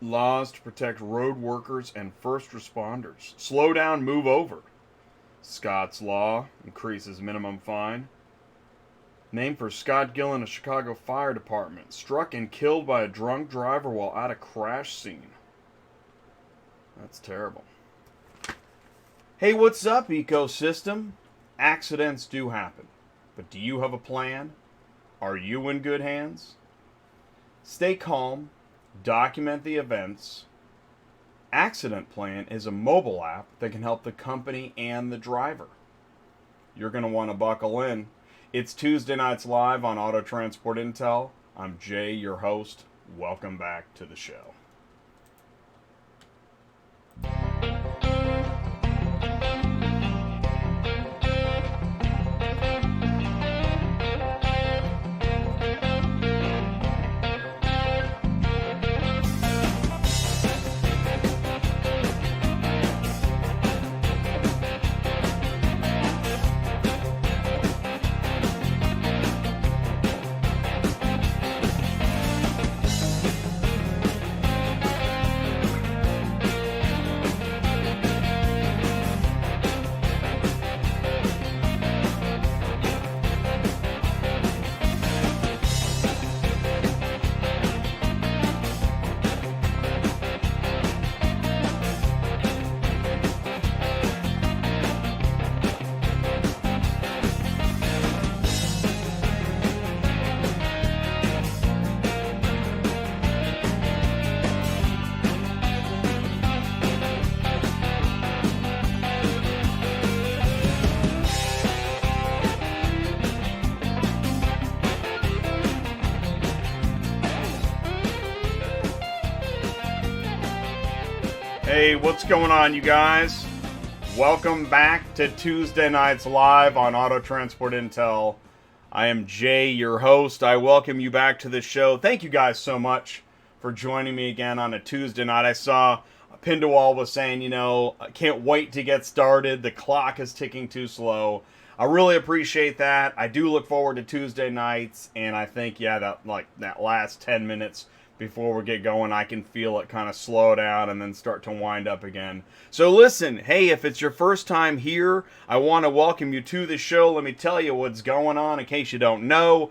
Laws to protect road workers and first responders. Slow down, move over. Scott's Law increases minimum fine. Named for Scott Gillen of Chicago Fire Department. Struck and killed by a drunk driver while at a crash scene. That's terrible. Hey, what's up, ecosystem? Accidents do happen. But do you have a plan? Are you in good hands? Stay calm. Document the events. AccidentPlan is a mobile app that can help the company and the driver. You're going to want to buckle in. It's Tuesday Nights Live on Auto Transport Intel. I'm Jay, your host. Welcome back to the show. Hey, what's going on, you guys? Welcome back to Tuesday Nights Live on Auto Transport Intel. I am Jay, your host. I welcome you back to the show. Thank you guys so much for joining me again on a Tuesday night. I saw Pindawal was saying, I can't wait to get started. The clock is ticking too slow. I really appreciate that. I do look forward to Tuesday nights, and I think, that last 10 minutes before we get going, I can feel it kind of slow down and then start to wind up again. So listen, hey, if it's your first time here, I want to welcome you to the show. Let me tell you what's going on in case you don't know.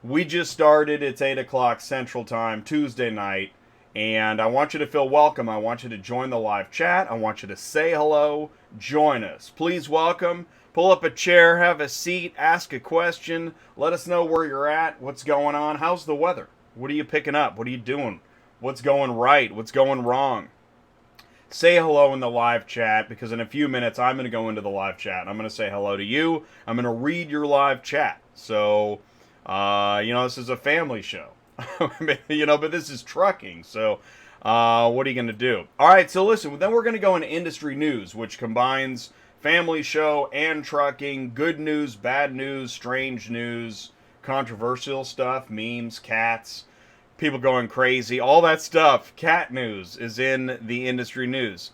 We just started. It's 8 o'clock Central Time, Tuesday night, and I want you to feel welcome. I want you to join the live chat. I want you to say hello. Join us. Please welcome. Pull up a chair, have a seat, ask a question. Let us know where you're at, what's going on. How's the weather? What are you picking up? What are you doing? What's going right? What's going wrong? Say hello in the live chat, because in a few minutes I'm going to go into the live chat and I'm going to say hello to you. I'm going to read your live chat. So, this is a family show. But this is trucking. So, what are you going to do? All right, so listen, then we're going to go into industry news, which combines family show and trucking, good news, bad news, strange news, controversial stuff, memes, cats, people going crazy, all that stuff. Cat news is in the industry news.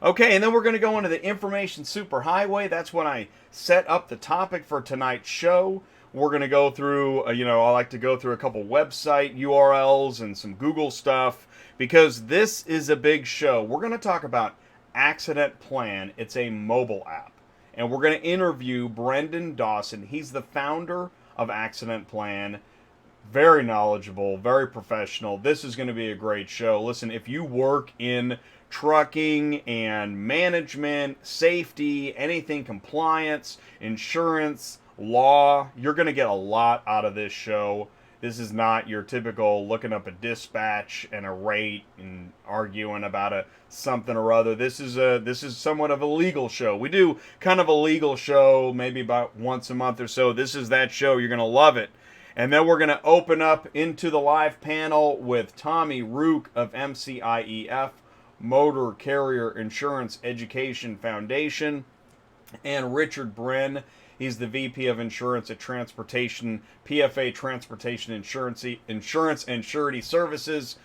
Okay, and then we're going to go into the information superhighway. That's when I set up the topic for tonight's show. We're going to go through, I like to go through a couple website URLs and some Google stuff, because this is a big show. We're going to talk about AccidentPlan. It's a mobile app. And we're going to interview Brendan Dawson. He's the founder of AccidentPlan. Very knowledgeable, very professional. This is going to be a great show. Listen, if you work in trucking and management, safety, anything compliance, insurance, law, you're going to get a lot out of this show. This is not your typical looking up a dispatch and a rate and arguing about something or other. This is somewhat of a legal show. We do kind of a legal show maybe about once a month or so. This is that show. You're going to love it. And then we're going to open up into the live panel with Tommy Rook of MCIEF, Motor Carrier Insurance Education Foundation, and Richard Brin. He's the VP of Insurance at Transportation, PFA Transportation Insurance and Surety Services.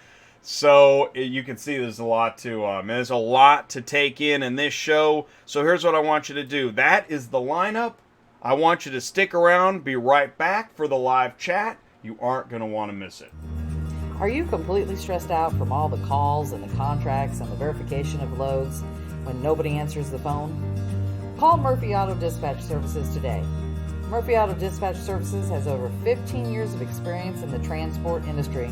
So you can see there's a lot to take in this show. So here's what I want you to do. That is the lineup. I want you to stick around. Be right back for the live chat. You aren't going to want to miss it. Are you completely stressed out from all the calls and the contracts and the verification of loads when nobody answers the phone? Call Murphy Auto Dispatch Services today. Murphy Auto Dispatch Services has over 15 years of experience in the transport industry.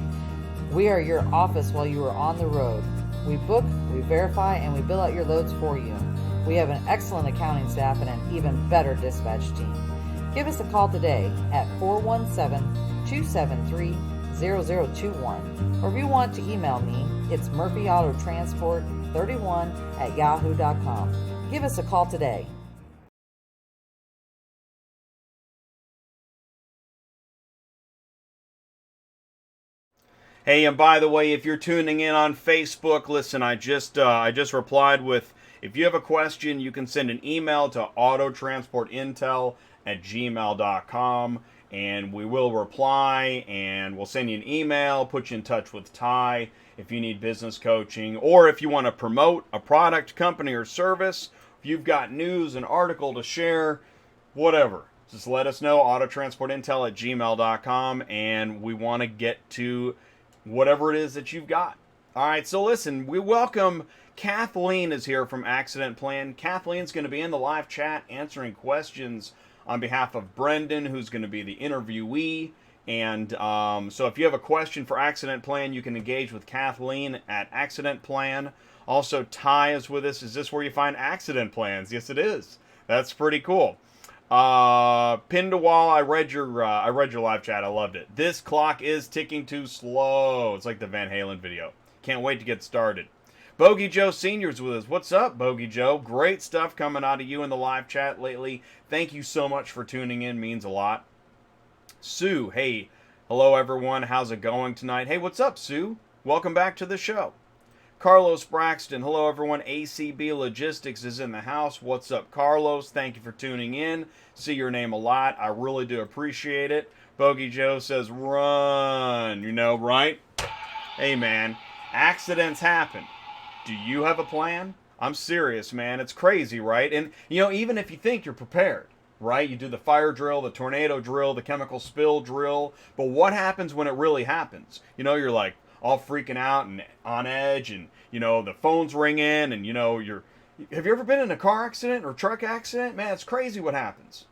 We are your office while you are on the road. We book, we verify, and we bill out your loads for you. We have an excellent accounting staff and an even better dispatch team. Give us a call today at 417-273-0021. Or if you want to email me, it's murphyautotransport31@yahoo.com. Give us a call today. Hey, and by the way, if you're tuning in on Facebook, listen, I just replied with, if you have a question, you can send an email to autotransportintel@gmail.com, and we will reply, and we'll send you an email, put you in touch with Ty if you need business coaching, or if you want to promote a product, company, or service, if you've got news, an article to share, whatever. Just let us know, autotransportintel@gmail.com, and we want to get to whatever it is that you've got. All right, so listen, we welcome Kathleen is here from AccidentPlan. Kathleen's going to be in the live chat answering questions on behalf of Brendan, who's going to be the interviewee. And so if you have a question for AccidentPlan, you can engage with Kathleen at AccidentPlan. Also, Ty is with us. Is this where you find accident plans? Yes, it is. That's pretty cool. Pindawal, I read your live chat. I loved it. This clock is ticking too slow. It's like the Van Halen video. Can't wait to get started. Bogey Joe Senior's with us. What's up, Bogey Joe? Great stuff coming out of you in the live chat lately. Thank you so much for tuning in. Means a lot. Sue, hey, hello everyone. How's it going tonight? Hey, what's up, Sue? Welcome back to the show. Carlos Braxton, hello everyone. ACB Logistics is in the house. What's up, Carlos? Thank you for tuning in. See your name a lot. I really do appreciate it. Bogey Joe says, run. You know, right? Hey, man, accidents happen. Do you have a plan? I'm serious, man. It's crazy, right? And, you know, even if you think you're prepared, right? You do the fire drill, the tornado drill, the chemical spill drill. But what happens when it really happens? You know, you're like all freaking out and on edge, and, you know, the phone's ringing, and, you know, have you ever been in a car accident or truck accident? Man, it's crazy what happens.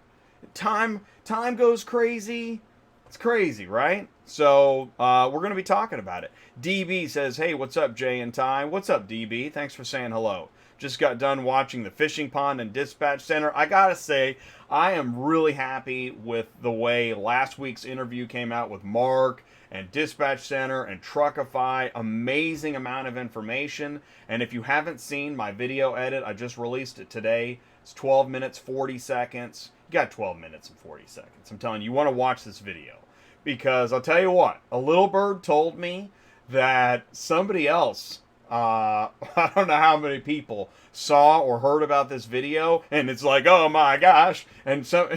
Time goes crazy. It's crazy, right? So we're going to be talking about it. DB says, hey, what's up, Jay and Ty? What's up, DB? Thanks for saying hello. Just got done watching the Fishing Pond and Dispatch Center. I got to say, I am really happy with the way last week's interview came out with Mark and Dispatch Center and Truckify. Amazing amount of information. And if you haven't seen my video edit, I just released it today. It's 12 minutes, 40 seconds. You got 12 minutes and 40 seconds. I'm telling you, you want to watch this video. Because I'll tell you what, a little bird told me that somebody else, I don't know how many people saw or heard about this video, and it's like, oh my gosh. And so,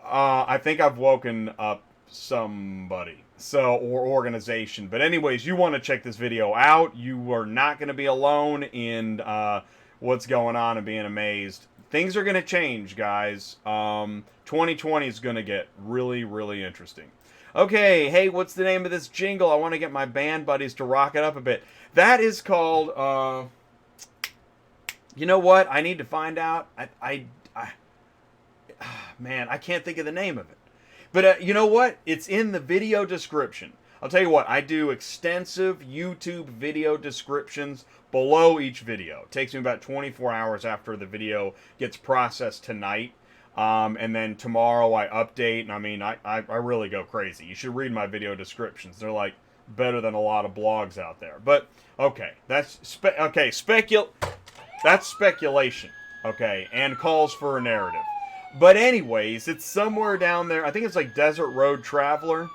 I think I've woken up somebody, or organization. But anyways, you want to check this video out. You are not going to be alone in what's going on and being amazed. Things are going to change, guys. 2020 is going to get really, really interesting. Okay, hey, what's the name of this jingle? I want to get my band buddies to rock it up a bit. That is called, you know what? I need to find out. Man, I can't think of the name of it. But you know what? It's in the video description. I'll tell you what, I do extensive YouTube video descriptions below each video. It takes me about 24 hours after the video gets processed tonight. And then tomorrow I update, and I mean, I really go crazy. You should read my video descriptions. They're like better than a lot of blogs out there. But, okay, that's speculation, okay, and calls for a narrative. But anyways, it's somewhere down there. I think it's like Desert Road Traveler.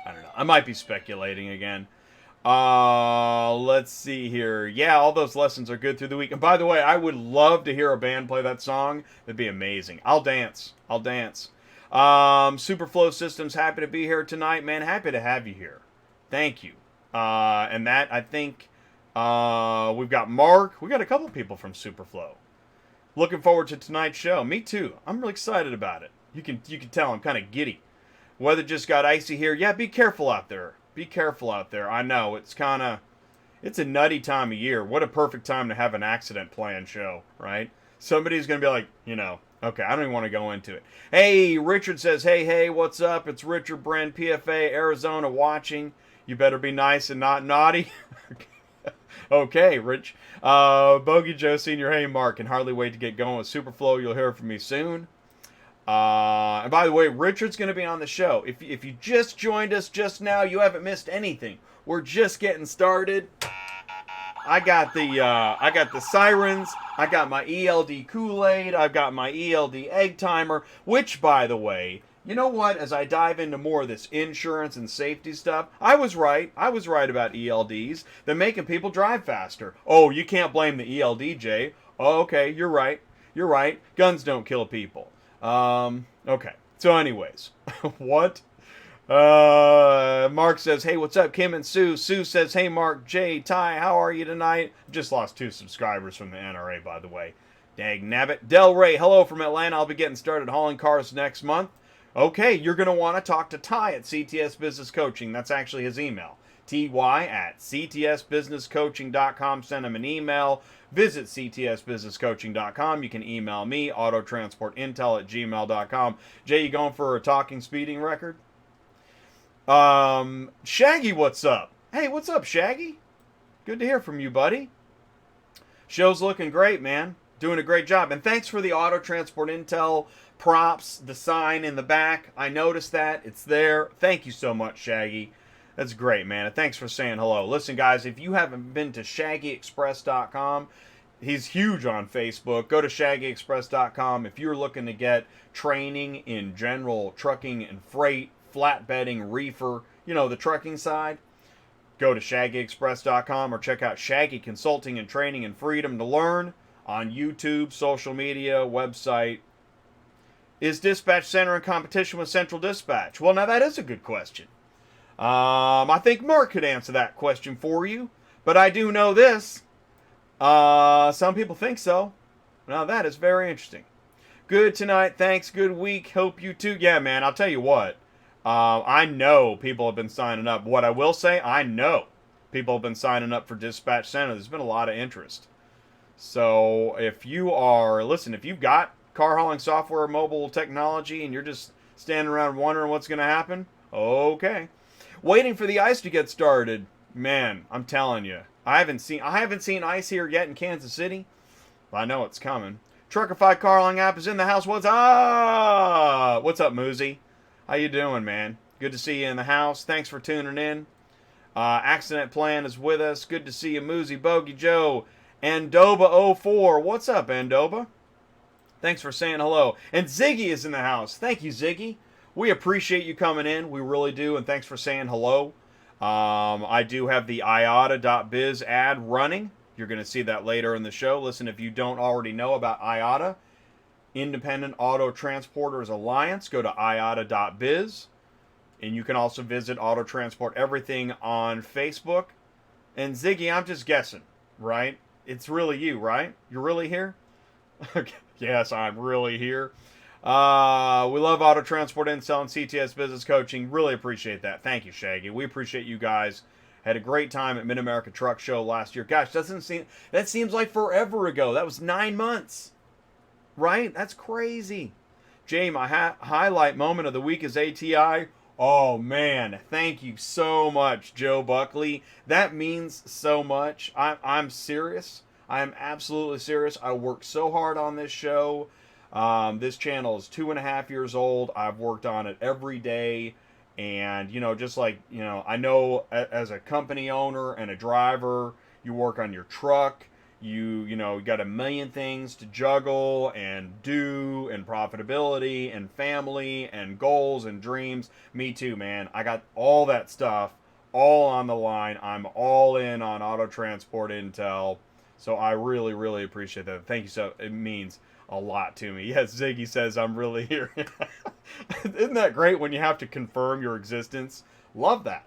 I don't know. I might be speculating again. Let's see here. Yeah, all those lessons are good through the week. And by the way, I would love to hear a band play that song. That'd be amazing. I'll dance. Superflow Systems, happy to be here tonight, man. Happy to have you here. Thank you. And that, I think, we've got Mark. We got a couple people from Superflow. Looking forward to tonight's show. Me too. I'm really excited about it. You can tell I'm kind of giddy. Weather just got icy here. Yeah, be careful out there. Be careful out there. I know, it's a nutty time of year. What a perfect time to have an accident plan show, right? Somebody's going to be like, okay, I don't even want to go into it. Hey, Richard says, hey, what's up? It's Richard Brand, PFA, Arizona, watching. You better be nice and not naughty. Okay, Rich. Bogey Joe Sr., hey, Mark, can hardly wait to get going with Superflow. You'll hear from me soon. And by the way, Richard's going to be on the show. If you just joined us just now, you haven't missed anything. We're just getting started. I got the sirens. I got my ELD Kool-Aid. I've got my ELD egg timer. Which, by the way, you know what? As I dive into more of this insurance and safety stuff, I was right. I was right about ELDs. They're making people drive faster. Oh, you can't blame the ELD, Jay. Oh, okay, you're right. You're right. Guns don't kill people. Okay. So, anyways, what? Mark says, hey, what's up, Kim and Sue? Sue says, hey, Mark, Jay, Ty, how are you tonight? Just lost 2 subscribers from the NRA, by the way. Dag nabbit. Del Ray, hello from Atlanta. I'll be getting started hauling cars next month. Okay, you're going to want to talk to Ty at CTS Business Coaching. That's actually his email. ty@ctsbusinesscoaching.com. Send him an email. Visit ctsbusinesscoaching.com. You can email me, autotransportintel@gmail.com. Jay, you going for a talking speeding record? Shaggy, what's up? Hey, what's up, Shaggy? Good to hear from you, buddy. Show's looking great, man. Doing a great job. And thanks for the Auto Transport Intel props, the sign in the back. I noticed that. It's there. Thank you so much, Shaggy. That's great, man. And thanks for saying hello. Listen, guys, if you haven't been to shaggyexpress.com, he's huge on Facebook. Go to shaggyexpress.com. If you're looking to get training in general trucking and freight, flatbedding, reefer, the trucking side, go to shaggyexpress.com or check out Shaggy Consulting and Training and Freedom to learn on YouTube, social media, website. Is Dispatch Center in competition with Central Dispatch? Well, now that is a good question. I think Mark could answer that question for you, but I do know this. Some people think so. Now that is very interesting. Good tonight. Thanks. Good week. Hope you too. Yeah, man, I'll tell you what. I know people have been signing up. What I will say, I know people have been signing up for Dispatch Center. There's been a lot of interest. So if you've got car hauling software, mobile technology, and you're just standing around wondering what's going to happen, okay. Waiting for the ice to get started. Man, I'm telling you, I haven't seen ice here yet in Kansas City, but I know it's coming. Truckify car hauling app is in the house. What's up? What's up, Moosey? How you doing, man? Good to see you in the house. Thanks for tuning in. AccidentPlan is with us. Good to see you, Moosey, Bogey Joe, Andoba04. What's up, Andoba? Thanks for saying hello. And Ziggy is in the house. Thank you, Ziggy. We appreciate you coming in. We really do. And thanks for saying hello. I do have the IATA.biz ad running. You're going to see that later in the show. Listen, if you don't already know about IATA, Independent Auto Transporters Alliance, go to IATA.biz. And you can also visit Auto Transport Everything on Facebook. And Ziggy, I'm just guessing, right? It's really you, right? You're really here? Yes, I'm really here. We love Auto Transport Intel and CTS Business Coaching. Really appreciate that. Thank you, Shaggy. We appreciate you guys. Had a great time at Mid-America Truck Show last year. Gosh, that seems like forever ago. That was 9 months. Right? That's crazy. Jay, my highlight moment of the week is ATI. Oh, man. Thank you so much, Joe Buckley. That means so much. I'm serious. I am absolutely serious. I worked so hard on this show. This channel is 2.5 years old. I've worked on it every day. And, just like, I know as a company owner and a driver, you work on your truck. You got a million things to juggle and do, and profitability and family and goals and dreams. Me too, man. I got all that stuff all on the line. I'm all in on Auto Transport Intel. So I really, really appreciate that. Thank you. So it means a lot to me. Yes, Ziggy says I'm really here. Isn't that great when you have to confirm your existence? Love that.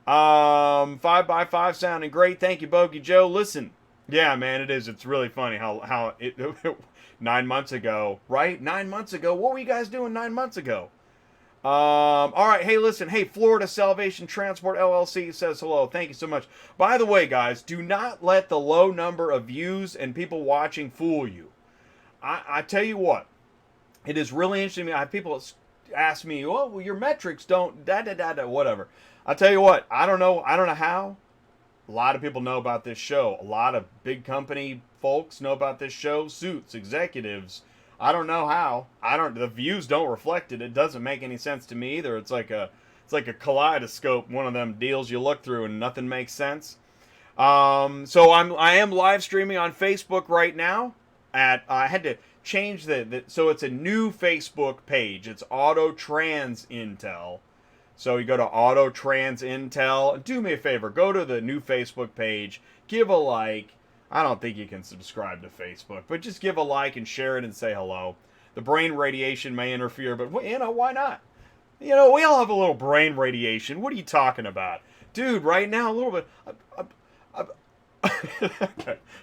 5x5 sounding great. Thank you, Bogey Joe. Listen. Yeah, man, it is. It's really funny how it 9 months ago, right? 9 months ago. What were you guys doing 9 months ago? All right, hey, listen, hey, Florida Salvation Transport LLC says hello. Thank you so much. By the way, guys, do not let the low number of views and people watching fool you. I tell you what, it is really interesting. I have people ask me, oh, well, your metrics don't, whatever. I tell you what, I don't know how. A lot of people know about this show. A lot of big company folks know about this show. Suits, executives. I don't know how. The views don't reflect it. It doesn't make any sense to me either. It's like a kaleidoscope, one of them deals you look through and nothing makes sense. So I am live streaming on Facebook right now. I had to change so it's a new Facebook page. It's Auto Trans Intel. So you go to Auto Trans Intel. Do me a favor, go to the new Facebook page, give a like. I don't think you can subscribe to Facebook, but just give a like and share it and say hello. The brain radiation may interfere, but why not? We all have a little brain radiation. What are you talking about? Dude, right now, a little bit.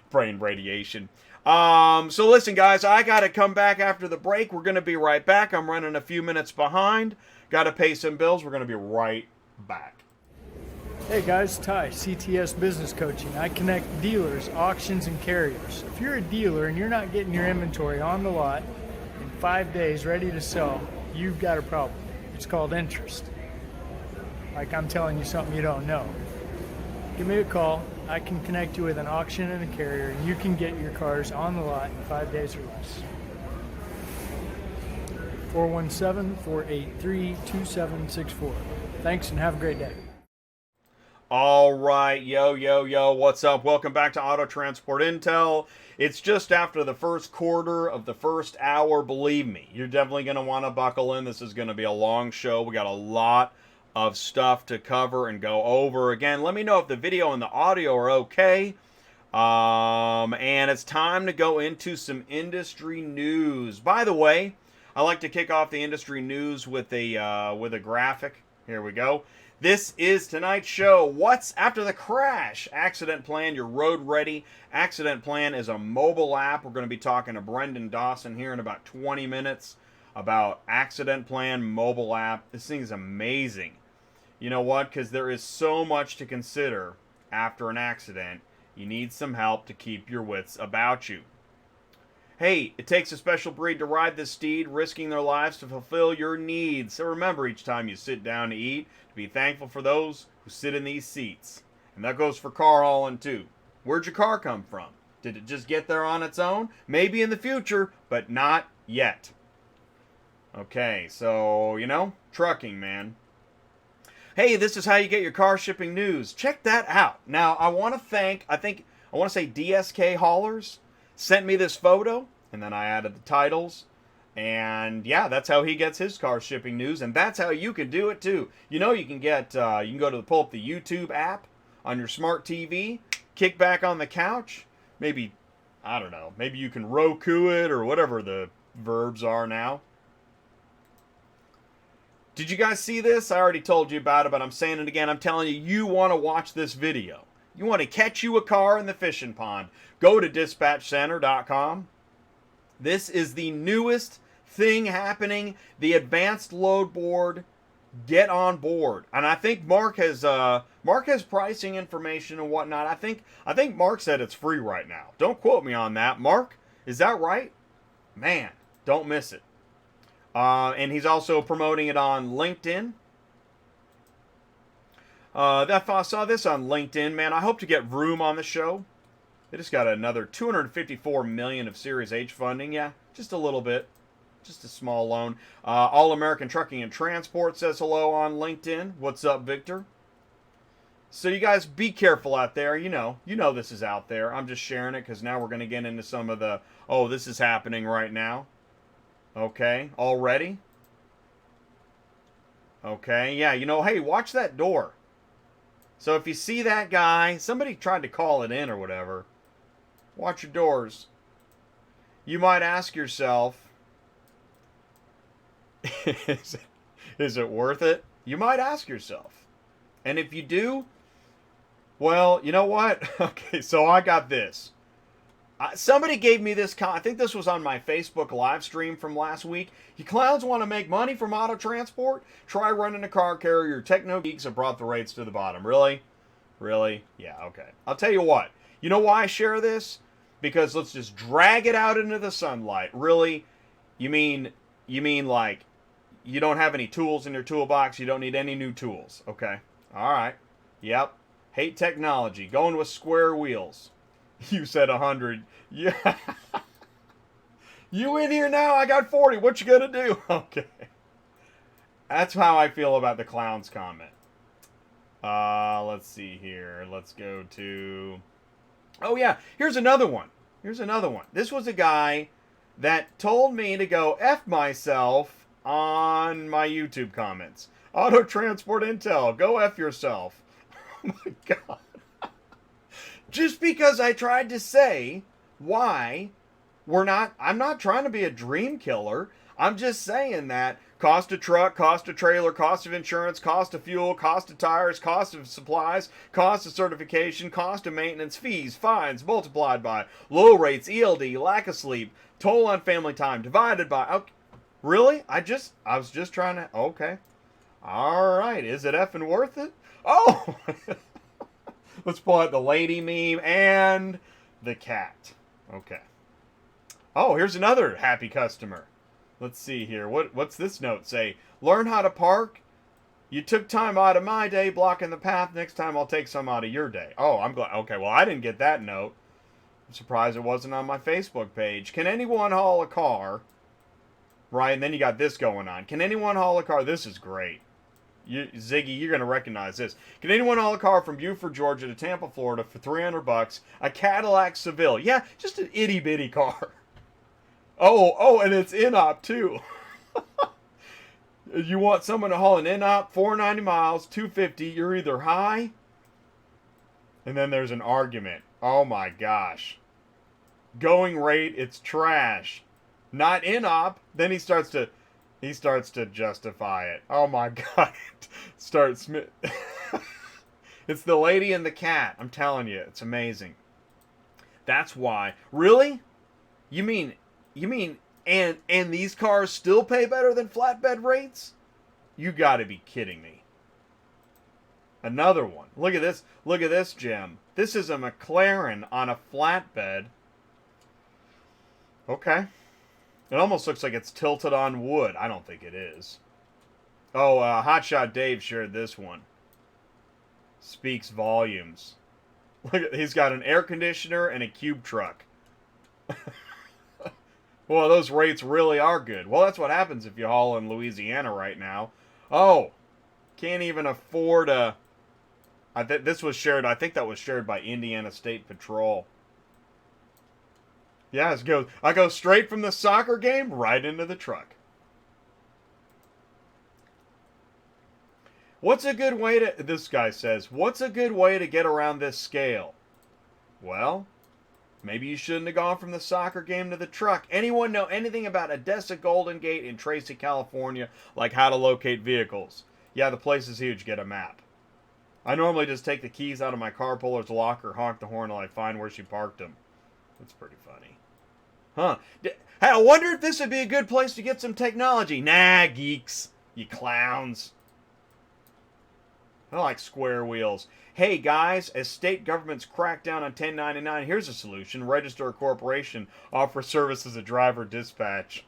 Brain radiation. So listen, guys, I got to come back after the break. We're going to be right back. I'm running a few minutes behind. Got to pay some bills. We're going to be right back. Hey guys, Ty, CTS Business Coaching. I connect dealers, auctions, and carriers. If you're a dealer and you're not getting your inventory on the lot in 5 days ready to sell, you've got a problem. It's called interest. Like I'm telling you something you don't know. Give me a call. I can connect you with an auction and a carrier, and you can get your cars on the lot in 5 days or less. 417-483-2764. Thanks and have a great day. All right, yo, what's up? Welcome back to Auto Transport Intel. It's just after the first quarter of the first hour. Believe me, you're definitely going to want to buckle in. This is going to be a long show. We got a lot of stuff to cover and go over. Again, let me know if the video and the audio are okay. And it's time to go into some industry news. By the way, I like to kick off the industry news with a graphic. Here we go. This is tonight's show. What's after the crash? AccidentPlan, you're road ready. AccidentPlan is a mobile app. We're going to be talking to Brendan Dawson here in about 20 minutes about AccidentPlan mobile app. This thing is amazing. You know what? Because there is so much to consider after an accident. You need some help to keep your wits about you. Hey, it takes a special breed to ride this steed, risking their lives to fulfill your needs. So remember, each time you sit down to eat, to be thankful for those who sit in these seats. And that goes for car hauling too. Where'd your car come from? Did it just get there on its own? Maybe in the future, but not yet. Okay, so, trucking, man. Hey, this is how you get your car shipping news. Check that out. Now, I want to say DSK Haulers sent me this photo, and then I added the titles. And yeah, that's how he gets his car shipping news, and that's how you can do it too. You can pull up the YouTube app on your smart TV, kick back on the couch, maybe you can Roku it or whatever the verbs are now. Did you guys see this? I already told you about it, but I'm saying it again. I'm telling you, you want to watch this video. You want to catch you a car in the fishing pond. Go to dispatchcenter.com. This is the newest thing happening. The advanced load board. Get on board. And I think Mark has pricing information and whatnot. I think Mark said it's free right now. Don't quote me on that. Mark, is that right? Man, don't miss it. And he's also promoting it on LinkedIn. I saw this on LinkedIn, man. I hope to get Vroom on the show. They just got another $254 million of Series H funding. Yeah, just a little bit. Just a small loan. All American Trucking and Transport says hello on LinkedIn. What's up, Victor? So you guys be careful out there. You know this is out there. I'm just sharing it because now we're going to get into some of the, this is happening right now. Okay, already? Okay, yeah, hey, watch that door. So if you see that guy, somebody tried to call it in or whatever, watch your doors. You might ask yourself, is it worth it? You might ask yourself. And if you do, well, you know what? Okay, so I got this. Somebody gave me this. I think this was on my Facebook live stream from last week. You clowns want to make money from auto transport? Try running a car carrier. Techno geeks have brought the rates to the bottom. Really? Really? Yeah, okay. I'll tell you what. You know why I share this? Because let's just drag it out into the sunlight. Really? You mean like you don't have any tools in your toolbox? You don't need any new tools. Okay. All right. Yep. Hate technology. Going with square wheels. You said 100. Yeah. You in here now? I got 40. What you gonna do? Okay. That's how I feel about the clown's comment. Let's see here. Let's go to... Oh, yeah. Here's another one. This was a guy that told me to go F myself on my YouTube comments. Auto Transport Intel, go F yourself. Oh, my God. Just because I tried to say why I'm not trying to be a dream killer. I'm just saying that cost of truck, cost of trailer, cost of insurance, cost of fuel, cost of tires, cost of supplies, cost of certification, cost of maintenance, fees, fines, multiplied by low rates, ELD, lack of sleep, toll on family time, divided by... Okay, really? I was just trying to... Okay. All right. Is it effing worth it? Oh! Let's pull out the lady meme and the cat. Okay. Oh, here's another happy customer. Let's see here. What's this note say? Learn how to park. You took time out of my day blocking the path. Next time I'll take some out of your day. Oh, I'm glad. Okay, well, I didn't get that note. I'm surprised it wasn't on my Facebook page. Can anyone haul a car? Right, and then you got this going on. Can anyone haul a car? This is great. Ziggy, you're going to recognize this. Can anyone haul a car from Buford, Georgia to Tampa, Florida for $300? A Cadillac Seville. Yeah, just an itty-bitty car. Oh, and it's in-op, too. You want someone to haul an in-op, 490 miles, 250. You're either high, and then there's an argument. Oh, my gosh. Going rate, it's trash. Not in-op. Then he starts to justify it. Oh my God. It's the lady and the cat. I'm telling you, it's amazing. That's why. Really? You mean and these cars still pay better than flatbed rates? You got to be kidding me. Another one. Look at this gem. This is a McLaren on a flatbed. Okay. It almost looks like it's tilted on wood. I don't think it is. Oh, Hotshot Dave shared this one. Speaks volumes. Look, he's got an air conditioner and a cube truck. Well, those rates really are good. Well, that's what happens if you haul in Louisiana right now. Oh, can't even afford a... I think that was shared by Indiana State Patrol. Yeah, I go straight from the soccer game right into the truck. This guy says, what's a good way to get around this scale? Well, maybe you shouldn't have gone from the soccer game to the truck. Anyone know anything about Odessa Golden Gate in Tracy, California, like how to locate vehicles? Yeah, the place is huge. Get a map. I normally just take the keys out of my car puller's locker, honk the horn until I find where she parked them. That's pretty funny. Huh. Hey, I wonder if this would be a good place to get some technology. Nah, geeks. You clowns. I like square wheels. Hey, guys, as state governments crack down on 1099, here's a solution. Register a corporation. Offer services as a driver dispatch.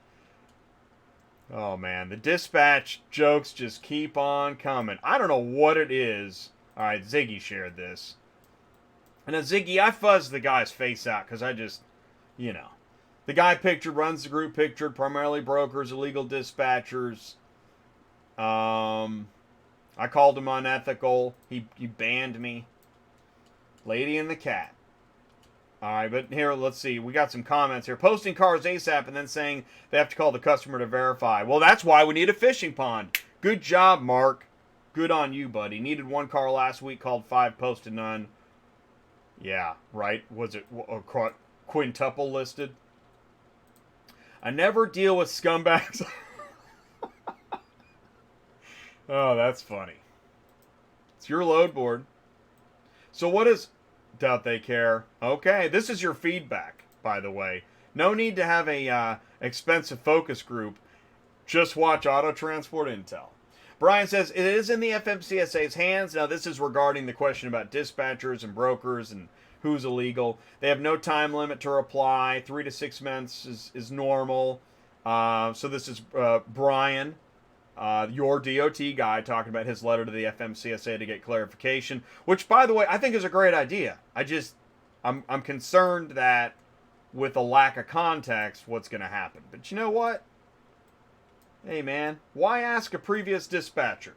Oh, man. The dispatch jokes just keep on coming. I don't know what it is. All right, Ziggy shared this. And now, Ziggy, I fuzzed the guy's face out because I just, The guy pictured runs the group pictured, primarily brokers, illegal dispatchers. I called him unethical. He banned me. Lady and the cat. Alright, but here, let's see. We got some comments here. Posting cars ASAP and then saying they have to call the customer to verify. Well, that's why we need a fishing pond. Good job, Mark. Good on you, buddy. Needed one car last week, called 5, posted none. Yeah, right. Was it a quintuple listed? I never deal with scumbags. Oh, that's funny. It's your load board. So what is... Doubt they care. Okay, this is your feedback. by the way. No need to have a expensive focus group. Just watch Auto Transport Intel. Brian says, it is in the FMCSA's hands. Now, this is regarding the question about dispatchers and brokers and who's illegal. They have no time limit to reply. 3 to 6 months is normal. So this is Brian, your DOT guy, talking about his letter to the FMCSA to get clarification, which, by the way, I think is a great idea. I'm concerned that with a lack of context, what's going to happen. But you know what? Hey, man, why ask a previous dispatcher?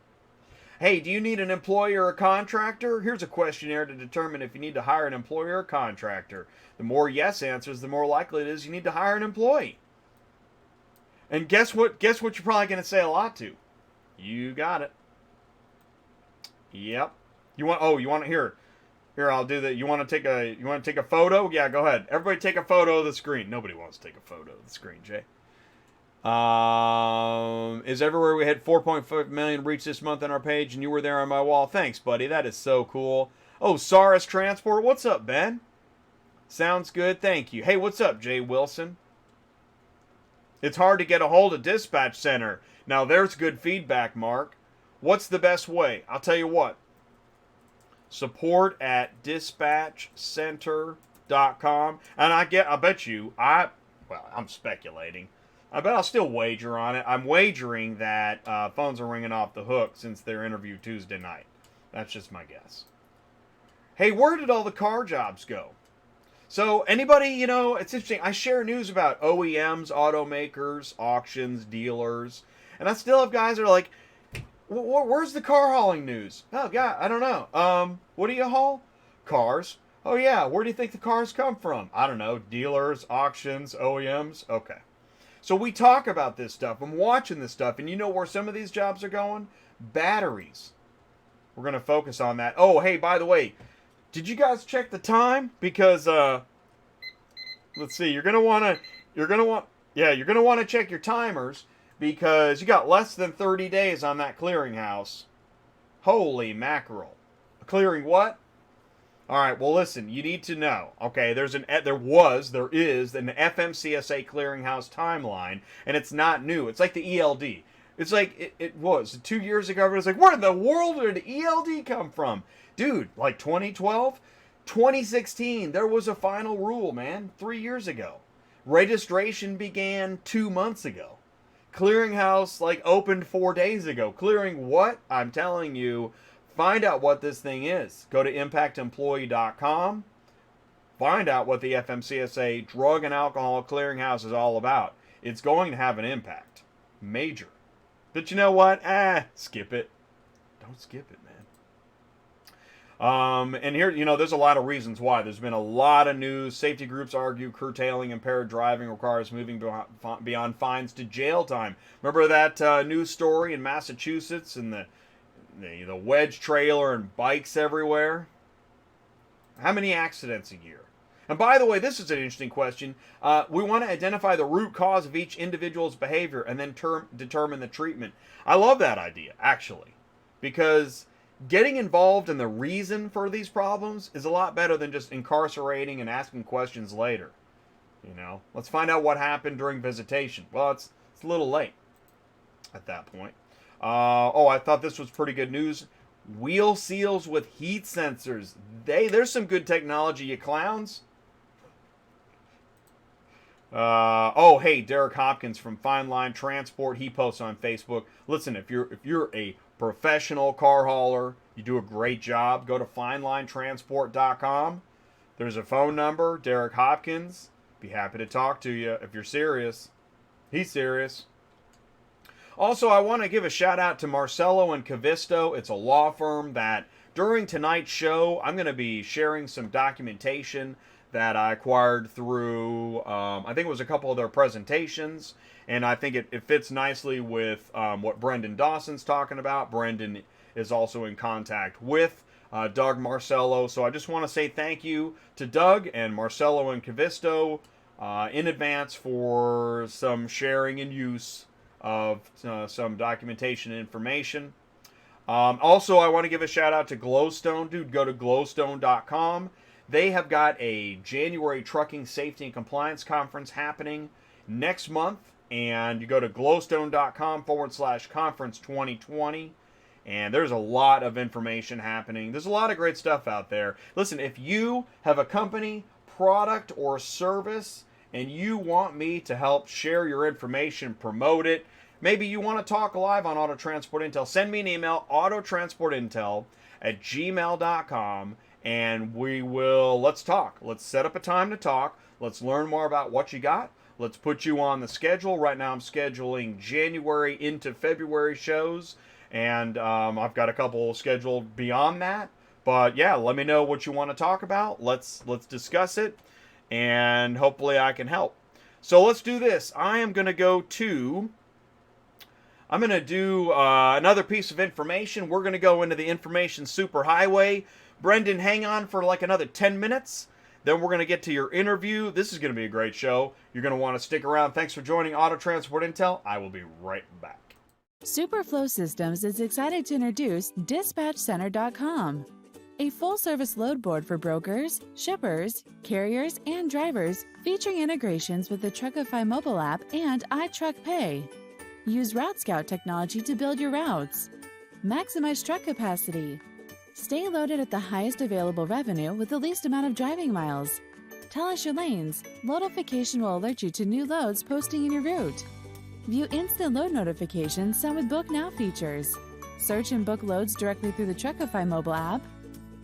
Hey, do you need an employee or a contractor? Here's a questionnaire to determine if you need to hire an employee or a contractor. The more yes answers, the more likely it is you need to hire an employee. And guess what? Guess what you're probably going to say a lot to? You got it. Yep. You want to hear? Here, I'll do that. You want to take a photo? Yeah, go ahead. Everybody take a photo of the screen. Nobody wants to take a photo of the screen, Jay. Is everywhere we had 4.5 million reach this month on our page, and you were there on my wall. Thanks, buddy. That is so cool. Oh, Saris Transport. What's up, Ben? Sounds good. Thank you. Hey, what's up, Jay Wilson? It's hard to get a hold of Dispatch Center. Now, there's good feedback, Mark. What's the best way? I'll tell you what. Support at dispatchcenter.com. And I bet you, I'm speculating. I bet I'll still wager on it. I'm wagering that phones are ringing off the hook since their interview Tuesday night. That's just my guess. Hey, where did all the car jobs go? So anybody, it's interesting. I share news about OEMs, automakers, auctions, dealers. And I still have guys that are like, where's the car hauling news? Oh, God, I don't know. What do you haul? Cars. Oh, yeah, where do you think the cars come from? I don't know. Dealers, auctions, OEMs. Okay. So we talk about this stuff. I'm watching this stuff. And you know where some of these jobs are going? Batteries. We're going to focus on that. Oh, hey, by the way, did you guys check the time? Because, let's see, you're going to want to check your timers because you got less than 30 days on that clearinghouse. Holy mackerel. Clearing what? All right, well, listen, you need to know. Okay, there is an FMCSA clearinghouse timeline, and it's not new. It's like the ELD. It's like it was 2 years ago. Everyone was like, where in the world did ELD come from? Dude, like 2012? 2016, there was a final rule, man, 3 years ago. Registration began 2 months ago. Clearinghouse, opened 4 days ago. Clearing what? I'm telling you, find out what this thing is. Go to impactemployee.com. Find out what the FMCSA Drug and Alcohol Clearinghouse is all about. It's going to have an impact. Major. But you know what? Skip it. Don't skip it, man. And here, there's a lot of reasons why. There's been a lot of news. Safety groups argue curtailing impaired driving requires moving beyond fines to jail time. Remember that news story in Massachusetts and the wedge trailer and bikes everywhere? How many accidents a year? And by the way, this is an interesting question. We want to identify the root cause of each individual's behavior and then determine the treatment. I love that idea, actually, because getting involved in the reason for these problems is a lot better than just incarcerating and asking questions later. Let's find out what happened during visitation. Well, it's a little late at that point. I thought this was pretty good news. Wheel seals with heat sensors. There's some good technology, you clowns. Hey, Derek Hopkins from Fine Line Transport. He posts on Facebook. Listen, if you're a professional car hauler, you do a great job. Go to finelinetransport.com. There's a phone number. Derek Hopkins. Be happy to talk to you if you're serious. He's serious. Also, I want to give a shout out to Marcello and Cavisto. It's a law firm that during tonight's show, I'm going to be sharing some documentation that I acquired through, I think it was a couple of their presentations, and I think it fits nicely with what Brendan Dawson's talking about. Brendan is also in contact with Doug Marcello, so I just want to say thank you to Doug and Marcello and Cavisto in advance for some sharing and use of some documentation and information. Also, I want to give a shout out to Glowstone. Dude, go to glowstone.com. They have got a January Trucking Safety and Compliance Conference happening next month. And you go to glowstone.com/conference 2020. And there's a lot of information happening. There's a lot of great stuff out there. Listen, if you have a company, product, or service, and you want me to help share your information, promote it, maybe you want to talk live on Auto Transport Intel, send me an email, autotransportintel@gmail.com, and let's talk. Let's set up a time to talk. Let's learn more about what you got. Let's put you on the schedule. Right now I'm scheduling January into February shows. And I've got a couple scheduled beyond that. But yeah, let me know what you want to talk about. Let's discuss it. And hopefully I can help. So let's do this. I'm going to do another piece of information. We're going to go into the information superhighway. Brendan, hang on for like another 10 minutes. Then we're going to get to your interview. This is going to be a great show. You're going to want to stick around. Thanks for joining Auto Transport Intel. I will be right back. Superflow Systems is excited to introduce DispatchCenter.com, a full-service load board for brokers, shippers, carriers, and drivers, featuring integrations with the Truckify mobile app and iTruckPay. Use Route Scout technology to build your routes. Maximize truck capacity. Stay loaded at the highest available revenue with the least amount of driving miles. Tell us your lanes. Loadification will alert you to new loads posting in your route. View instant load notifications sent with Book Now features. Search and book loads directly through the Truckify mobile app.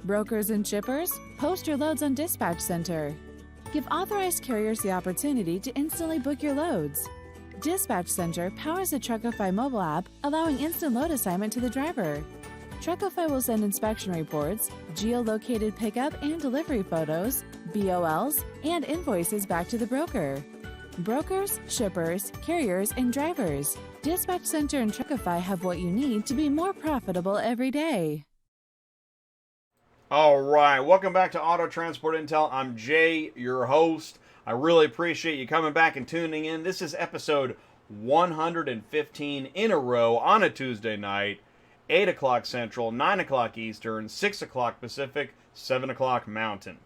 Brokers and shippers, post your loads on Dispatch Center. Give authorized carriers the opportunity to instantly book your loads. Dispatch Center powers the Truckify mobile app, allowing instant load assignment to the driver. Truckify will send inspection reports, geolocated pickup and delivery photos, BOLs, and invoices back to the broker. Brokers, shippers, carriers, and drivers. Dispatch Center and Truckify have what you need to be more profitable every day. All right, welcome back to Auto Transport Intel. I'm Jay, your host. I really appreciate you coming back and tuning in. This is episode 115 in a row on a Tuesday night, 8 o'clock Central, 9 o'clock Eastern, 6 o'clock Pacific, 7 o'clock Mountain.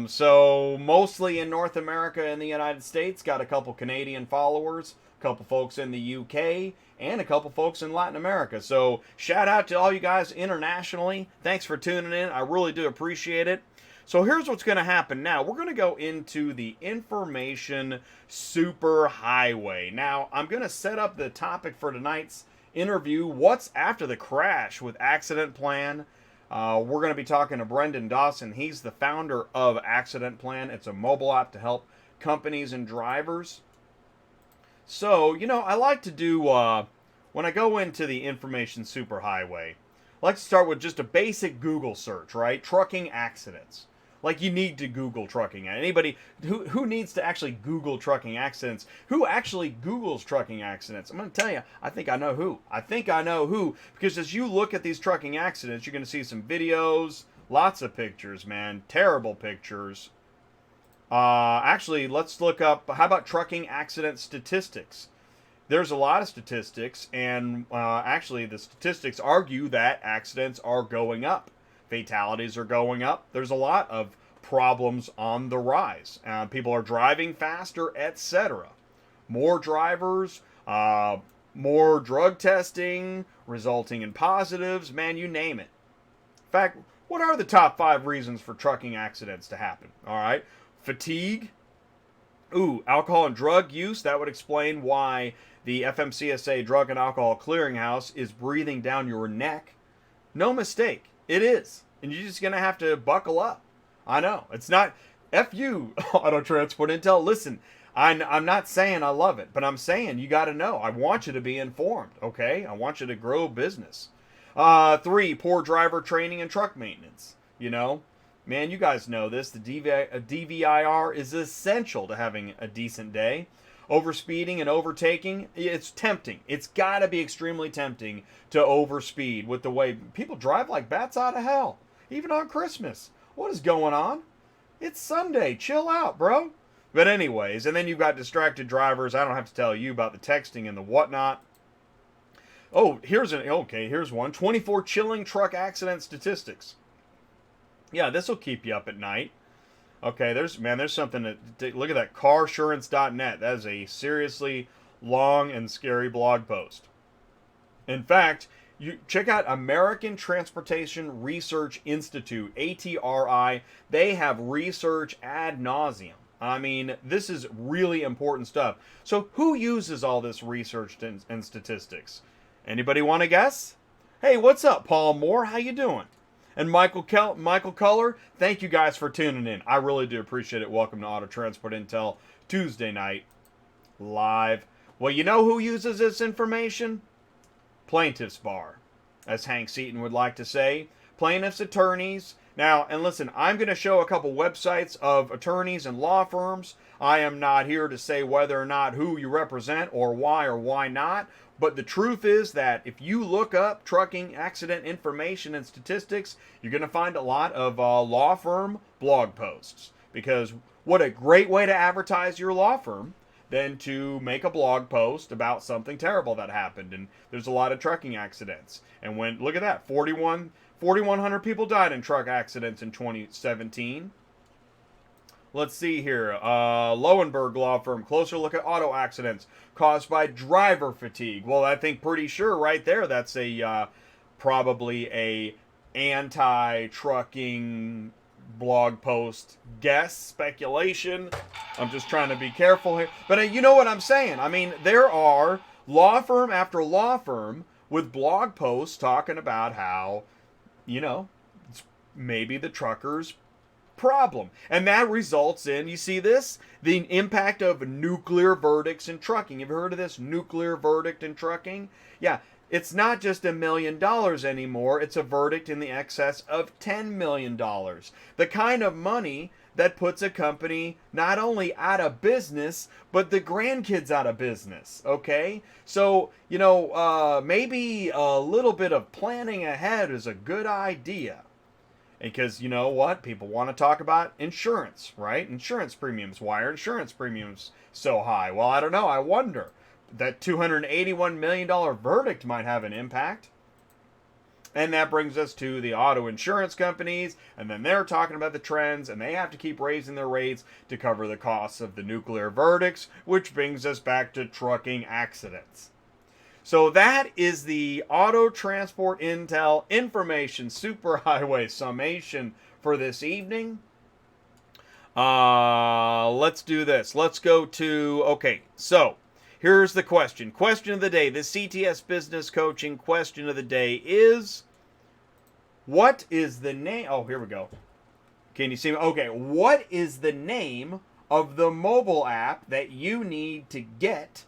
So mostly in North America and the United States, got a couple Canadian followers, a couple folks in the UK, and a couple folks in Latin America. So shout out to all you guys internationally. Thanks for tuning in. I really do appreciate it. So here's what's going to happen now. We're going to go into the information superhighway. Now, I'm going to set up the topic for tonight's interview. What's after the crash with AccidentPlan? We're going to be talking to Brendan Dawson. He's the founder of AccidentPlan. It's a mobile app to help companies and drivers. So, I like to do, when I go into the information superhighway, I like to start with just a basic Google search, right? Trucking accidents. Like, you need to Google trucking. Anybody who needs to actually Google trucking accidents? Who actually Googles trucking accidents? I'm going to tell you, I think I know who. Because as you look at these trucking accidents, you're going to see some videos, lots of pictures, man. Terrible pictures. Actually, let's look up, how about trucking accident statistics? There's a lot of statistics, and actually the statistics argue that accidents are going up. Fatalities are going up. There's a lot of problems on the rise. People are driving faster, etc. More drivers, more drug testing, resulting in positives, man, you name it. In fact, what are the top 5 reasons for trucking accidents to happen? All right, fatigue. Alcohol and drug use. That would explain why the FMCSA Drug and Alcohol Clearinghouse is breathing down your neck. No mistake. It is. And you're just going to have to buckle up. I know. It's not F you, Auto Transport Intel. Listen, I'm not saying I love it, but I'm saying you got to know. I want you to be informed, okay? I want you to grow business. 3, poor driver training and truck maintenance. Man, you guys know this. The DVIR is essential to having a decent day. Overspeeding and overtaking, it's tempting. It's got to be extremely tempting to overspeed with the way people drive like bats out of hell, even on Christmas. What is going on? It's Sunday. Chill out, bro. But anyways, and then you've got distracted drivers. I don't have to tell you about the texting and the whatnot. Oh, here's one. 24 chilling truck accident statistics. Yeah, this will keep you up at night. Okay, there's something to look at that carsurance.net. That is a seriously long and scary blog post. In fact, you check out American Transportation Research Institute, ATRI. They have research ad nauseum. I mean, this is really important stuff. So who uses all this research and statistics? Anybody want to guess? Hey, what's up, Paul Moore? How you doing? And Michael Culler, thank you guys for tuning in. I really do appreciate it. Welcome to Auto Transport Intel Tuesday night live. Well, you know who uses this information? Plaintiff's bar, as Hank Seaton would like to say. Plaintiffs' attorneys. Now, and listen, I'm going to show a couple websites of attorneys and law firms. I am not here to say whether or not who you represent or why not. But the truth is that if you look up trucking accident information and statistics, you're going to find a lot of law firm blog posts. Because what a great way to advertise your law firm than to make a blog post about something terrible that happened. And there's a lot of trucking accidents. And look at that, 4,100 people died in truck accidents in 2017. Let's see here. Lowenberg Law Firm, closer look at auto accidents caused by driver fatigue. Well, I think pretty sure right there that's a probably a anti-trucking blog post guess, speculation. I'm just trying to be careful here. But you know what I'm saying. I mean, there are law firm after law firm with blog posts talking about how, you know, it's maybe the truckers' problem. And that results in, you see this? The impact of nuclear verdicts in trucking. Have you heard of this nuclear verdict in trucking? Yeah, it's not just $1 million anymore. It's a verdict in the excess of $10 million. The kind of money that puts a company not only out of business, but the grandkids out of business, okay? So, you know, maybe a little bit of planning ahead is a good idea. Because you know what? People want to talk about insurance, right? Insurance premiums. Why are insurance premiums so high? Well, I don't know. I wonder. That $281 million verdict might have an impact. And that brings us to the auto insurance companies. And then they're talking about the trends. And they have to keep raising their rates to cover the costs of the nuclear verdicts. Which brings us back to trucking accidents. So that is the Auto Transport Intel Information Superhighway Summation for this evening. Let's do this. Let's go to, okay, so here's the question. Question of the day. The CTS Business Coaching question of the day is, what is the name? Oh, here we go. Can you see me? Okay, what is the name of the mobile app that you need to get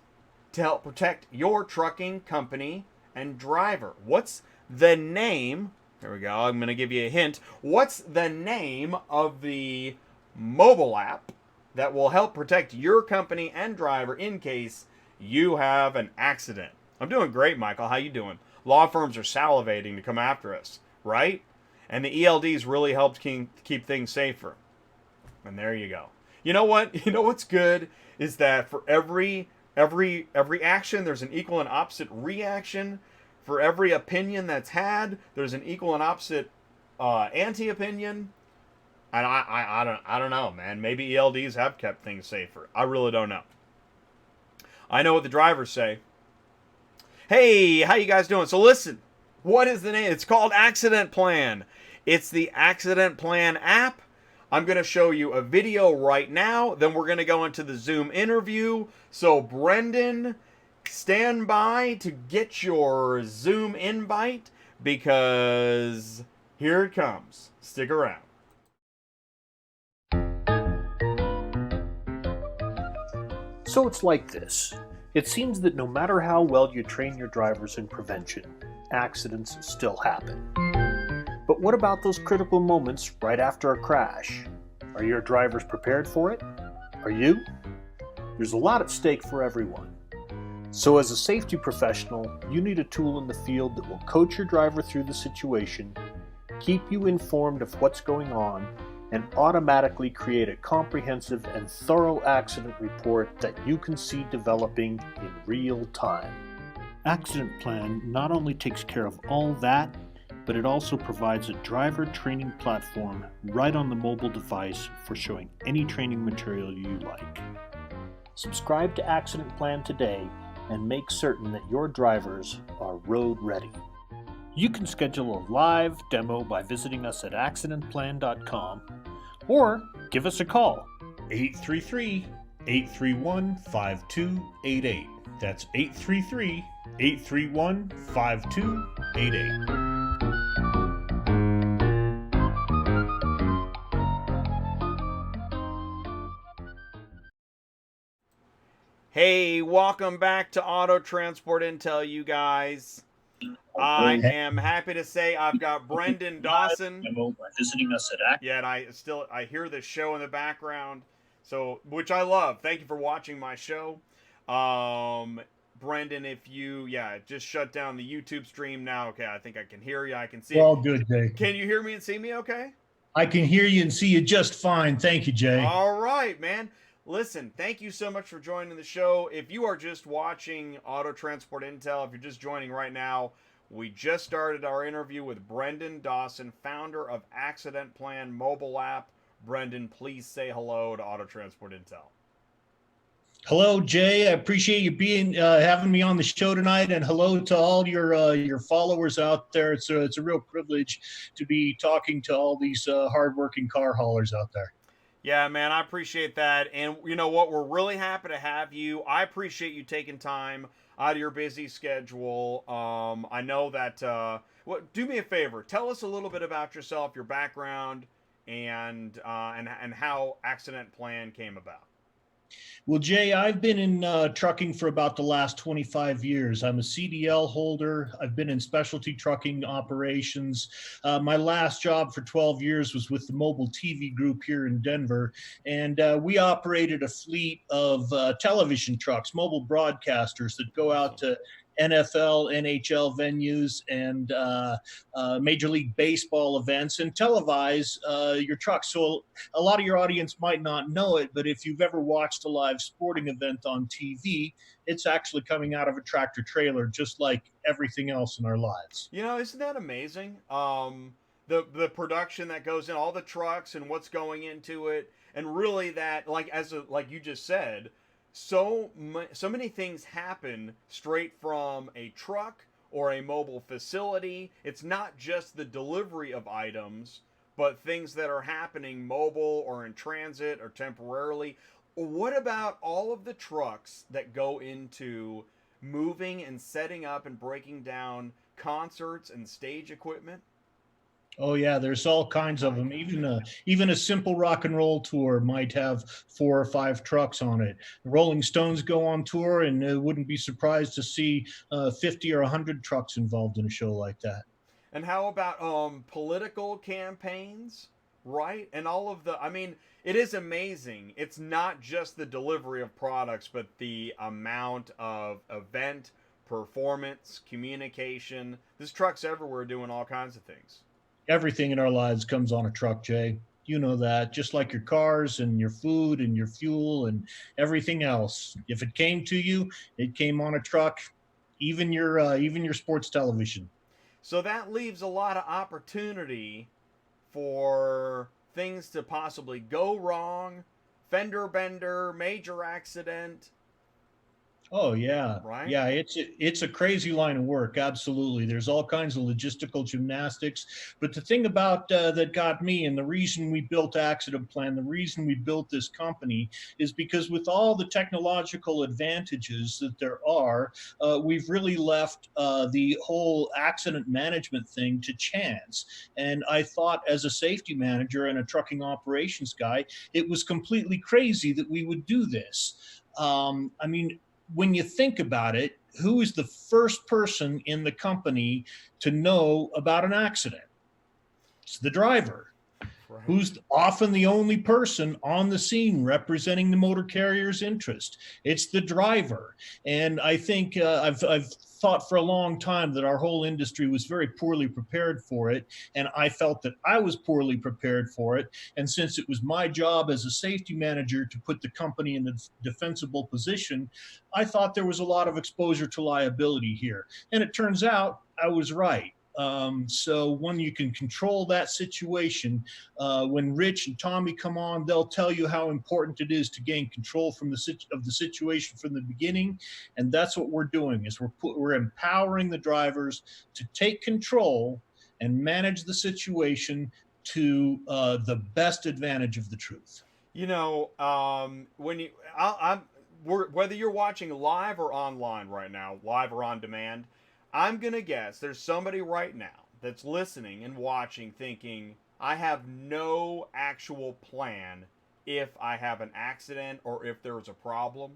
to help protect your trucking company and driver? What's the name? There we go. I'm going to give you a hint. What's the name of the mobile app that will help protect your company and driver in case you have an accident? I'm doing great, Michael. How you doing? Law firms are salivating to come after us, right? And the ELDs really helped keep things safer. And there you go. You know what? You know what's good is that for every action, there's an equal and opposite reaction. For every opinion that's had, there's an equal and opposite anti-opinion. And I don't know, man. Maybe ELDs have kept things safer. I really don't know. I know what the drivers say. Hey, how you guys doing? So listen, what is the name? It's called AccidentPlan. It's the AccidentPlan app. I'm going to show you a video right now. Then we're going to go into the Zoom interview. So Brendan, stand by to get your Zoom invite because here it comes. Stick around. So it's like this. It seems that no matter how well you train your drivers in prevention, accidents still happen. But what about those critical moments right after a crash? Are your drivers prepared for it? Are you? There's a lot at stake for everyone. So as a safety professional, you need a tool in the field that will coach your driver through the situation, keep you informed of what's going on, and automatically create a comprehensive and thorough accident report that you can see developing in real time. AccidentPlan not only takes care of all that, but it also provides a driver training platform right on the mobile device for showing any training material you like. Subscribe to AccidentPlan today and make certain that your drivers are road ready. You can schedule a live demo by visiting us at AccidentPlan.com or give us a call. 833-831-5288. That's 833-831-5288. Hey, welcome back to Auto Transport Intel, you guys. I am happy to say I've got Brendan Dawson. By visiting us at Yeah, and I hear the show in the background, so which I love. Thank you for watching my show. Brendan, if you just shut down the YouTube stream now. Okay, I think I can hear you. I can see. All good, Jay. Can you hear me and see me okay? I can hear you and see you just fine. Thank you, Jay. All right, man. Listen, thank you so much for joining the show. If you are just watching Auto Transport Intel, if you're just joining right now, we just started our interview with Brendan Dawson, founder of AccidentPlan mobile app. Brendan, please say hello to Auto Transport Intel. Hello, Jay. I appreciate you having me on the show tonight, and hello to all your followers out there. It's a real privilege to be talking to all these hardworking car haulers out there. Yeah, man, I appreciate that. And you know what? We're really happy to have you. I appreciate you taking time out of your busy schedule. I know that. Do me a favor. Tell us a little bit about yourself, your background, and how AccidentPlan came about. Well, Jay, I've been in trucking for about the last 25 years. I'm a CDL holder. I've been in specialty trucking operations. My last job for 12 years was with the Mobile TV Group here in Denver, and we operated a fleet of television trucks, mobile broadcasters that go out to NFL, NHL venues, and Major League Baseball events and televise your trucks. So a lot of your audience might not know it, but if you've ever watched a live sporting event on TV, it's actually coming out of a tractor trailer, just like everything else in our lives. You know, isn't that amazing? The production that goes in, all the trucks and what's going into it, and really that, like you just said, so many things happen straight from a truck or a mobile facility. It's not just the delivery of items, but things that are happening mobile or in transit or temporarily. What about all of the trucks that go into moving and setting up and breaking down concerts and stage equipment? Oh yeah, there's all kinds of them. Even a simple rock and roll tour might have 4 or 5 trucks on it. The Rolling Stones go on tour, and wouldn't be surprised to see 50 or 100 trucks involved in a show like that. And how about political campaigns, right? And all of the, I mean, it is amazing. It's not just the delivery of products, but the amount of event, performance, communication. There's trucks everywhere doing all kinds of things. Everything in our lives comes on a truck, Jay. You know that, just like your cars and your food and your fuel and everything else. If it came to you, it came on a truck, even your sports television. So that leaves a lot of opportunity for things to possibly go wrong, fender bender, major accident. Oh yeah, right? Yeah. It's a crazy line of work. Absolutely, there's all kinds of logistical gymnastics. But the thing about that got me, and the reason we built AccidentPlan, the reason we built this company, is because with all the technological advantages that there are, we've really left the whole accident management thing to chance. And I thought, as a safety manager and a trucking operations guy, it was completely crazy that we would do this. I mean, when you think about it, who is the first person in the company to know about an accident? It's the driver. Right. Who's often the only person on the scene representing the motor carrier's interest. It's the driver. And I think I've thought for a long time that our whole industry was very poorly prepared for it. And I felt that I was poorly prepared for it. And since it was my job as a safety manager to put the company in a defensible position, I thought there was a lot of exposure to liability here. And it turns out I was right. So when you can control that situation, when Rich and Tommy come on, they'll tell you how important it is to gain control from the situation from the beginning. And that's what we're doing, is we're empowering the drivers to take control and manage the situation to the best advantage of the truth. You know, when you, whether you're watching live or online right now, live or on demand, I'm gonna guess there's somebody right now that's listening and watching, thinking, I have no actual plan if I have an accident or if there's a problem,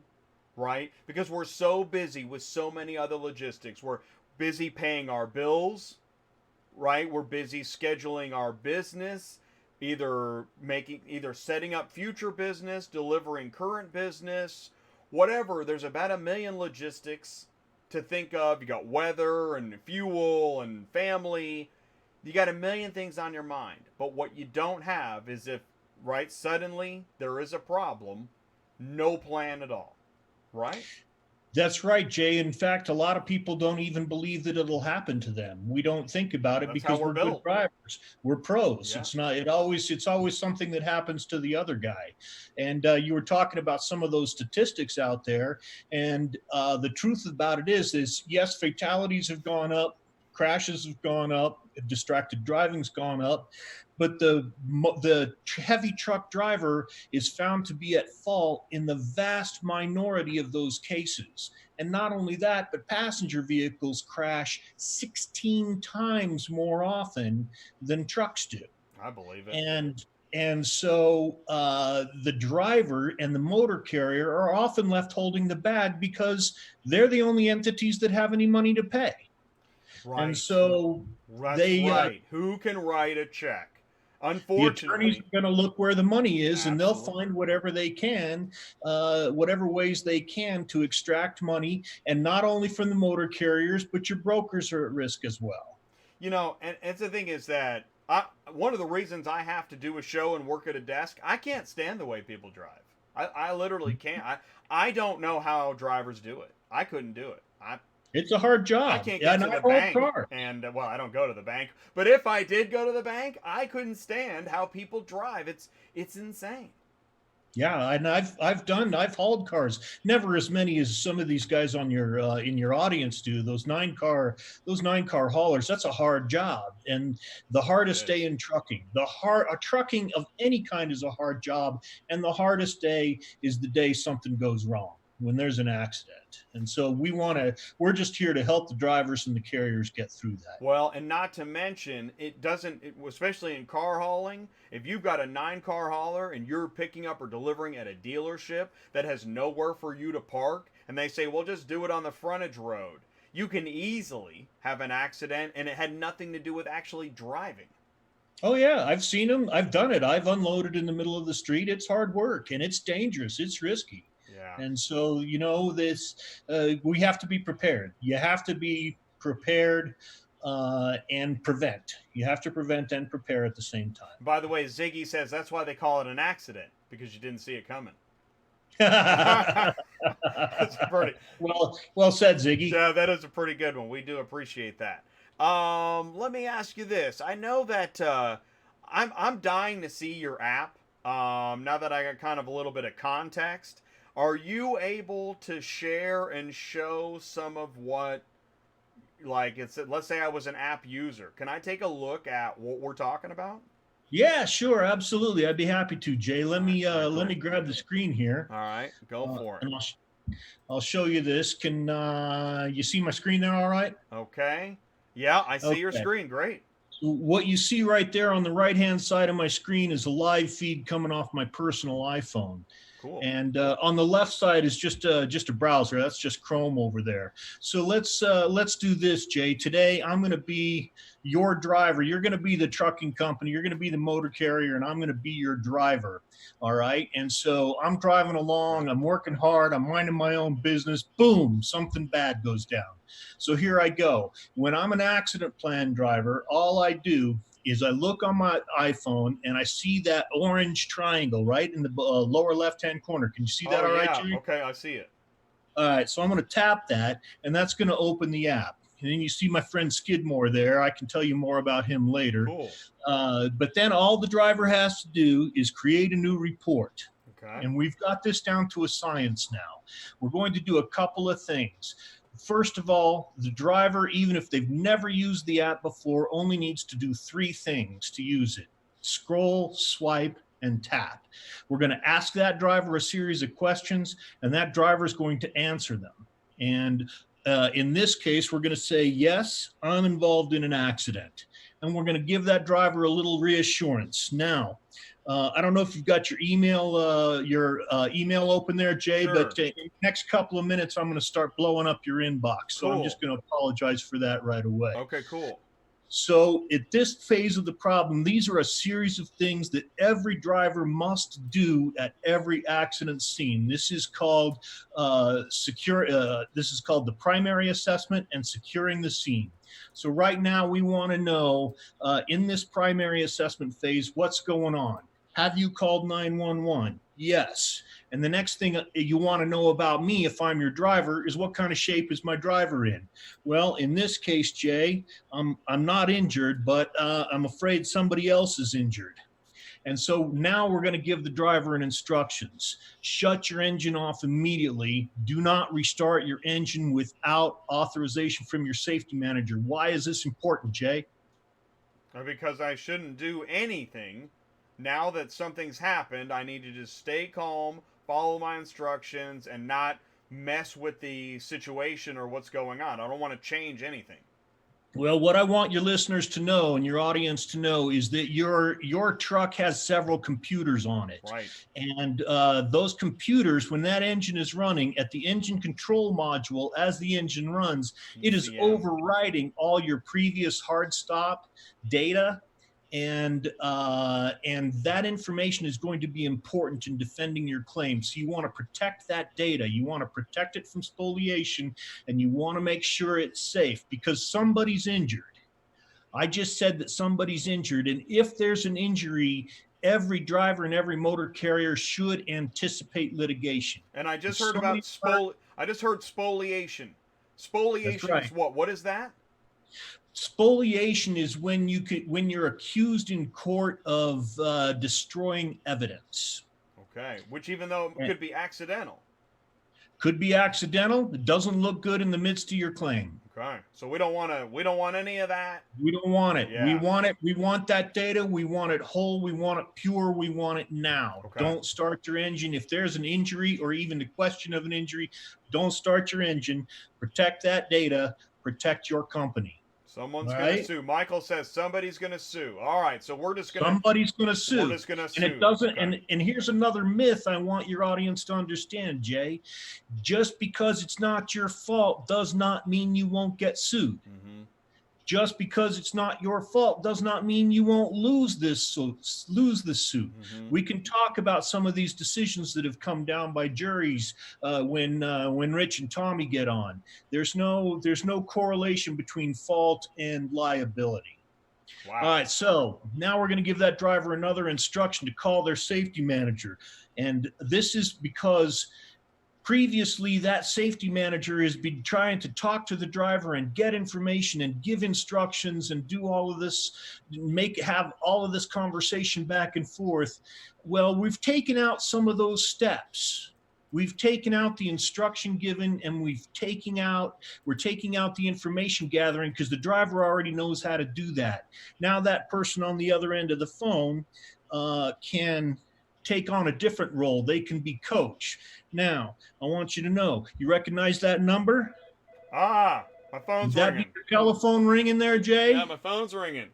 right? Because we're so busy with so many other logistics. We're busy paying our bills, right? We're busy scheduling our business, either setting up future business, delivering current business, whatever. There's about a million logistics to think of. You got weather and fuel and family. You got a million things on your mind. But what you don't have is, if, right, suddenly there is a problem, no plan at all, right? That's right, Jay. In fact, a lot of people don't even believe that it'll happen to them. We don't think about it. That's because how we're good built. drivers. We're pros. Yeah. It's always something that happens to the other guy. And you were talking about some of those statistics out there. And the truth about it is yes, fatalities have gone up, crashes have gone up, distracted driving's gone up, but the heavy truck driver is found to be at fault in the vast minority of those cases. And not only that, but passenger vehicles crash 16 times more often than trucks do. I believe it. And so the driver and the motor carrier are often left holding the bag because they're the only entities that have any money to pay. Right. And so that's right. Who can write a check? Unfortunately, the attorneys are going to look where the money is. Absolutely. And they'll find whatever they can, whatever ways they can to extract money. And not only from the motor carriers, but your brokers are at risk as well. You know, and the thing is that one of the reasons I have to do a show and work at a desk, I can't stand the way people drive. I literally can't. I don't know how drivers do it. I couldn't do it. It's a hard job. I can't get to the bank, and well, I don't go to the bank. But if I did go to the bank, I couldn't stand how people drive. It's insane. Yeah, and I've hauled cars, never as many as some of these guys on your in your audience do. Those nine car haulers. That's a hard job, and the hardest day in trucking. Trucking of any kind is a hard job, and the hardest day is the day something goes wrong, when there's an accident. And so we're just here to help the drivers and the carriers get through that. Well, and not to mention, especially in car hauling, if you've got a 9-car hauler and you're picking up or delivering at a dealership that has nowhere for you to park, and they say, well, just do it on the frontage road, you can easily have an accident, and it had nothing to do with actually driving. Oh, yeah, I've seen them. I've done it. I've unloaded in the middle of the street. It's hard work, and it's dangerous. It's risky. Yeah. And so, we have to be prepared. You have to be prepared and prevent. You have to prevent and prepare at the same time. By the way, Ziggy says that's why they call it an accident, because you didn't see it coming. That's well said, Ziggy. Yeah, that is a pretty good one. We do appreciate that. Let me ask you this. I know that I'm dying to see your app. Now that I got kind of a little bit of context, are you able to share and show some of what, let's say I was an app user. Can I take a look at what we're talking about? Yeah, sure, absolutely. I'd be happy to, Jay. Let me grab the screen here. All right, go for it. And I'll show you this. Can you see my screen there all right? Okay. Yeah, I see your screen. Great. So what you see right there on the right-hand side of my screen is a live feed coming off my personal iPhone. Cool. And on the left side is just a browser. That's just Chrome over there. So let's do this, Jay. Today I'm going to be your driver. You're going to be the trucking company. You're going to be the motor carrier, and I'm going to be your driver. All right. And so I'm driving along. I'm working hard. I'm minding my own business. Boom, something bad goes down. So here I go. When I'm an accident plan driver, all I do is I look on my iPhone and I see that orange triangle right in the lower left-hand corner. Can you see that all right, Jay? Okay, I see it. All right, so I'm going to tap that, and that's going to open the app. And then you see my friend Skidmore there. I can tell you more about him later. Cool. But then all the driver has to do is create a new report. Okay. And we've got this down to a science now. We're going to do a couple of things. First of all, the driver, even if they've never used the app before, only needs to do 3 things to use it: scroll, swipe, and tap. We're going to ask that driver a series of questions, and that driver is going to answer them. And in this case, we're going to say, yes, I'm involved in an accident. And we're going to give that driver a little reassurance. Now, I don't know if you've got your email open there, Jay, Sure. but in the next couple of minutes, I'm going to start blowing up your inbox. So I'm Cool. just going to apologize for that right away. Okay, cool. So at this phase of the problem, these are a series of things that every driver must do at every accident scene. This is called this is called the primary assessment and securing the scene. So right now we want to know in this primary assessment phase, what's going on? Have you called 911? Yes. And the next thing you want to know about me, if I'm your driver, is what kind of shape is my driver in? Well, in this case, Jay, I'm not injured, but I'm afraid somebody else is injured. And so now we're going to give the driver an instructions. Shut your engine off immediately. Do not restart your engine without authorization from your safety manager. Why is this important, Jay? Because I shouldn't do anything. Now that something's happened, I need to just stay calm, follow my instructions, and not mess with the situation or what's going on. I don't want to change anything. Well, what I want your listeners to know and your audience to know is that your truck has several computers on it. Right. And those computers, when that engine is running, at the engine control module, as the engine runs, it is overriding all your previous hard stop data. And that information is going to be important in defending your claim. So you want to protect that data. You want to protect it from spoliation, and you want to make sure it's safe because somebody's injured. I just said that somebody's injured, and if there's an injury, every driver and every motor carrier should anticipate litigation. And I just heard about spoliation. Spoliation right. is what? What is that? Spoliation is when you're accused in court of destroying evidence. Okay, which even though it could be accidental. Could be accidental. It doesn't look good in the midst of your claim. Okay, so we don't want any of that. We don't want it. Yeah. We want it. We want that data. We want it whole. We want it pure. We want it now. Okay. Don't start your engine. If there's an injury or even the question of an injury, don't start your engine. Protect that data. Protect your company. Someone's going to sue. Michael says somebody's going to sue. All right, so we're just going to... Somebody's going to sue. We're just going to sue. And it doesn't... Okay. And here's another myth I want your audience to understand, Jay. Just because it's not your fault does not mean you won't get sued. Mm-hmm. Just because it's not your fault does not mean you won't lose the suit. Mm-hmm. We can talk about some of these decisions that have come down by juries when Rich and Tommy get on. There's no correlation between fault and liability. Wow. All right, so now we're going to give that driver another instruction to call their safety manager, and this is because previously that safety manager has been trying to talk to the driver and get information and give instructions and do all of this, have all of this conversation back and forth. Well, we've taken out some of those steps. We've taken out the instruction given, and we're taking out the information gathering because the driver already knows how to do that. Now that person on the other end of the phone can take on a different role. They can be coach. Now, I want you to know, you recognize that number? Ah, my phone's That ringing. be your telephone ringing there, Jay? Yeah, my phone's ringing.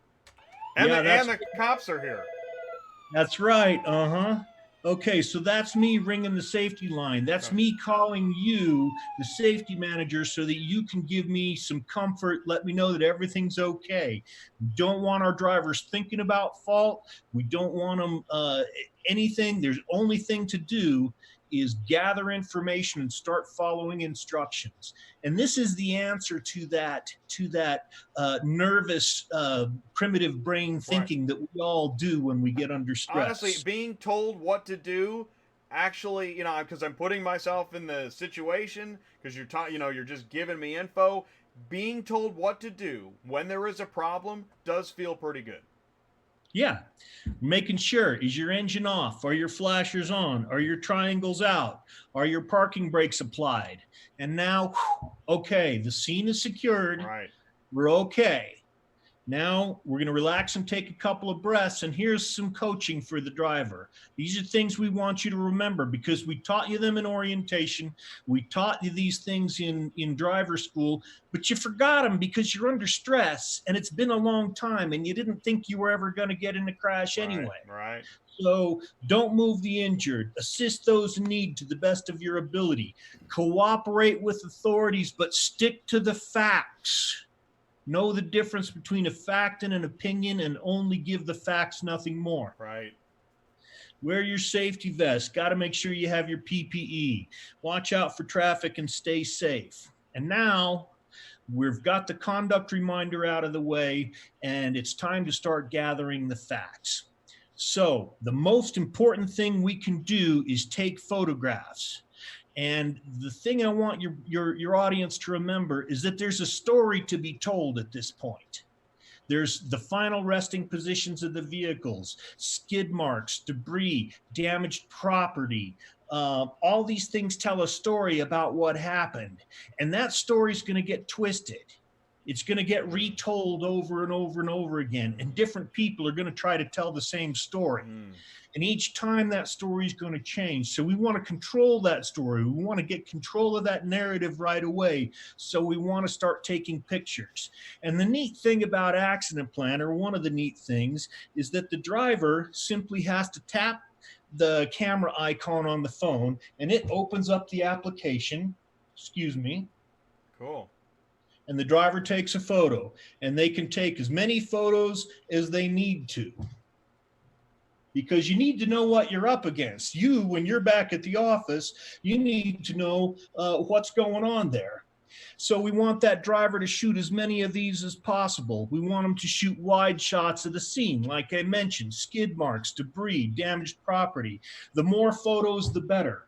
And, Yeah, and the cops are here. That's right. Uh-huh. Okay, so that's me ringing the safety line. That's me calling you, the safety manager, so that you can give me some comfort, let me know that everything's okay. We don't want our drivers thinking about fault. We don't want them anything. There's only thing to do is gather information and start following instructions. And this is the answer to that nervous, primitive brain thinking that we all do when we get under stress. Honestly, being told what to do, actually, because I'm putting myself in the situation, because you're just giving me info. being told what to do when there is a problem does feel pretty good. Yeah. Making sure, is your engine off? Are your flashers on? Are your triangles out? Are your parking brakes applied? And now, okay, the scene is secured. Right. We're okay. Now we're going to relax and take a couple of breaths. And here's some coaching for the driver. These are things we want you to remember because we taught you them in orientation. We taught you these things in driver school, but you forgot them because you're under stress and it's been a long time and you didn't think you were ever going to get in a crash anyway. Right. So don't move the injured. Assist those in need to the best of your ability. Cooperate with authorities, but stick to the facts. Know the difference between a fact and an opinion and only give the facts, nothing more. Right. Wear your safety vest. Got to make sure you have your PPE. Watch out for traffic and stay safe. And now we've got the conduct reminder out of the way, and it's time to start gathering the facts. So the most important thing we can do is take photographs. And the thing I want your audience to remember is that there's a story to be told at this point. There's the final resting positions of the vehicles, skid marks, debris, damaged property. All these things tell a story about what happened. And that story is going to get twisted. It's going to get retold over and over and over again. And different people are going to try to tell the same story. And each time that story is going to change. So we want to control that story. We want to get control of that narrative right away. So we want to start taking pictures. And the neat thing about AccidentPlan, or one of the neat things, is that the driver simply has to tap the camera icon on the phone and it opens up the application. Excuse me. Cool. And the driver takes a photo, and they can take as many photos as they need to. Because you need to know what you're up against. You, when you're back at the office, you need to know what's going on there. So we want that driver to shoot as many of these as possible. We want them to shoot wide shots of the scene. Like I mentioned, skid marks, debris, damaged property. The more photos, the better.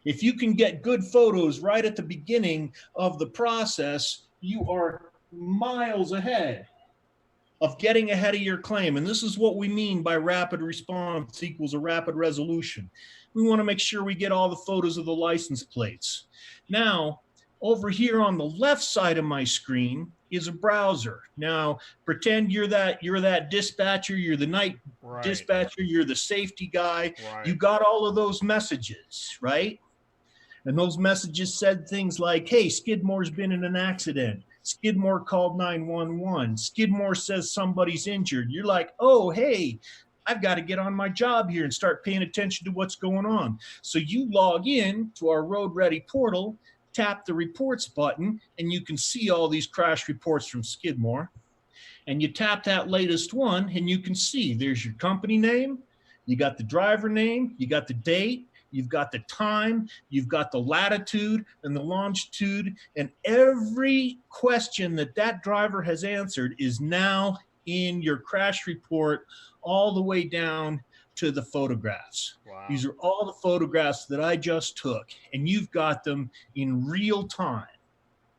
If you can get good photos right at the beginning of the process, you are miles ahead of getting ahead of your claim. And this is what we mean by rapid response equals a rapid resolution. We want to make sure we get all the photos of the license plates. Now, over here on the left side of my screen is a browser. Now, pretend you're that dispatcher, you're the night dispatcher, you're the safety guy. You got all of those messages, right? And those messages said things like, hey, Skidmore's been in an accident. Skidmore called 911. Skidmore says somebody's injured. You're like, oh, hey, I've got to get on my job here and start paying attention to what's going on. So you log in to our Road Ready portal, tap the reports button, and you can see all these crash reports from Skidmore. And you tap that latest one, and you can see there's your company name, you got the driver name, you got the date, you've got the time, you've got the latitude and the longitude, and every question that driver has answered is now in your crash report all the way down to the photographs. Wow. These are all the photographs that I just took, and you've got them in real time.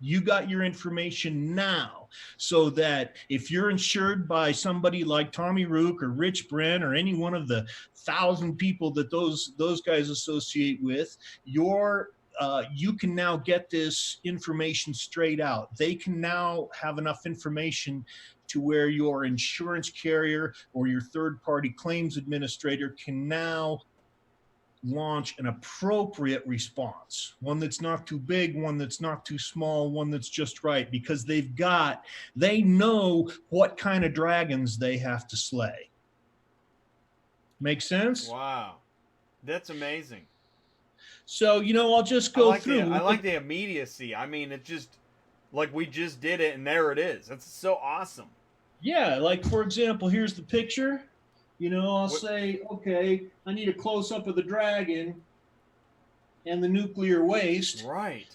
You got your information now, so that if you're insured by somebody like Tommy Rook or Rich Bren or any one of the 1,000 people that those guys associate with, you can now get this information straight out. They can now have enough information to where your insurance carrier or your third-party claims administrator can now launch an appropriate response, one that's not too big, one that's not too small, one that's just right, because they know what kind of dragons they have to slay. Make sense? Wow. That's amazing. So, I'll just go through. I like the immediacy. I mean, it just, like we just did it and there it is. That's so awesome. Yeah, like for example, here's the picture. I'll say, okay, I need a close-up of the dragon and the nuclear waste. Right.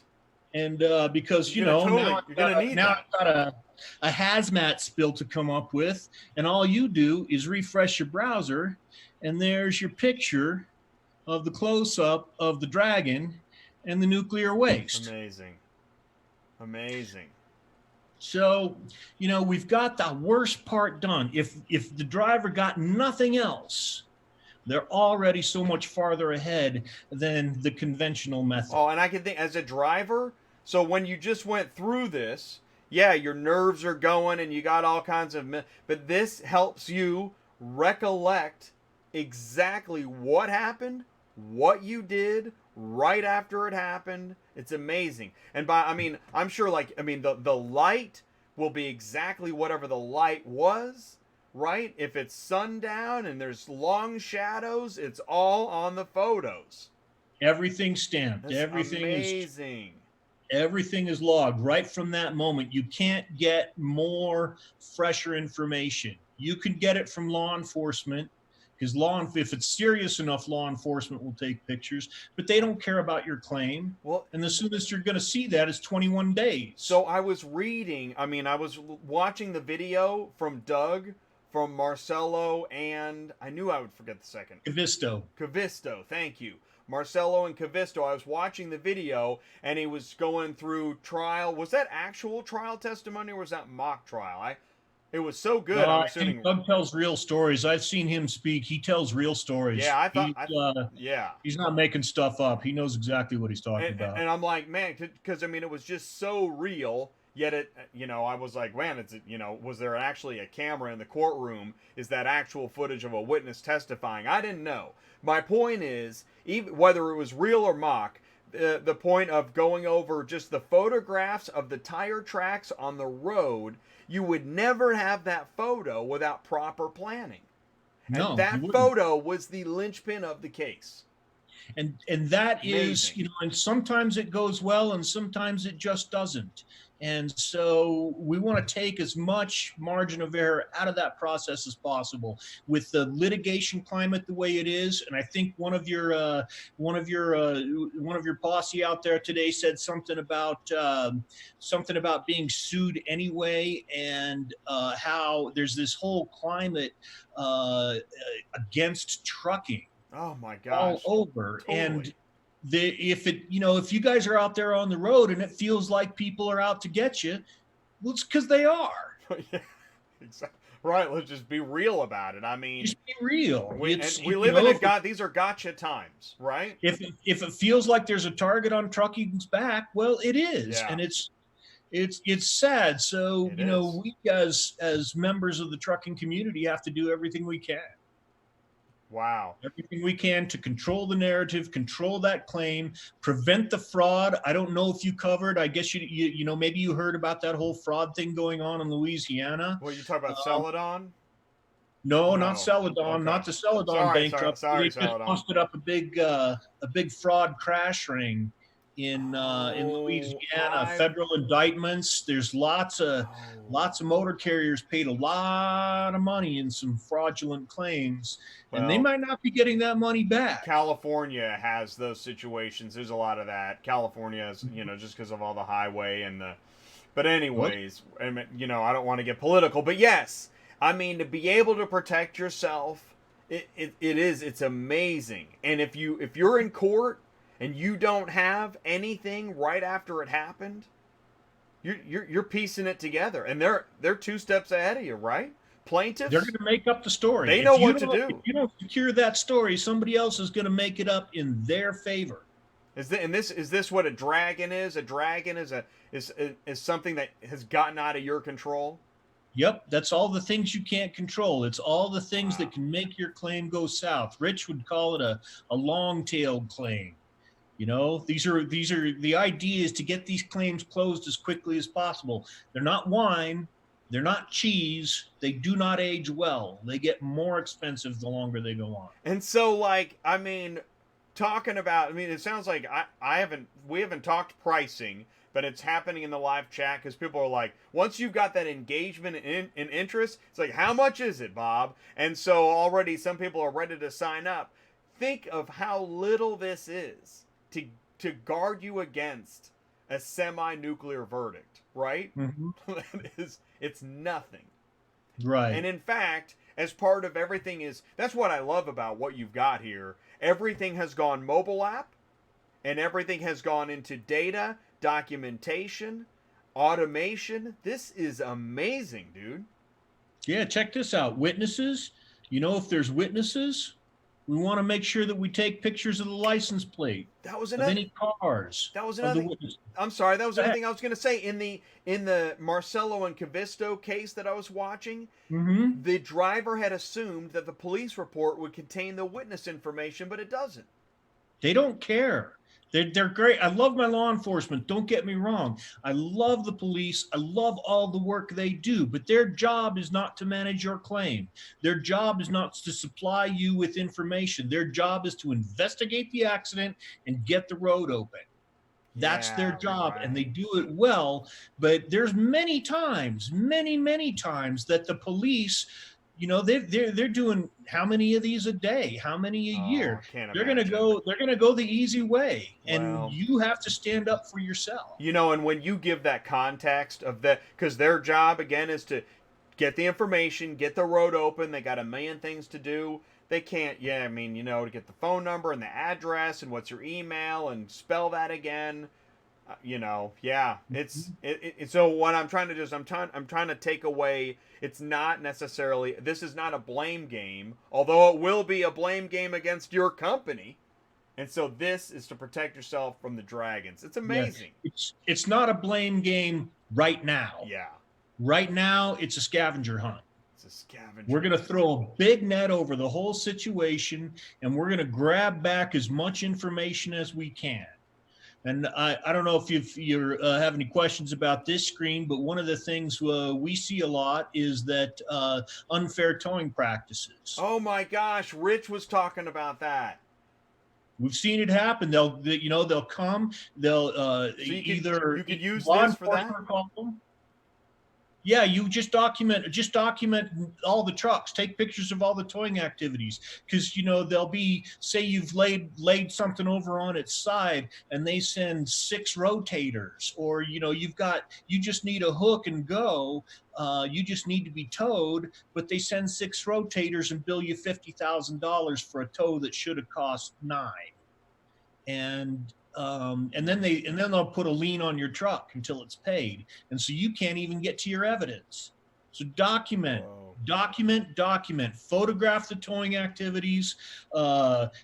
And because, now I've got a hazmat spill to come up with, and all you do is refresh your browser, and there's your picture of the close-up of the dragon and the nuclear waste. Amazing. Amazing. So, we've got the worst part done. If the driver got nothing else, they're already so much farther ahead than the conventional method. Oh, and I can think as a driver, so when you just went through this, yeah, your nerves are going and you got all kinds of, but this helps you recollect exactly what happened, what you did right after it happened. It's amazing. And I'm sure the light will be exactly whatever the light was, right? If it's sundown and there's long shadows, it's all on the photos. Everything's stamped. That's amazing. Everything is logged right from that moment. You can't get more fresher information. You can get it from law enforcement, because if it's serious enough, law enforcement will take pictures, but they don't care about your claim. Well, and the soonest you're going to see that is 21 days. So I was watching the video from Doug, from Marcelo, and I knew I would forget the second. Cavisto, thank you. Marcelo and Cavisto. I was watching the video, and he was going through trial. Was that actual trial testimony, or was that mock trial? It was so good. I think Doug tells real stories. I've seen him speak. He tells real stories. Yeah, he's not making stuff up. He knows exactly what he's talking about. And I'm like, man, because it was just so real. Yet I was like, man, was there actually a camera in the courtroom? Is that actual footage of a witness testifying? I didn't know. My point is, even whether it was real or mock, the point of going over just the photographs of the tire tracks on the road, you would never have that photo without proper planning. And that photo was the linchpin of the case. And that is, and sometimes it goes well and sometimes it just doesn't. And so we want to take as much margin of error out of that process as possible. With the litigation climate the way it is, and I think one of your posse out there today said something about being sued anyway, and how there's this whole climate against trucking. Oh my gosh! All over. Totally. And if you guys are out there on the road and it feels like people are out to get you, well, it's because they are. Yeah, exactly. Right. Let's just be real about it. I mean, just be real. We live in these are gotcha times, right? If it feels like there's a target on trucking's back, well, it is, and it's sad. So we as members of the trucking community have to do everything we can. Wow. Everything we can to control the narrative, control that claim, prevent the fraud. I don't know if you covered, I guess you maybe you heard about that whole fraud thing going on in Louisiana. Well, you talk about Celadon? No, not Celadon, okay. Not the Celadon bankruptcy. Sorry, they just busted up a big fraud crash ring in Louisiana. Federal indictments. There's lots of motor carriers paid a lot of money in some fraudulent claims, and they might not be getting that money back. California has those situations. There's a lot of that. California is, just because of all the highway and the. But anyways, I don't want to get political, but yes, I mean, to be able to protect yourself, it's amazing. And if you're in court and you don't have anything right after it happened, you're piecing it together, and they're 2 steps ahead of you, right? Plaintiffs, they're going to make up the story. They know what to do. If you don't secure that story, somebody else is going to make it up in their favor. Is this what a dragon is? A dragon is something that has gotten out of your control. Yep, that's all the things you can't control. It's all the things that can make your claim go south. Rich would call it a long-tailed claim. These are the idea is to get these claims closed as quickly as possible. They're not wine, they're not cheese, they do not age well. They get more expensive the longer they go on. And so, talking about, it sounds like we haven't talked pricing, but it's happening in the live chat because people are like, once you've got that engagement and interest, it's like, how much is it, Bob? And so already some people are ready to sign up. Think of how little this is to guard you against a semi-nuclear verdict, right? Mm-hmm. It's nothing. Right. And in fact, as part of everything that's what I love about what you've got here. Everything has gone mobile app, and everything has gone into data, documentation. automation. This is amazing, dude. Yeah, check this out. Witnesses. If there's witnesses, we want to make sure that we take pictures of the license plate That was of another. any cars That was of the another. witness. I'm sorry. That was Go another ahead. thing I was going to say. In the Marcelo and Cavisto case that I was watching, Mm-hmm. the driver had assumed that the police report would contain the witness information, but it doesn't. They don't care. They're great. I love my law enforcement. Don't get me wrong. I love the police. I love all the work they do, but their job is not to manage your claim. Their job is not to supply you with information. Their job is to investigate the accident and get the road open. That's their Yeah, job, and they right. do it well. But there's many times, many times that the police, they're doing how many of these a day, how many a Oh, year. I can't They're gonna imagine. go. They're gonna go the easy way, and Well, you have to stand up for yourself. and when you give that context of that, because their job again is to get the information, get the road open. They got a million things to do. They can't. Yeah, I mean, to get the phone number and the address and what's your email and spell that again. Yeah, so what I'm trying to do is I'm trying to take away. It's not necessarily, this is not a blame game, although it will be a blame game against your company. And so this is to protect yourself from the dragons. It's amazing. Yeah. It's not a blame game right now. Yeah, Right now, it's a scavenger hunt. it's a scavenger. We're going to throw a big net over the whole situation, and we're going to grab back as much information as we can. And I don't know if you have any questions about this screen, but one of the things we see a lot is that unfair towing practices. Oh my gosh, Rich was talking about that. We've seen it happen. They'll come. They'll So you could use law this for that? enforcement call them. Yeah, you just document all the trucks, take pictures of all the towing activities, because they'll be, say you've laid something over on its side and they send 6 rotators, or you just need a hook and go, you just need to be towed, but they send 6 rotators and bill you $50,000 for a tow that should have cost 9. And then they'll put a lien on your truck until it's paid, and so you can't even get to your evidence. So document. Photograph the towing activities.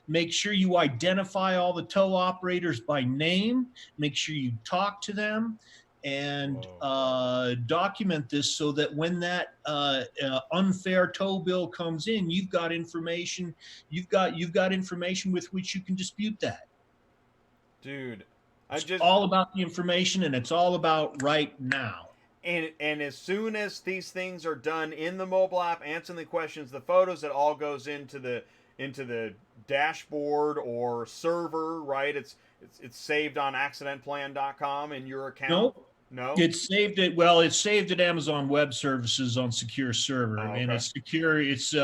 Make sure you identify all the tow operators by name. Make sure you talk to them, and document this so that when that unfair tow bill comes in, you've got information. You've got information with which you can dispute that. Dude, It's all about the information, and it's all about right now. And as soon as these things are done in the mobile app, answering the questions, the photos, it all goes into the dashboard or server, right? It's saved on AccidentPlan.com in your account. Nope. No, It's saved at Amazon Web Services on secure server, Oh, okay. and it's secure. It's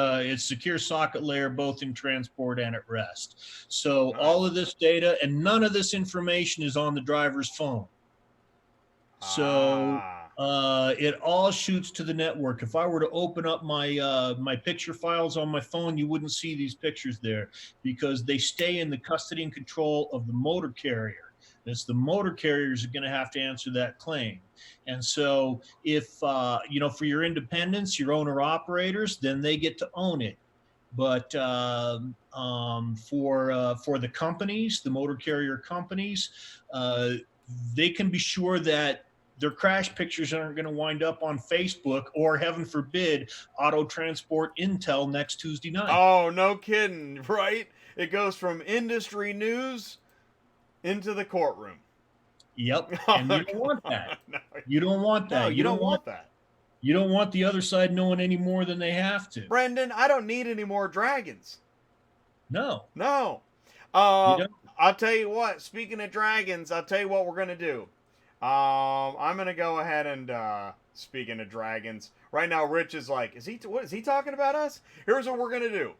secure socket layer both in transport and at rest. So Nice. all of this data and none of this information is on the driver's phone. So it all shoots to the network. If I were to open up my picture files on my phone, you wouldn't see these pictures there, because they stay in the custody and control of the motor carrier. It's the motor carriers are going to have to answer that claim. And so if, for your independents, your owner operators, then they get to own it. But for the companies, the motor carrier companies, they can be sure that their crash pictures aren't going to wind up on Facebook or, heaven forbid, Auto Transport Intel next Tuesday night. Oh, no kidding, right? It goes from industry news into the courtroom. Yep. And you don't want that. No, You don't want that. no, you don't want that. You don't want the other side knowing any more than they have to. Brendan, I don't need any more dragons. No. No. You don't. I'll tell you what, speaking of dragons, I'll tell you what we're going to do. I'm going to go ahead and, speaking of dragons, right now Rich is like, what is he talking about us? Here's what we're going to do.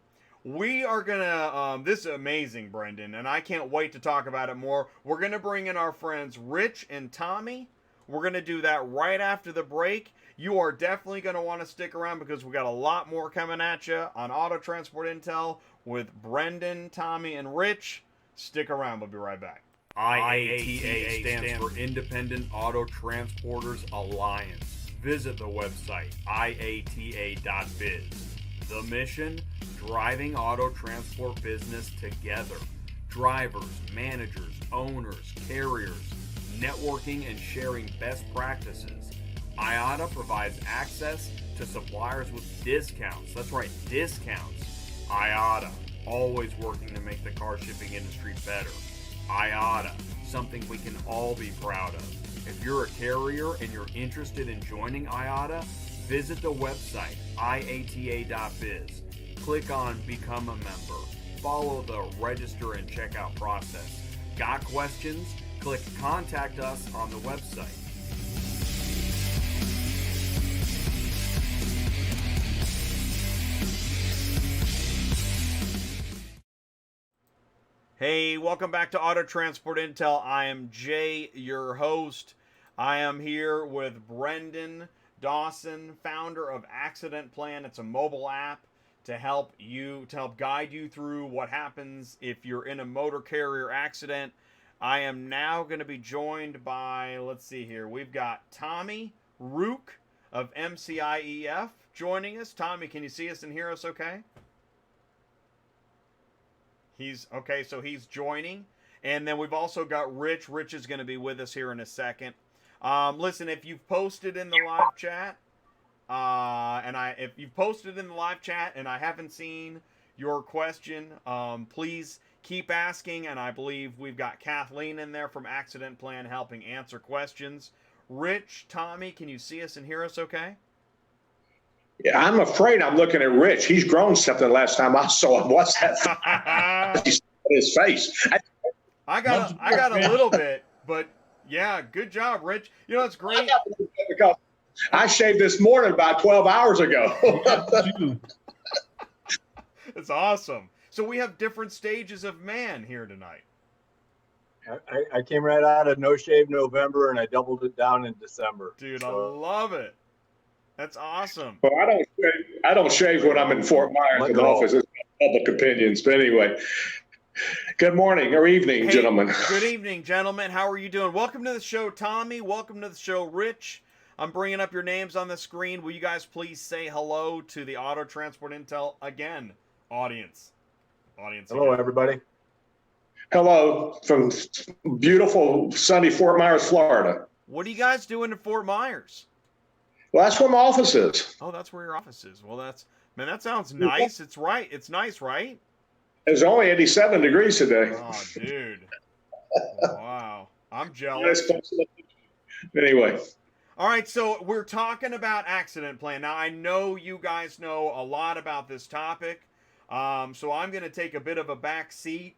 We are going to, this is amazing, Brendan, and I can't wait to talk about it more. We're going to bring in our friends Rich and Tommy. We're going to do that right after the break. You are definitely going to want to stick around because we got a lot more coming at you on Auto Transport Intel with Brendan, Tommy, and Rich. Stick around. We'll be right back. IATA stands for Independent Auto Transporters Alliance. Visit the website iata.biz. The mission: driving auto transport business together. Drivers, managers, owners, carriers, networking and sharing best practices. IATA provides access to suppliers with discounts. That's right, discounts. IATA, always working to make the car shipping industry better. IATA, something we can all be proud of. If you're a carrier and you're interested in joining IATA, visit the website iata.biz. Click on Become a Member. Follow the register and checkout process. Got questions? Click Contact Us on the website. Hey, welcome back to Auto Transport Intel. I am Jay, your host. I am here with Brendan Dawson, founder of AccidentPlan. It's a mobile app to help guide you through what happens if you're in a motor carrier accident. I am now going to be joined by, let's see here, we've got Tommy Rook of MCIEF joining us. Tommy, can you see us and hear us okay? He's joining. And then we've also got Rich. Rich is going to be with us here in a second. Listen, if you've posted in the live chat, if you've posted in the live chat and I haven't seen your question, please keep asking. And I believe we've got Kathleen in there from AccidentPlan helping answer questions. Rich, Tommy, can you see us and hear us okay? Yeah, I'm afraid I'm looking at Rich. He's grown something the last time I saw him. What's that? His face. I got a little bit, but yeah, good job, Rich. You know, it's great. Because I shaved this morning about 12 hours ago. It's awesome. So we have different stages of man here tonight. I came right out of No Shave November and I doubled it down in December. Dude, I love it. That's awesome. Well, I don't shave when I'm in Fort Myers in the office. It's public opinions. But anyway, good morning or evening, gentlemen. Good evening, gentlemen. How are you doing? Welcome to the show, Tommy. Welcome to the show, Rich. I'm bringing up your names on the screen. Will you guys please say hello to the Auto Transport Intel again, audience? Hello, again. Everybody. Hello from beautiful, sunny Fort Myers, Florida. What are you guys doing in Fort Myers? Well, that's where my office is. Oh, that's where your office is. Well, that sounds nice. It's right. It's nice, right? It's only 87 degrees today. Oh, dude. Wow. I'm jealous. Anyway. All right, so we're talking about AccidentPlan. Now, I know you guys know a lot about this topic, so I'm going to take a bit of a back seat.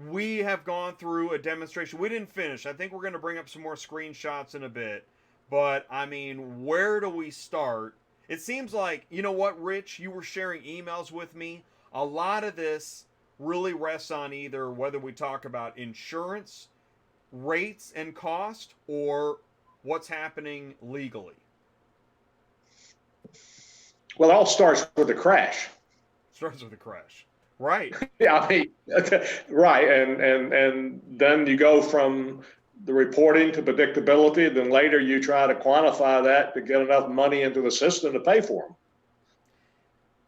We have gone through a demonstration. We didn't finish. I think we're going to bring up some more screenshots in a bit. But, I mean, where do we start? It seems like, you know what, Rich? You were sharing emails with me. A lot of this really rests on either whether we talk about insurance, rates and cost, or what's happening legally. Well, it all starts with a crash. Starts with a crash. Right. Yeah, I mean, right. And then you go from the reporting to predictability, then later you try to quantify that to get enough money into the system to pay for them.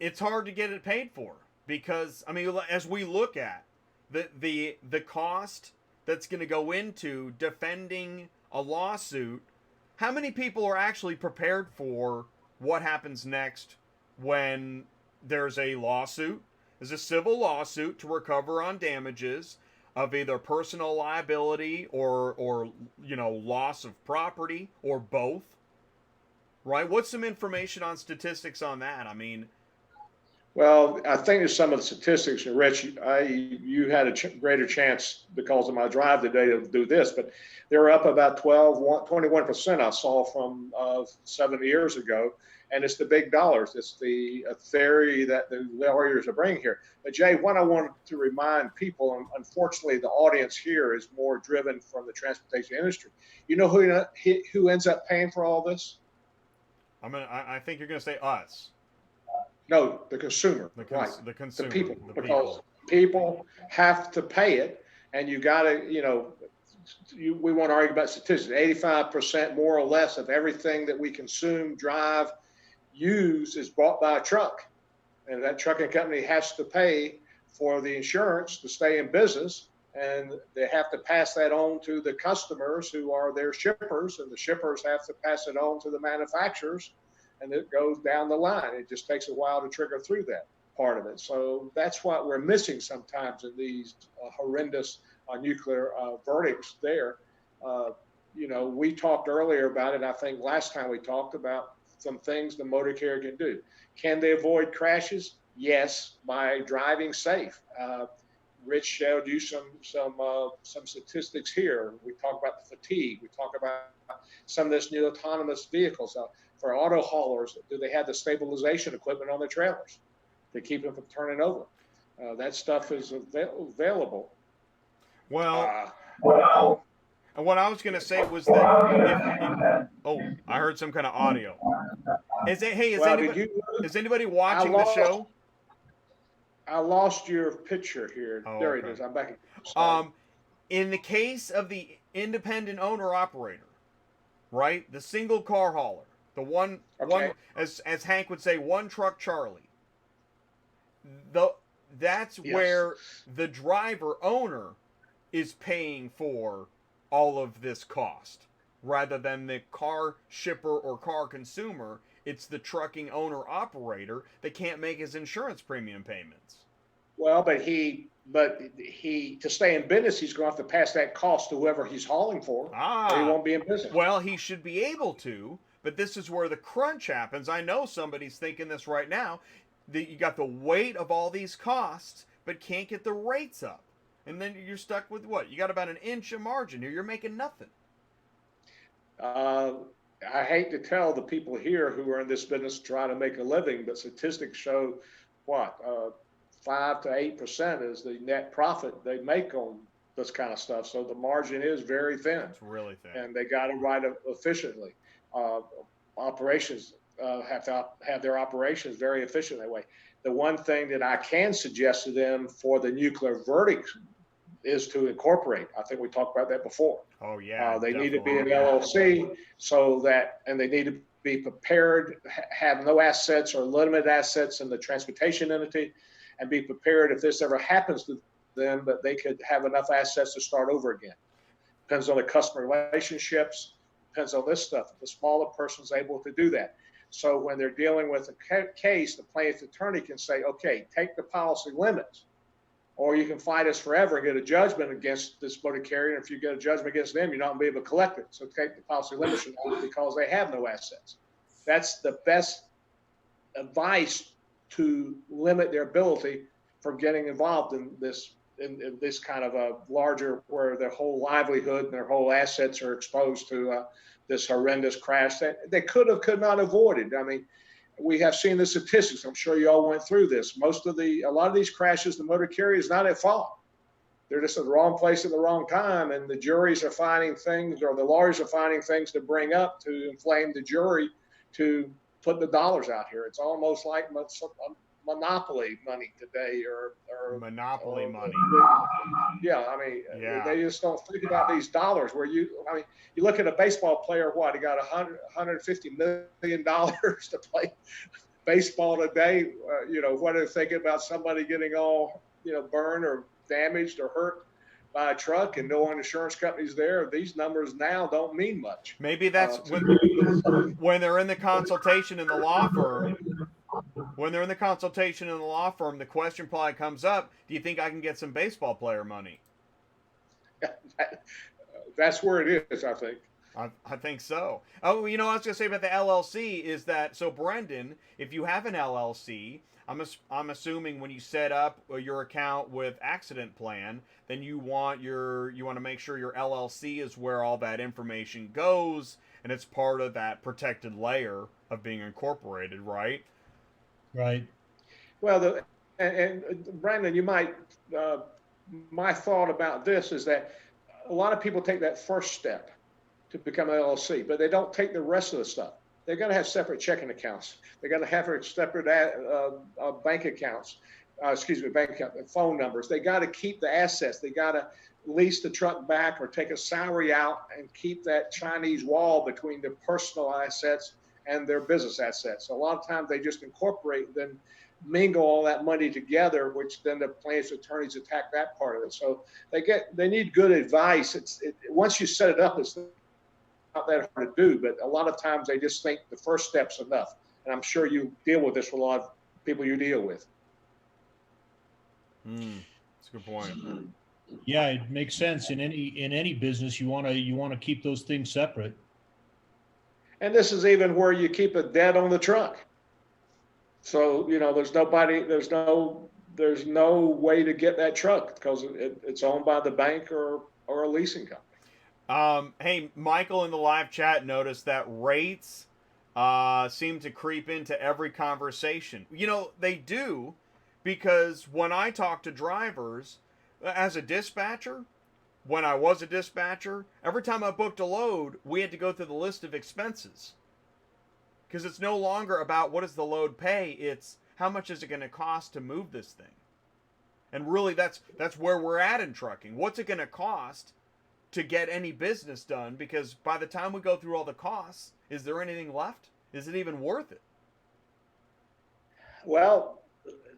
It's hard to get it paid for because, I mean, as we look at the cost that's going to go into defending a lawsuit, how many people are actually prepared for what happens next when there's a lawsuit? There's a civil lawsuit to recover on damages of either personal liability or you know, loss of property or both, right? What's some information on statistics on that? I mean, well, I think there's some of the statistics, and Rich, you had a greater chance because of my drive today to do this, but they're up about 21% I saw from 7 years ago, and it's the big dollars. It's the theory that the lawyers are bringing here. But Jay, what I wanted to remind people, and unfortunately the audience here is more driven from the transportation industry. You know who ends up paying for all this? I think you're going to say us. No, the consumer. The consumer. The people. Because people have to pay it. And you got to, we want to argue about statistics. 85% more or less of everything that we consume, drive, use is bought by a truck. And that trucking company has to pay for the insurance to stay in business. And they have to pass that on to the customers who are their shippers, and the shippers have to pass it on to the manufacturers, and it goes down the line. It just takes a while to trigger through that part of it. So that's what we're missing sometimes in these horrendous nuclear verdicts there. We talked earlier about it. I think last time we talked about some things the motor carrier can do. Can they avoid crashes? Yes, by driving safe. Rich showed you some statistics here. We talk about the fatigue. We talk about some of this new autonomous vehicles. For auto haulers, do they have the stabilization equipment on their trailers to keep them from turning over? That stuff is available. Well, what I was going to say was that I heard some kind of audio. Is anybody watching the show? I lost your picture here. Oh, there okay. it is. I'm back. In the case of the independent owner operator, right, the single car hauler, the one as Hank would say, one truck Charlie. That's yes. Where the driver owner is paying for all of this cost, rather than the car shipper or car consumer. It's the trucking owner operator that can't make his insurance premium payments. Well, but he to stay in business, he's going to have to pass that cost to whoever he's hauling for, or he won't be in business. Well, he should be able to, but this is where the crunch happens. I know somebody's thinking this right now. You got the weight of all these costs, but can't get the rates up. And then you're stuck with what? You got about an inch of margin here. You're making nothing. I hate to tell the people here who are in this business trying to make a living, but statistics show 5 to 8% is the net profit they make on this kind of stuff. So the margin is very thin. It's really thin. And they got to ride it efficiently. Operations have to have their operations very efficient that way. The one thing that I can suggest to them for the nuclear verdict is to incorporate. I think we talked about that before. Oh yeah. They need to be an LLC and they need to be prepared, have no assets or limited assets in the transportation entity, and be prepared if this ever happens to them, that they could have enough assets to start over again. Depends on the customer relationships, depends on this stuff. The smaller person's able to do that. So when they're dealing with a case, the plaintiff's attorney can say, okay, take the policy limits, or you can fight us forever and get a judgment against this motor carrier. And if you get a judgment against them, you're not going to be able to collect it. So take the policy limits because they have no assets. That's the best advice to limit their ability from getting involved in this kind of a larger, where their whole livelihood and their whole assets are exposed to this horrendous crash that they could not avoid it. I mean, we have seen the statistics. I'm sure you all went through this. A lot of these crashes, the motor carrier is not at fault. They're just at the wrong place at the wrong time, and the juries are finding things, or the lawyers are finding things to bring up to inflame the jury to put the dollars out here. It's almost like monopoly money today, or monopoly money. Yeah, I mean, they just don't think about these dollars. You look at a baseball player. He got $150 million to play baseball today. What are they thinking about? Somebody getting all burned or damaged or hurt by a truck, and no insurance companies there. These numbers now don't mean much. Maybe that's when they're in the consultation in the law firm. When they're in the consultation in the law firm, the question probably comes up: do you think I can get some baseball player money? That's where it is, I think. I think so. Oh, I was going to say about the LLC is that, so Brendan, if you have an LLC, I'm assuming when you set up your account with AccidentPlan, then you want to make sure your LLC is where all that information goes, and it's part of that protected layer of being incorporated, right? Right. Well, and Brandon, you might. My thought about this is that a lot of people take that first step to become an LLC, but they don't take the rest of the stuff. They're going to have separate checking accounts. They're going to have separate bank accounts. bank account, phone numbers. They got to keep the assets. They got to lease the truck back or take a salary out and keep that Chinese wall between their personal assets and their business assets. So a lot of times they just incorporate, then mingle all that money together, which then the plaintiff's attorneys attack that part of it. So they need good advice. Once you set it up, it's not that hard to do, but a lot of times they just think the first step's enough. And I'm sure you deal with this with a lot of people you deal with. That's a good point. Yeah, it makes sense. In any business, you want to keep those things separate. And this is even where you keep a debt on the truck. So, there's no way to get that truck because it's owned by the bank or a leasing company. Hey, Michael in the live chat noticed that rates seem to creep into every conversation. They do, because when I talk to drivers as a dispatcher, when I was a dispatcher, every time I booked a load, we had to go through the list of expenses. Because it's no longer about what does the load pay, it's how much is it going to cost to move this thing. And really, that's where we're at in trucking. What's it going to cost to get any business done? Because by the time we go through all the costs, is there anything left? Is it even worth it? Well,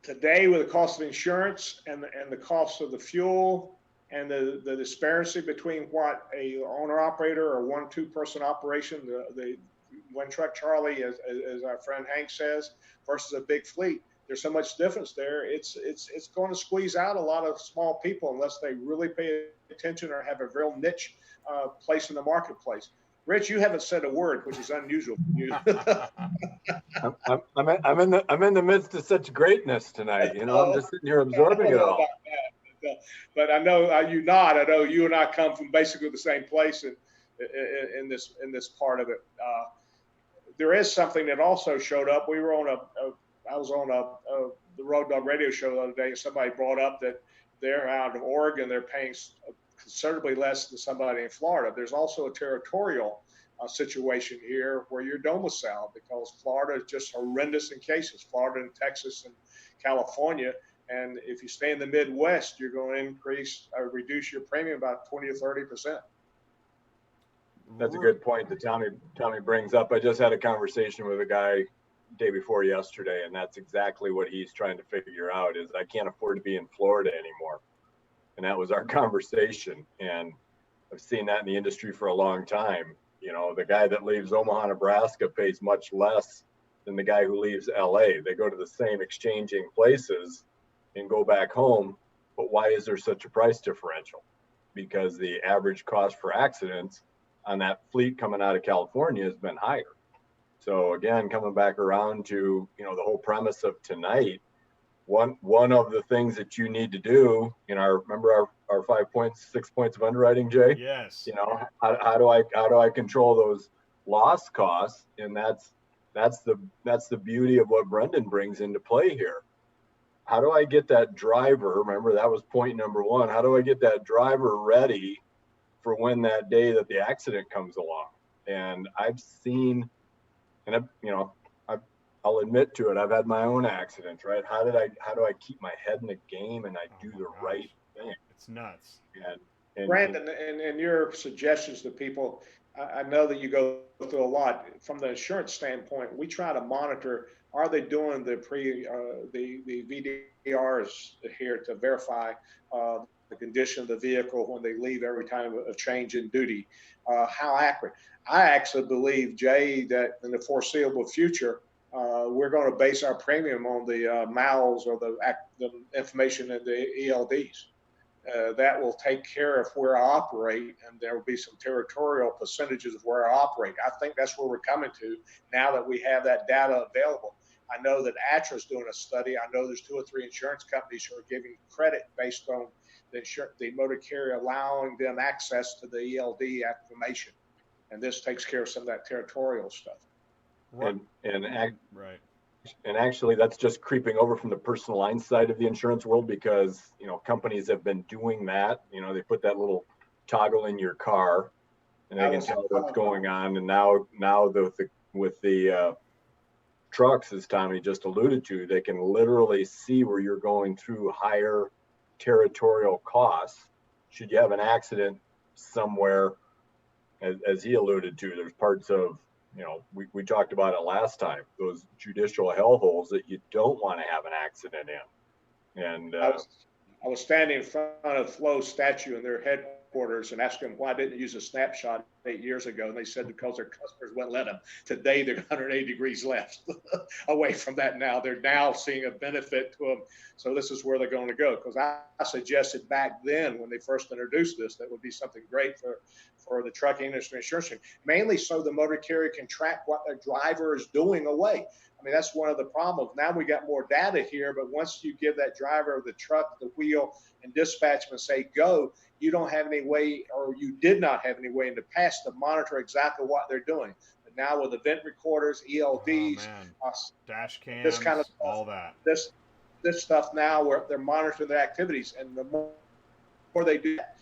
today with the cost of insurance and the cost of the fuel and the disparity between what a owner-operator or 1-2 person operation, the one truck Charlie, as our friend Hank says, versus a big fleet, there's so much difference there. It's going to squeeze out a lot of small people unless they really pay attention or have a real niche place in the marketplace. Rich, you haven't said a word, which is unusual for you. I'm in the midst of such greatness tonight. I'm just sitting here absorbing it all. But I know you nod. I know you and I come from basically the same place in this part of it. There is something that also showed up. We were I was on the Road Dog radio show the other day, and somebody brought up that they're out of Oregon. They're paying considerably less than somebody in Florida. There's also a territorial situation here where you're domiciled, because Florida is just horrendous in cases. Florida and Texas and California. And if you stay in the Midwest, you're going to reduce your premium about 20 or 30%. That's a good point that Tommy brings up. I just had a conversation with a guy day before yesterday, and that's exactly what he's trying to figure out is I can't afford to be in Florida anymore. And that was our conversation. And I've seen that in the industry for a long time. The guy that leaves Omaha, Nebraska pays much less than the guy who leaves LA. They go to the same exchanging places and go back home. But why is there such a price differential? Because the average cost for accidents on that fleet coming out of California has been higher. So again, coming back around to, the whole premise of tonight, one of the things that you need to do, remember our 6 points of underwriting, Jay? Yes. How do I control those loss costs? And that's the beauty of what Brendan brings into play here. How do I get that driver? Remember, that was point number one. How do I get that driver ready for when that day that the accident comes along? And I've seen, and I'll admit to it, I've had my own accidents, right? How do I keep my head in the game and I do the right thing? It's nuts. And Brandon, and your suggestions to people, I know that you go through a lot. From the insurance standpoint, we try to monitor, are they doing the VDRs here to verify the condition of the vehicle when they leave every time of change in duty? How accurate? I actually believe, Jay, that in the foreseeable future, we're going to base our premium on the miles or the information in the ELDs. That will take care of where I operate, and there will be some territorial percentages of where I operate. I think that's where we're coming to now that we have that data available. I know that ATRA's doing a study. I know there's 2 or 3 insurance companies who are giving credit based on the motor carrier allowing them access to the ELD information. And this takes care of some of that territorial stuff. Right. Right. And actually, that's just creeping over from the personal line side of the insurance world, because companies have been doing that. They put that little toggle in your car, and they can tell what's going on. And now with the trucks, as Tommy just alluded to, they can literally see where you're going through higher territorial costs. Should you have an accident somewhere, as he alluded to, there's parts of, we talked about it last time, those judicial hellholes that you don't want to have an accident in. And I was standing in front of Flo's statue in their headquarters and asked them why didn't they use a snapshot 8 years ago, and they said because their customers wouldn't let them. Today they're 180 degrees left away from that. Now they're now seeing a benefit to them, so this is where they're going to go. Because I suggested back then when they first introduced this that would be something great for the trucking industry, insurance industry, mainly so the motor carrier can track what their driver is doing away. I mean, that's one of the problems. Now we got more data here, but once you give that driver of the truck the wheel and dispatch them and say go, you don't have any way, or you did not have any way in the past to monitor exactly what they're doing. But now with event recorders, ELDs, dash cams, this kind of stuff, all that. This stuff now where they're monitoring their activities, and the more they do that,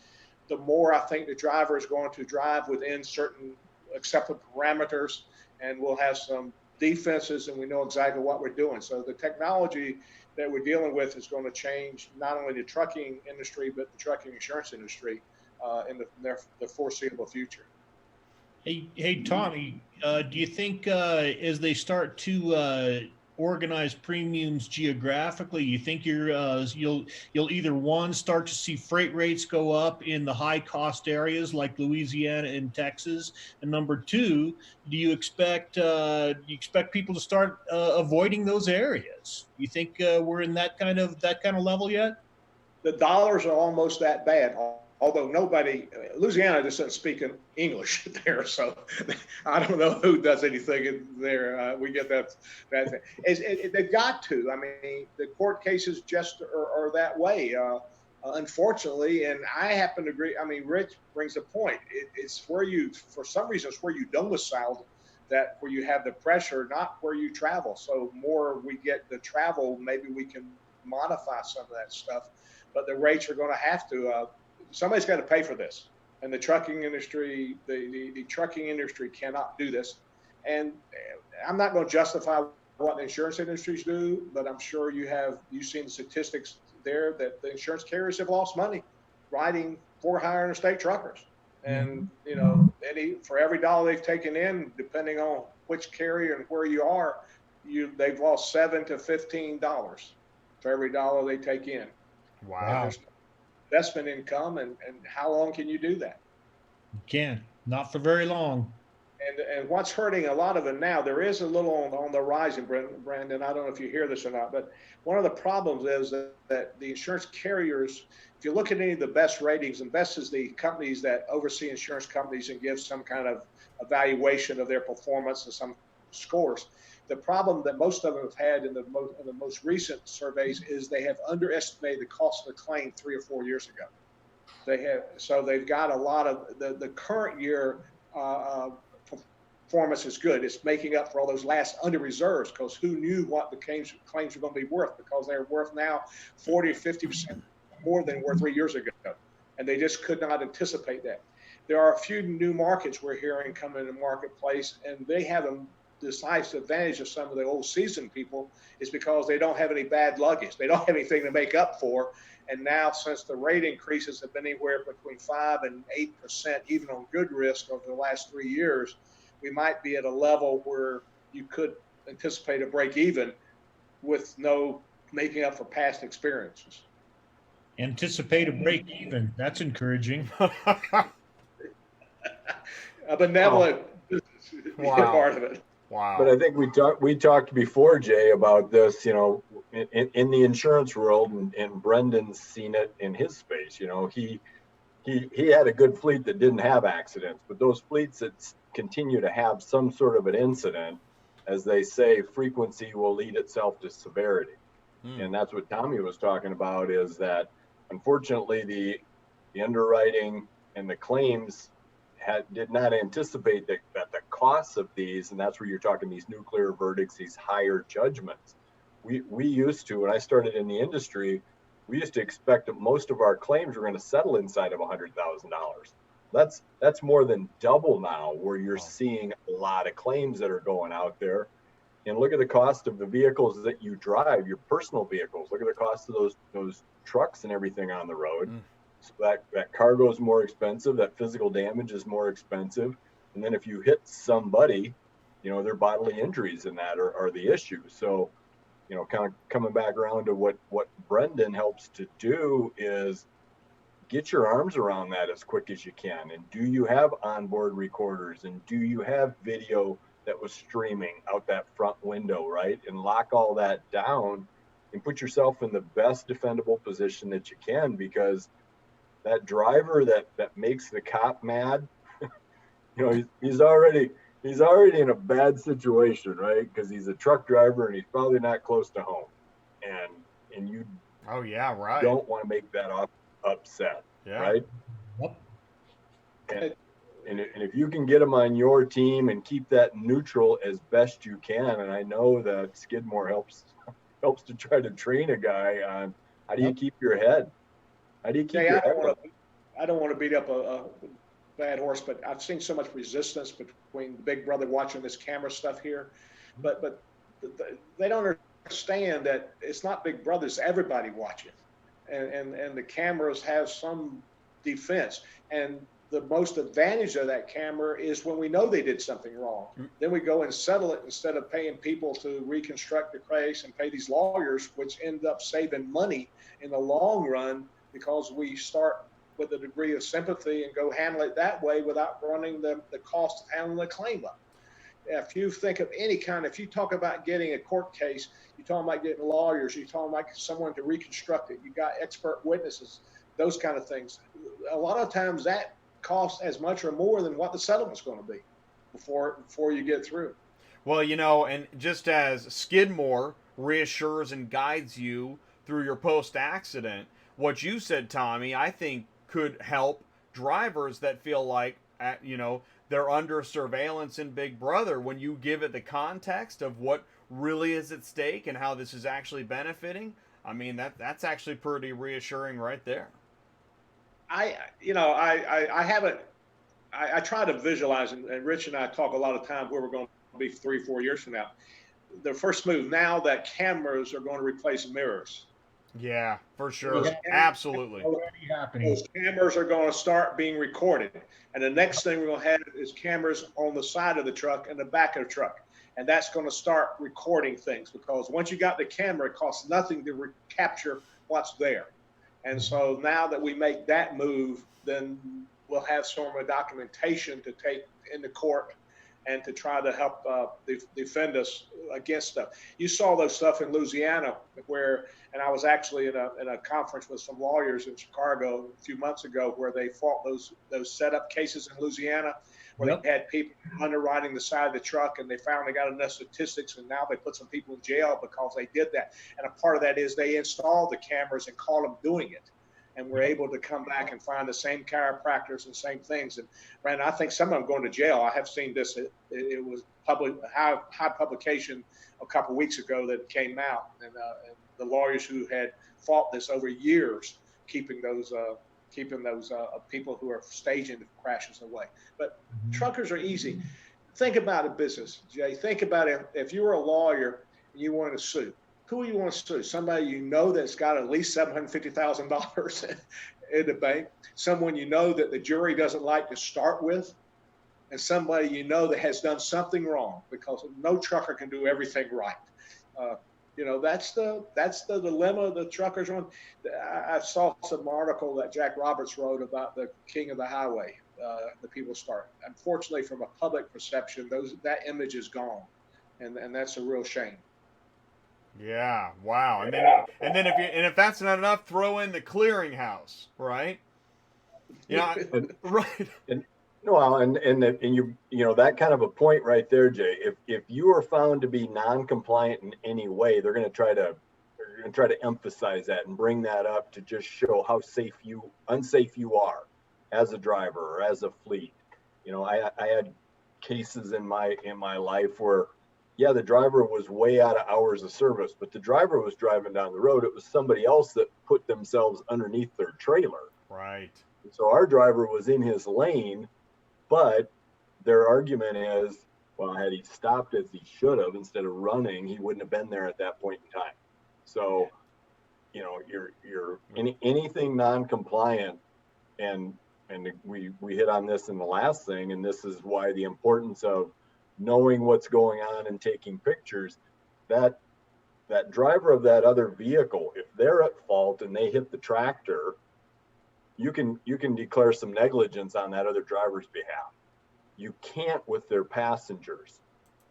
the more I think the driver is going to drive within certain acceptable parameters, and we'll have some defenses, and we know exactly what we're doing. So the technology that we're dealing with is going to change not only the trucking industry, but the trucking insurance industry in the foreseeable future. Hey, Tommy, do you think as they start to organize premiums geographically, you think you'll either one, start to see freight rates go up in the high cost areas like Louisiana and Texas, and number two, do you expect people to start avoiding those areas? You think we're in that kind of level yet? The dollars are almost that bad. Although Louisiana just doesn't speak in English there, so I don't know who does anything there. We get that thing. They've got to. I mean, the court cases just are that way, unfortunately. And I happen to agree. I mean, Rich brings a point. It's where for some reason, it's where you domicile that where you have the pressure, not where you travel. So more we get the travel, maybe we can modify some of that stuff. But the rates are going to have to. Somebody's got to pay for this, and the trucking industry, the trucking industry cannot do this. And I'm not going to justify what the insurance industries do, but I'm sure you've seen the statistics there that the insurance carriers have lost money riding for hire interstate truckers. And for every dollar they've taken in, depending on which carrier and where you are, they've lost $7 to $15 for every dollar they take in. Wow. Investment income, and how long can you do that? You can't, not for very long. And what's hurting a lot of it now, there is a little on the horizon, Brandon. I don't know if you hear this or not, but one of the problems is that the insurance carriers, if you look at any of the best ratings, and best is the companies that oversee insurance companies and give some kind of evaluation of their performance and some scores. The problem that most of them have had in the most recent surveys is they have underestimated the cost of the claim 3 or 4 years ago. They've got a lot of the current year performance is good. It's making up for all those last under reserves, because who knew what the claims were going to be worth, because they're worth now 40 or 50% more than were 3 years ago, and they just could not anticipate that. There are a few new markets we're hearing come into the marketplace, and they have a decisive advantage of some of the old seasoned people is because they don't have any bad luggage. They don't have anything to make up for. And now, since the rate increases have been anywhere between 5 and 8%, even on good risk over the last 3 years, we might be at a level where you could anticipate a break even with no making up for past experiences. Anticipate a break even. That's encouraging. A benevolent part of it. Wow. But I think we talked before, Jay, about this, in the insurance world, and Brendan's seen it in his space. He had a good fleet that didn't have accidents, but those fleets that continue to have some sort of an incident, as they say, frequency will lead itself to severity. And that's what Tommy was talking about, is that unfortunately the underwriting and the claims did not anticipate that the costs of these, and that's where you're talking these nuclear verdicts, these higher judgments. We used to, when I started in the industry, we used to expect that most of our claims were going to settle inside of $100,000. That's more than double now, where you're seeing a lot of claims that are going out there. and look at the cost of the vehicles that you drive, your personal vehicles. Look at the cost of those trucks and everything on the road. So that cargo is more expensive. That physical damage is more expensive. And then if you hit somebody, their bodily injuries in that are the issue. So, kind of coming back around to what Brendan helps to do is get your arms around that as quick as you can. And do you have onboard recorders? And do you have video that was streaming out that front window, right? And lock all that down and put yourself in the best defendable position that you can, because that driver that makes the cop mad, he's already in a bad situation, right? Because he's a truck driver and he's probably not close to home, and you don't want to make that upset, right? Yep. And if you can get them on your team and keep that neutral as best you can, and I know that Skidmore helps to try to train a guy on how do you keep your head. How do you keep your head up? I don't want to beat up a bad horse, but I've seen so much resistance between Big Brother watching this camera stuff here, but they don't understand that it's not Big Brother, it's everybody watching, and the cameras have some defense, and the most advantage of that camera is when we know they did something wrong. Then we go and settle it instead of paying people to reconstruct the case and pay these lawyers, which end up saving money in the long run, because we start with a degree of sympathy and go handle it that way without running the cost of handling the claim up. If you think of if you talk about getting a court case, you're talking about getting lawyers, you're talking about someone to reconstruct it, you got expert witnesses, those kind of things. A lot of times that costs as much or more than what the settlement's going to be before you get through. Well, and just as Skidmore reassures and guides you through your post-accident, what you said, Tommy, I think could help drivers that feel like, they're under surveillance in Big Brother, when you give it the context of what really is at stake and how this is actually benefiting. I mean, that's actually pretty reassuring right there. I try to visualize, and Rich and I talk a lot of times where we're going to be 3-4 years from now. The first move now that cameras are going to replace mirrors. Yeah, for sure. Absolutely. Already happening. Those cameras are going to start being recorded. And the next thing we're going to have is cameras on the side of the truck and the back of the truck. And that's going to start recording things, because once you got the camera, it costs nothing to capture what's there. And so now that we make that move, then we'll have some of the documentation to take into court and to try to help defend us against stuff. You saw those stuff in Louisiana and I was actually in a conference with some lawyers in Chicago a few months ago where they fought those setup cases in Louisiana where they had people underwriting the side of the truck, and they finally got enough statistics, and now they put some people in jail because they did that. And a part of that is they installed the cameras and caught them doing it. And we're able to come back and find the same chiropractors and same things. And Brandon, I think some of them going to jail. I have seen this. It was high publication a couple of weeks ago that came out, and the lawyers who had fought this over years, keeping those people who are staging the crashes away. But truckers are easy. Think about a business, Jay. Think about it. If you were a lawyer and you wanted to sue, who you want to sue? Somebody that's got at least $750,000 in the bank, someone that the jury doesn't like to start with, and somebody that has done something wrong, because no trucker can do everything right. That's the dilemma the truckers are on. I saw some article that Jack Roberts wrote about the king of the highway, the people start. Unfortunately, from a public perception, that image is gone, and that's a real shame. Yeah, wow. And then if that's not enough, throw in the clearinghouse, right? Right. And you that kind of a point right there, Jay. If you are found to be non-compliant in any way, they're going to try to emphasize that and bring that up to just show how unsafe you are as a driver or as a fleet. I had cases in my life where, the driver was way out of hours of service, but the driver was driving down the road. It was somebody else that put themselves underneath their trailer. Right. So our driver was in his lane, but their argument is, Well, had he stopped as he should have instead of running, he wouldn't have been there at that point in time. So, you know, anything non-compliant, and we hit on this in the last thing, and this is why the importance of knowing what's going on and taking pictures. That driver of that other vehicle, if they're at fault and they hit the tractor, you can declare some negligence on that other driver's behalf. You can't with their passengers.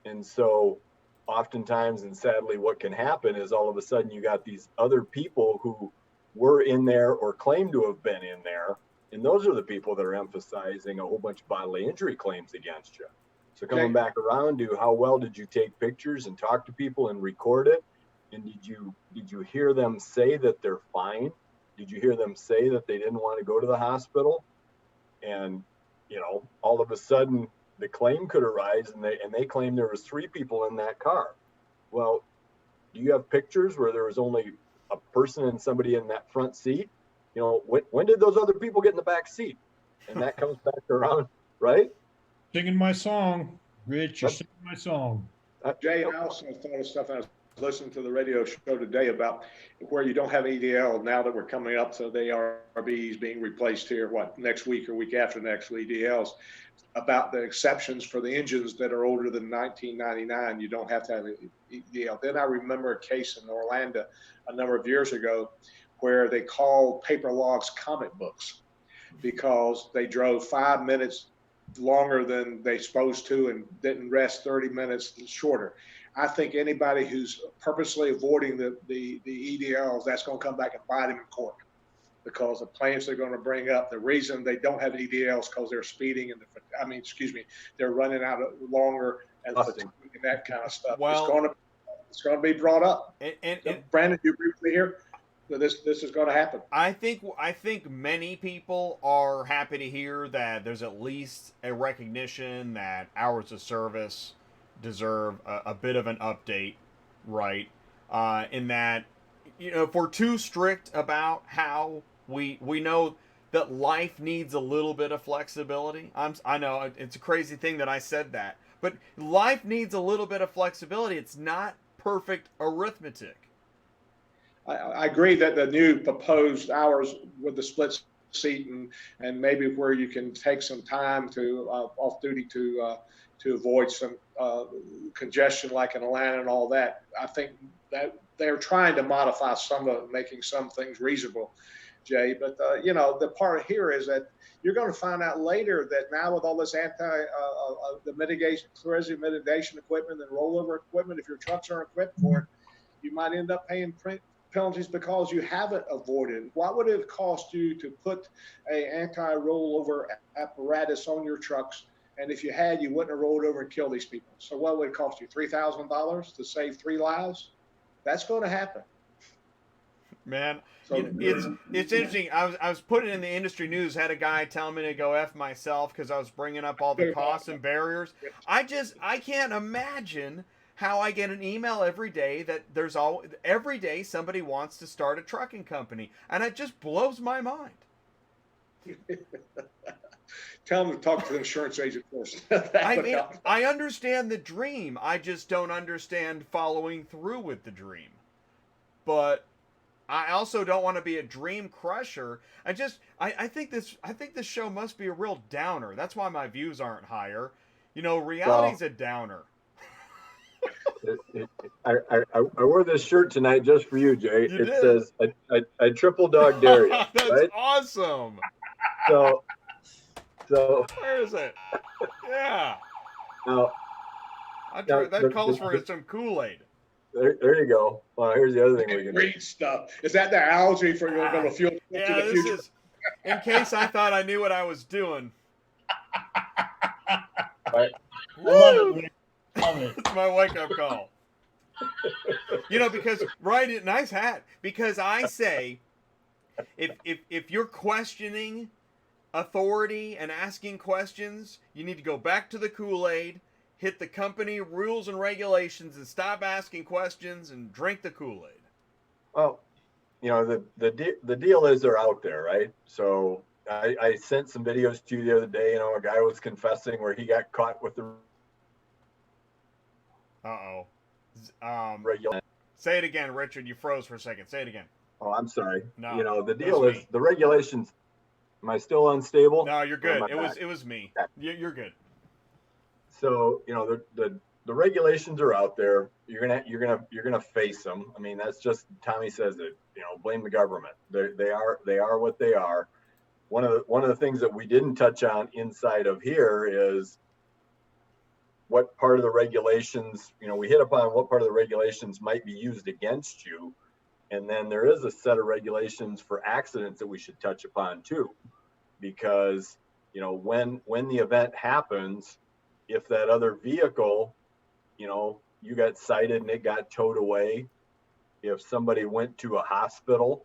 And so oftentimes, and sadly, what can happen is all of a sudden you got these other people who were in there or claim to have been in there. And those are the people that are emphasizing a whole bunch of bodily injury claims against you. So coming back around to how well did you take pictures and talk to people and record it? And did you hear them say that they're fine? Did you hear them say that they didn't want to go to the hospital? And, you know, all of a sudden the claim could arise, and they claim there was 3 people in that car. Well, do you have pictures where there was only a person and somebody in that front seat? You know, when did those other people get in the back seat? And that comes back around, right? Singing my song, Rich. You're singing my song. Jay, I also thought of stuff. I was listening to the radio show today about where you don't have EDL now that we're coming up to the ARBs being replaced here, next week or week after next with EDLs, about the exceptions for the engines that are older than 1999. You don't have to have an EDL. Then I remember a case in Orlando a number of years ago where they called paper logs comic books because they drove 5 minutes longer than they supposed to and didn't rest 30 minutes shorter. I think anybody who's purposely avoiding the EDLs, that's going to come back and bite them in court, because the plaintiffs are going to bring up the reason they don't have EDLs because they're speeding and they're running out of longer and that kind of stuff. Well, it's going to be brought up. And Brandon, you agree with me here? This is going to happen. I think many people are happy to hear that there's at least a recognition that hours of service deserve a bit of an update, right? In that, you know, if we're too strict about how we know that life needs a little bit of flexibility. I know it's a crazy thing that I said that, but life needs a little bit of flexibility. It's not perfect arithmetic. I agree that the new proposed hours with the split seat and maybe where you can take some time to off duty to avoid some congestion like in Atlanta and all that. I think that they're trying to modify some of it, making some things reasonable, Jay. But you know, the part here is that you're going to find out later that now with all this the corrosion mitigation equipment and rollover equipment, if your trucks aren't equipped for it, you might end up paying penalties because you haven't avoided. What would it cost you to put a anti-rollover apparatus on your trucks? And if you had, you wouldn't have rolled over and killed these people. So what would it cost you? $3,000 to save 3 lives? That's going to happen. Man, so, it's interesting. I was putting in the industry news, had a guy tell me to go F myself because I was bringing up all the costs and barriers. I can't imagine how I get an email every day that every day somebody wants to start a trucking company, and it just blows my mind. Tell them to talk to the insurance agent first. I understand the dream. I just don't understand following through with the dream. But I also don't want to be a dream crusher. I think this show must be a real downer. That's why my views aren't higher. You know, reality's a downer. I wore this shirt tonight just for you, Jay. Says I triple dog dare you. That's right? Awesome. So where is it? Yeah. Now, that calls for some Kool-Aid. There you go. Well, here's the other thing we can read stuff. Is that the algae for going to fuel to the future? Is in case I thought I knew what I was doing. Right. Love it. It's my wake-up call. You know, because nice hat. Because I say, if you're questioning authority and asking questions, you need to go back to the Kool-Aid, hit the company rules and regulations, and stop asking questions and drink the Kool-Aid. Well, you know, the deal is they're out there, right? So I sent some videos to you the other day. You know, a guy was confessing where he got caught with the Uh-oh. Regulation. Say it again, Richard. You froze for a second. Say it again. Oh, I'm sorry. No, You know, the that deal was is me. the regulations. Am I still unstable? No, you're Or am good. I back? It was me. Okay. You're good. So, you know, the regulations are out there. You're gonna face them. I mean, that's just Tommy says it. You know, blame the government. They are what they are. One of the things that we didn't touch on inside of here is what part of the regulations. You know, we hit upon what part of the regulations might be used against you, and then there is a set of regulations for accidents that we should touch upon too, because you know when the event happens, if that other vehicle, you know, you got cited and it got towed away, if somebody went to a hospital,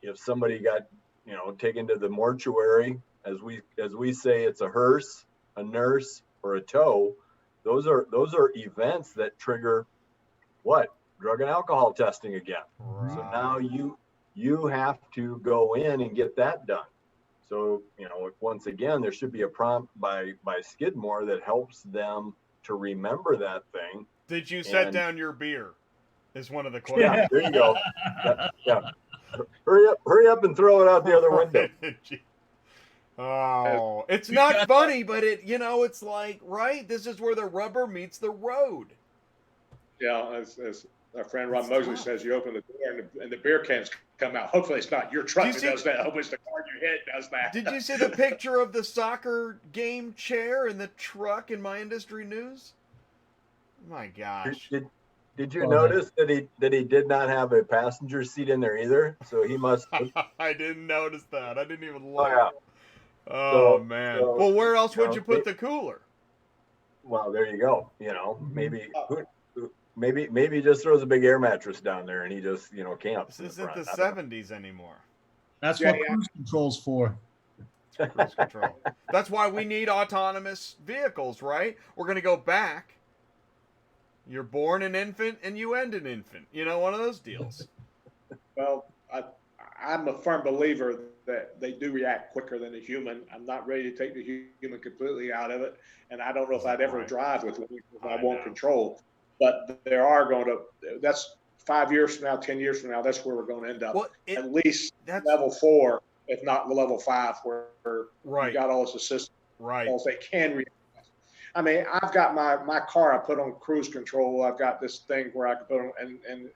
if somebody got, you know, taken to the mortuary, as we say, it's a hearse, a nurse, or a tow. Those are events that trigger what? Drug and alcohol testing again. Right. So now you have to go in and get that done. So, you know, once again, there should be a prompt by Skidmore that helps them to remember that thing. Did you set down your beer? Is one of the questions. Yeah, there you go. Yeah. Hurry up and throw it out the other window. Oh, it's not funny, but it's like, right? This is where the rubber meets the road. Yeah, as our friend Ron Mosley says, you open the door and the beer cans come out. Hopefully it's not your truck that does that. Hopefully it's the car in your head does that. Did you see the picture of the soccer game chair in the truck in My Industry News? My gosh. Did you notice that he did not have a passenger seat in there either? So he must. I didn't notice that. I didn't even Oh look. yeah. Oh man. So, well, where else would you put the cooler? Well, there you go. You know, maybe he just throws a big air mattress down there and he just, you know, camps. This isn't the 70s anymore. That's what cruise control's for. Cruise control. That's why we need autonomous vehicles, right? We're going to go back. You're born an infant and you end an infant. You know, one of those deals. Well, I'm a firm believer that they do react quicker than a human. I'm not ready to take the human completely out of it. And I don't know if I'd ever drive with one if I won't control. But there are going to, that's 5 years from now, 10 years from now, that's where we're going to end up. Well, at least level 4, if not level 5, where you got all this assistance. Right. They can react. I mean, I've got my car I put on cruise control. I've got this thing where I can put on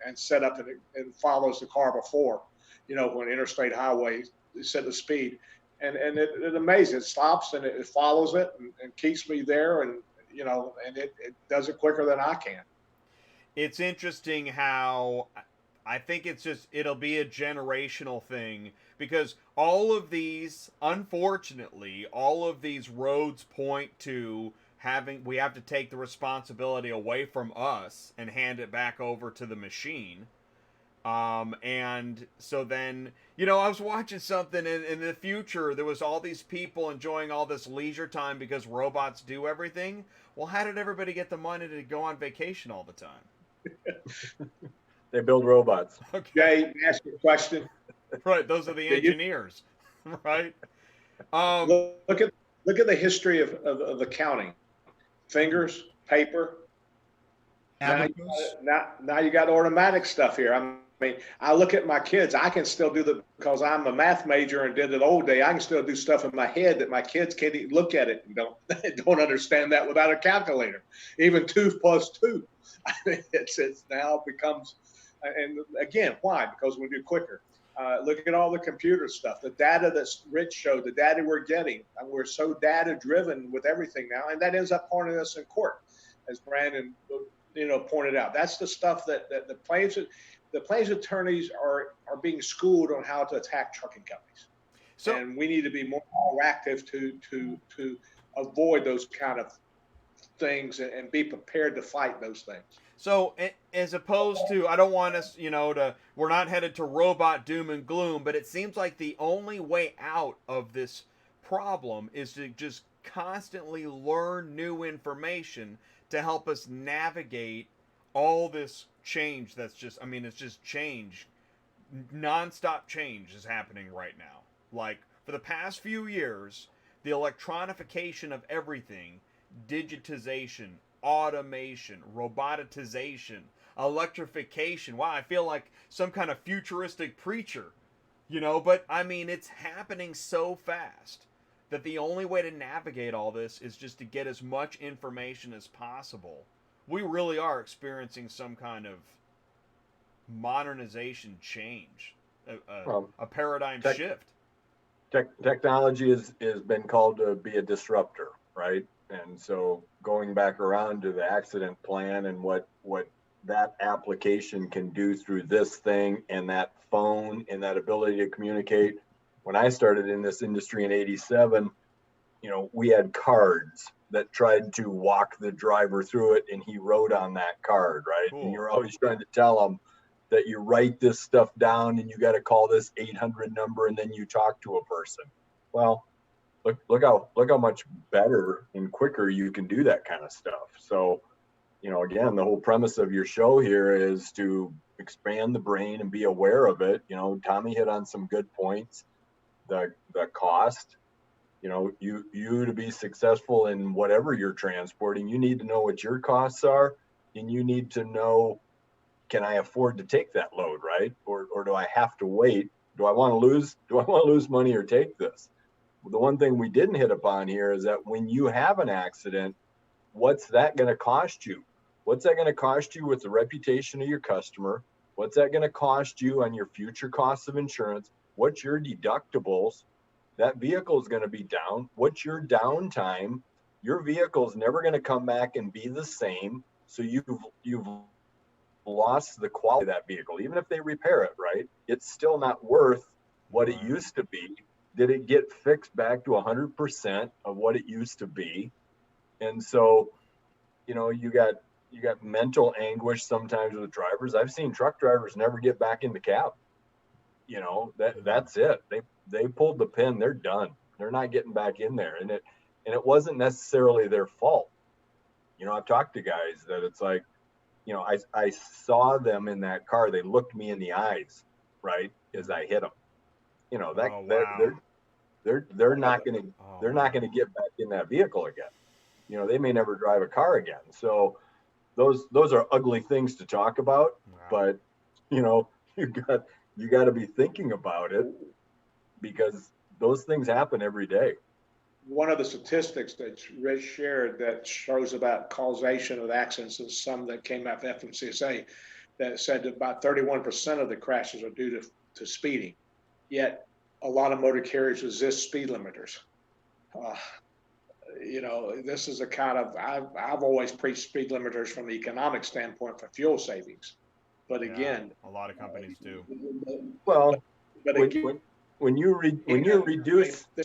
and set up and it follows the car before, you know, when interstate highways set the speed. And it amazes. It stops and it follows it and keeps me there. And, you know, and it does it quicker than I can. It's interesting how I think it'll be a generational thing because unfortunately, all of these roads point to we have to take the responsibility away from us and hand it back over to the machine. And so then, you know, I was watching something in the future, there was all these people enjoying all this leisure time because robots do everything. Well, how did everybody get the money to go on vacation all the time? They build robots. Okay. Jay, ask you a question. Right. Those are the engineers. Right. Look at the history of accounting. Fingers, paper. Now you got automatic stuff here. I mean, I look at my kids. I can still do because I'm a math major and did it old day. I can still do stuff in my head that my kids can't even look at it and don't understand that without a calculator. Even 2 plus 2. I mean, it's now becomes, and again, why? Because we do quicker. Look at all the computer stuff, the data that Rich showed, the data we're getting. And we're so data driven with everything now, and that ends up haunting us in court, as Brandon, you know, pointed out. That's the stuff that the plaintiffs attorneys are being schooled on how to attack trucking companies. So, and we need to be more proactive to avoid those kind of things and be prepared to fight those things. So as opposed to, I don't want us, you know, we're not headed to robot doom and gloom, but it seems like the only way out of this problem is to just constantly learn new information to help us navigate all this change that's just, I mean, it's just change. Nonstop change is happening right now. Like, for the past few years, the electronification of everything, digitization, automation, robotization, electrification. Wow, I feel like some kind of futuristic preacher, but I mean, it's happening so fast that the only way to navigate all this is just to get as much information as possible. We really are experiencing some kind of modernization change, a paradigm shift. Technology has been called to be a disruptor, right? And so going back around to the accident plan and what that application can do through this thing and that phone and that ability to communicate. When I started in this industry in '87, we had cards that tried to walk the driver through it, and he wrote on that card, right? Cool. And you're always trying to tell him that you write this stuff down and you got to call this 800 number and then you talk to a person. Well, look how much better and quicker you can do that kind of stuff. So, again, the whole premise of your show here is to expand the brain and be aware of it. Tommy hit on some good points. The cost, you to be successful in whatever you're transporting, you need to know what your costs are, and you need to know, can I afford to take that load, right? Or do I have to wait? Do I want to lose money or take this? Well, the one thing we didn't hit upon here is that when you have an accident, what's that going to cost you? What's that going to cost you with the reputation of your customer? What's that going to cost you on your future costs of insurance? What's your deductibles? That vehicle is going to be down. What's your downtime? Your vehicle is never going to come back and be the same. So you've lost the quality of that vehicle. Even if they repair it, right? It's still not worth what it used to be. Did it get fixed back to 100% of what it used to be? And so, you got mental anguish sometimes with drivers. I've seen truck drivers never get back in the cab. That's it. They pulled the pin. They're done. They're not getting back in there. And it wasn't necessarily their fault. I've talked to guys that it's like, I saw them in that car. They looked me in the eyes, right, as I hit them. They're not going to get back in that vehicle again. They may never drive a car again. So those are ugly things to talk about. Wow. But you got to be thinking about it, because those things happen every day. One of the statistics that Rich shared that shows about causation of accidents is some that came out of FMCSA that said that about 31% of the crashes are due to speeding. Yet a lot of motor carriers resist speed limiters. This is a kind of, I've always preached speed limiters from the economic standpoint for fuel savings. But again, a lot of companies do. Well, but when you reduce, go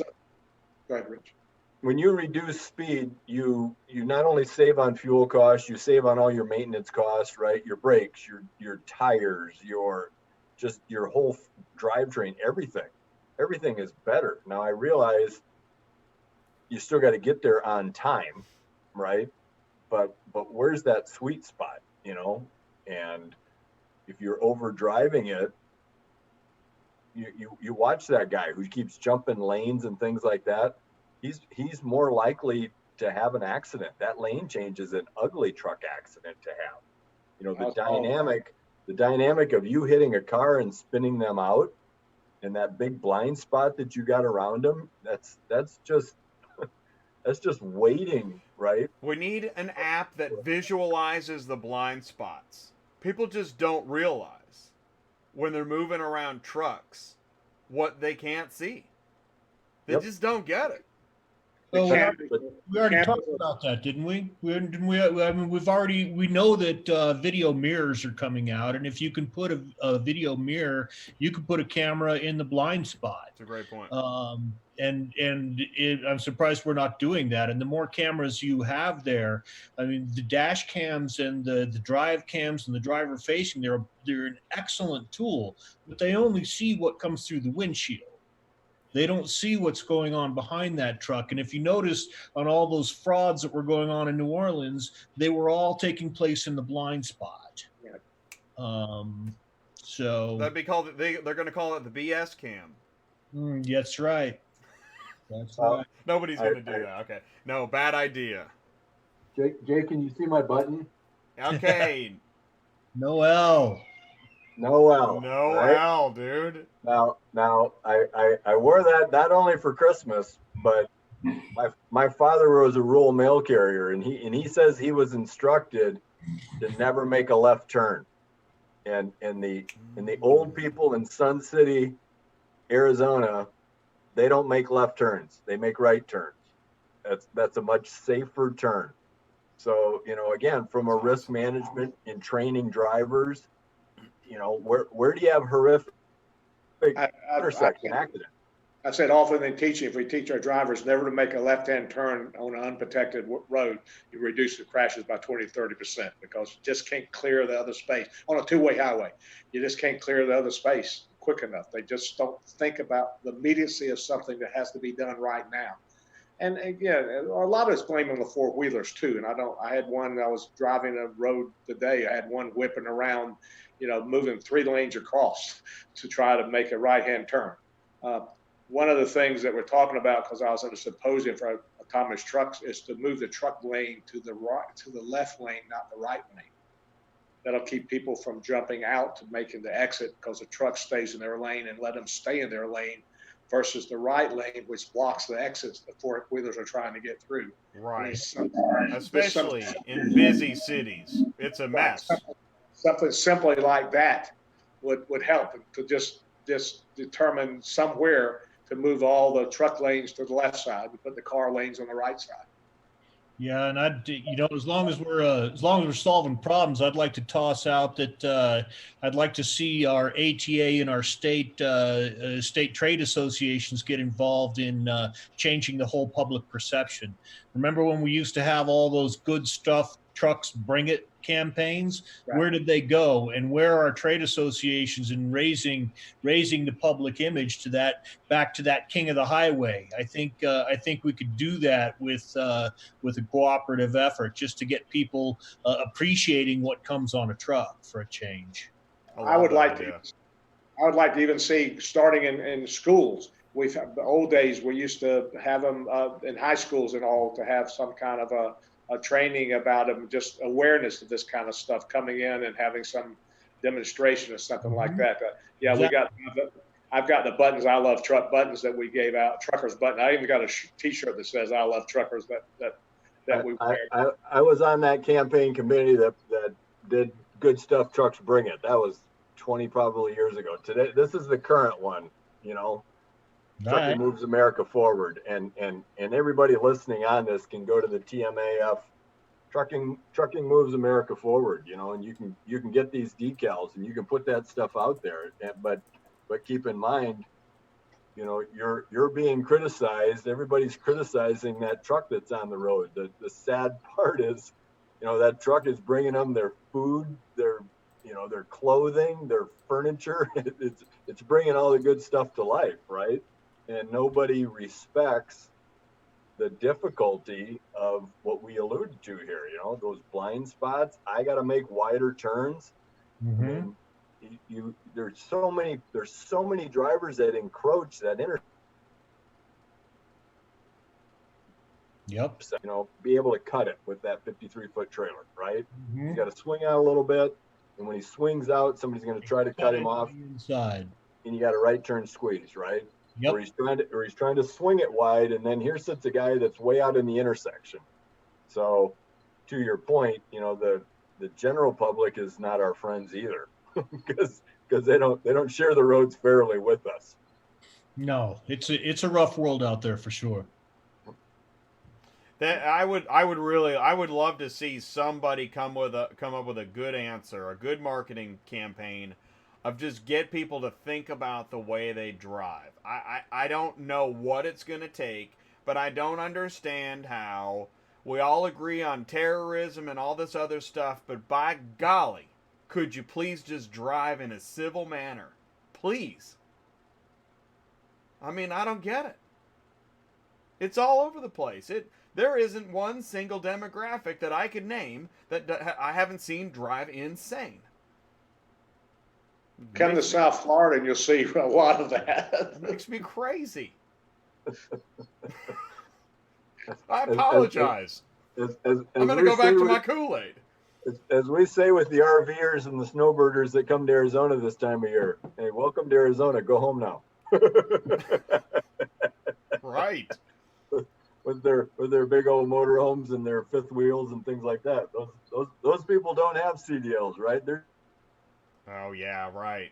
ahead, Rich. When you reduce speed, you not only save on fuel costs, you save on all your maintenance costs, right? Your brakes, your tires, your whole drivetrain, everything is better. Now I realize you still got to get there on time, right? But where's that sweet spot, And if you're over driving it, you watch that guy who keeps jumping lanes and things like that. He's more likely to have an accident. That lane change is an ugly truck accident to have. The dynamic of you hitting a car and spinning them out, and that big blind spot that you got around them. That's just waiting, right? We need an app that visualizes the blind spots. People just don't realize when they're moving around trucks what they can't see. They just don't get it. So we already talked about that, didn't we? We know that video mirrors are coming out, and if you can put a video mirror, you can put a camera in the blind spot. That's a great point. I'm surprised we're not doing that. And the more cameras you have there, I mean, the dash cams and the drive cams and the driver facing, they're an excellent tool, but they only see what comes through the windshield. They don't see what's going on behind that truck. And if you notice on all those frauds that were going on in New Orleans, they were all taking place in the blind spot. Yeah. So that'd be called. They're going to call it the BS cam. That's right. That's right. Nobody's going to do that. Okay. No, bad idea. Jake, can you see my button? Okay. Noel. Noel. right? Noel, dude. Now, I wore that not only for Christmas, but my father was a rural mail carrier, and he says he was instructed to never make a left turn. And the old people in Sun City, Arizona, they don't make left turns. They make right turns. That's a much safer turn. So, again, from a risk management and training drivers, where do you have horrific intersection accidents? I said often in teaching, if we teach our drivers never to make a left-hand turn on an unprotected road, you reduce the crashes by 20, 30% because you just can't clear the other space. On a two-way highway, you just can't clear the other space quick enough. They just don't think about the immediacy of something that has to be done right now. And again, a lot of it's blaming the four-wheelers too. And I had one, I was driving a road today, I had one whipping around, moving 3 lanes across to try to make a right-hand turn. One of the things that we're talking about, because I was at a symposium for autonomous trucks, is to move the truck lane to the left lane, not the right lane. That'll keep people from jumping out to making the exit because the truck stays in their lane and let them stay in their lane versus the right lane, which blocks the exits the four-wheelers are trying to get through. Right. Especially in busy cities. It's a mess. Something simply like that would help to just determine somewhere to move all the truck lanes to the left side and put the car lanes on the right side. Yeah, and as long as we're solving problems, I'd like to toss out that I'd like to see our ATA and our state trade associations get involved in changing the whole public perception. Remember when we used to have all those good stuff, trucks bring it campaigns? Right. Where did they go? And where are our trade associations in raising the public image back to that king of the highway? I think we could do that with a cooperative effort just to get people appreciating what comes on a truck for a change. I would like to even see starting in schools. The old days we used to have them in high schools and all to have some kind of a training about them, just awareness of this kind of stuff coming in and having some demonstration or something like that. I've got the buttons, I love truck buttons that we gave out, truckers button. I even got a t-shirt that says I love truckers that we wear. I was on that campaign committee that did good stuff, trucks bring it. That was 20 probably years ago. Today, this is the current one, Trucking moves America forward, and everybody listening on this can go to the TMAF. Trucking moves America forward, and you can get these decals and you can put that stuff out there. But keep in mind, you're being criticized. Everybody's criticizing that truck that's on the road. The sad part is, that truck is bringing them their food, their clothing, their furniture. It's bringing all the good stuff to life, right? And nobody respects the difficulty of what we alluded to here, those blind spots. I got to make wider turns. Mm-hmm. And there's so many drivers that encroach that Yep. Be able to cut it with that 53-foot trailer, right? Mm-hmm. He's got to swing out a little bit, and when he swings out, somebody's going to try to cut him off inside, and you got a right turn squeeze, right? Yep. Or he's trying to swing it wide, and then here sits a guy that's way out in the intersection. So, to your point, the general public is not our friends either, because they don't share the roads fairly with us. No, it's a rough world out there for sure. That I would love to see somebody come up with a good answer, a good marketing campaign of just get people to think about the way they drive. I don't know what it's going to take, but I don't understand how we all agree on terrorism and all this other stuff, but by golly, could you please just drive in a civil manner? Please. I mean, I don't get it. It's all over the place. There isn't one single demographic that I could name that I haven't seen drive insane. Come to South Florida and you'll see a lot of that. It makes me crazy. I apologize. I'm going to go back to my Kool-Aid. As we say with the RVers and the snowbirders that come to Arizona this time of year, hey, welcome to Arizona. Go home now. Right. With their big old motorhomes and their fifth wheels and things like that. Those people don't have CDLs, right? Oh yeah, right.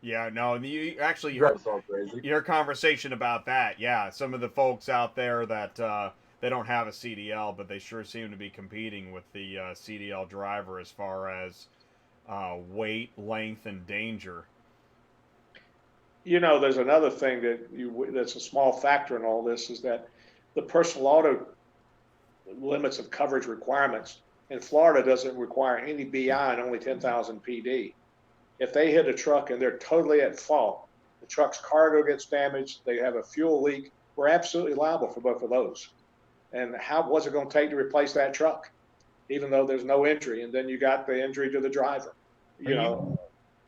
Yeah, no, you actually your conversation about that. Yeah, some of the folks out there that they don't have a CDL, but they sure seem to be competing with the CDL driver as far as weight, length, and danger. You know, there's another thing that's a small factor in all this is that the personal auto limits of coverage requirements in Florida doesn't require any BI and only 10,000 PD. If they hit a truck and they're totally at fault, the truck's cargo gets damaged, they have a fuel leak, we're absolutely liable for both of those. And what's it going to take to replace that truck, even though there's no injury? And then you got the injury to the driver.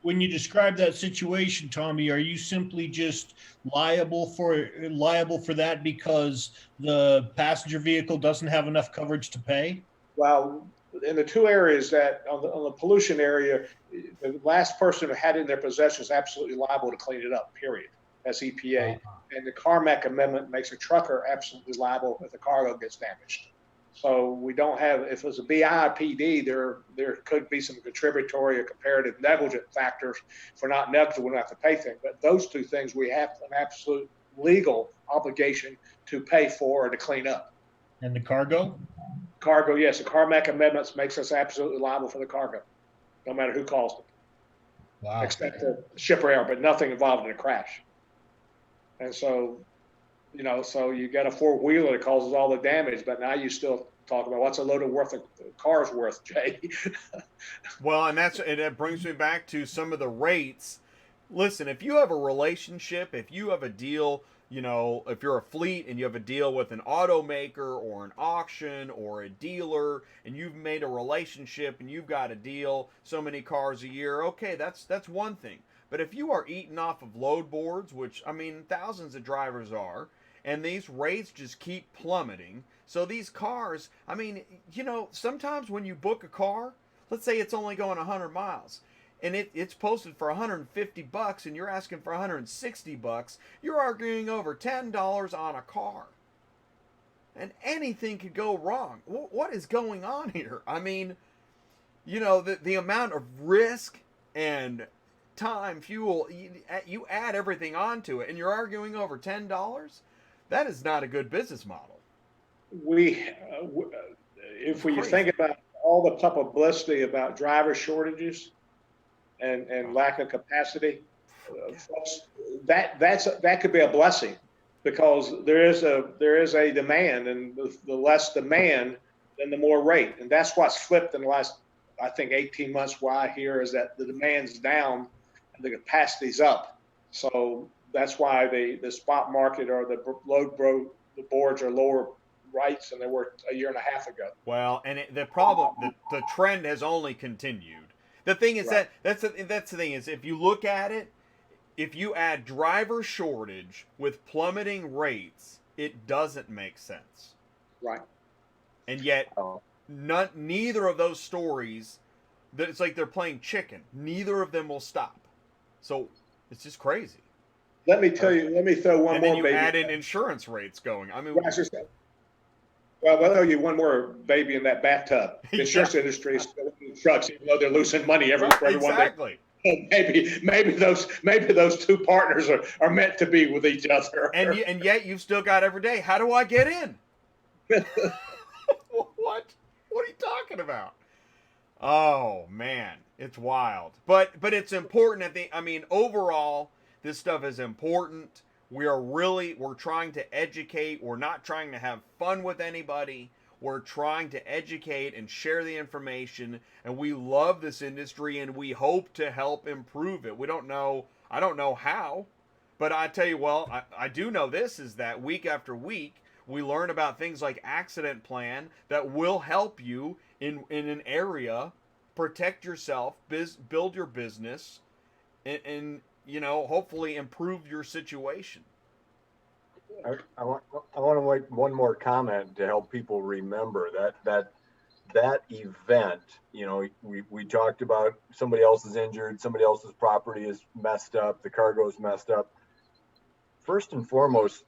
When you describe that situation, Tommy, are you simply just liable for that because the passenger vehicle doesn't have enough coverage to pay? Well, in the two areas that on the pollution area, the last person who had it in their possession is absolutely liable to clean it up, period. That's EPA. And the Carmack amendment makes a trucker absolutely liable if the cargo gets damaged. So we don't have, if it's a BIPD, there could be some contributory or comparative negligent factors for not negligent, we don't have to pay things. But those two things we have an absolute legal obligation to pay for or to clean up. And the cargo? Cargo, yes. The Carmack amendments makes us absolutely liable for the cargo, no matter who caused it. Wow. Except the shipper error, but nothing involved in a crash. And so, so you got a four-wheeler that causes all the damage, but now you still talk about what's a load of cars worth, Jay. Well, and that brings me back to some of the rates. Listen, if you have a relationship, if you have a deal, if you're a fleet and you have a deal with an automaker or an auction or a dealer, and you've made a relationship and you've got a deal, so many cars a year, okay, that's one thing. But if you are eating off of load boards, which, thousands of drivers are, and these rates just keep plummeting, so these cars, sometimes when you book a car, let's say it's only going 100 miles, and it's posted for $150 and you're asking for $160, you're arguing over $10 on a car. And anything could go wrong. What is going on here? The amount of risk and time, fuel, you add everything onto it, and you're arguing over $10? That is not a good business model. If you think about all the publicity about driver shortages and lack of capacity, folks, that could be a blessing, because there is a demand, and the less demand, then the more rate, and that's what's flipped in the last, I think, 18 months. What I hear is that the demand's down and the capacity's up. So that's why the spot market or the boards are lower rates than they were a year and a half ago. Well, and the problem, the trend has only continued. The thing is right. that's the thing is, if you look at it, if you add driver shortage with plummeting rates, it doesn't make sense. Right. And yet, neither of those stories, it's like they're playing chicken. Neither of them will stop. So it's just crazy. Let me throw one more. And then you baby. add in insurance rates going. Well, I'll tell you one more baby in that bathtub. The insurance industry is still in trucks, even though they're losing money every one. Exactly. Maybe those two partners are meant to be with each other. And yet you've still got every day. How do I get in? What? What are you talking about? Oh man, it's wild. But it's important. Overall, this stuff is important. We're trying to educate. We're not trying to have fun with anybody. We're trying to educate and share the information, and we love this industry, and we hope to help improve it. I don't know how, but I tell you, I do know this, is that week after week, we learn about things like AccidentPlan that will help you in an area, protect yourself, build your business, and hopefully improve your situation. I want to one more comment to help people remember that event. You know, we talked about somebody else is injured, somebody else's property is messed up, the cargo's messed up. First and foremost,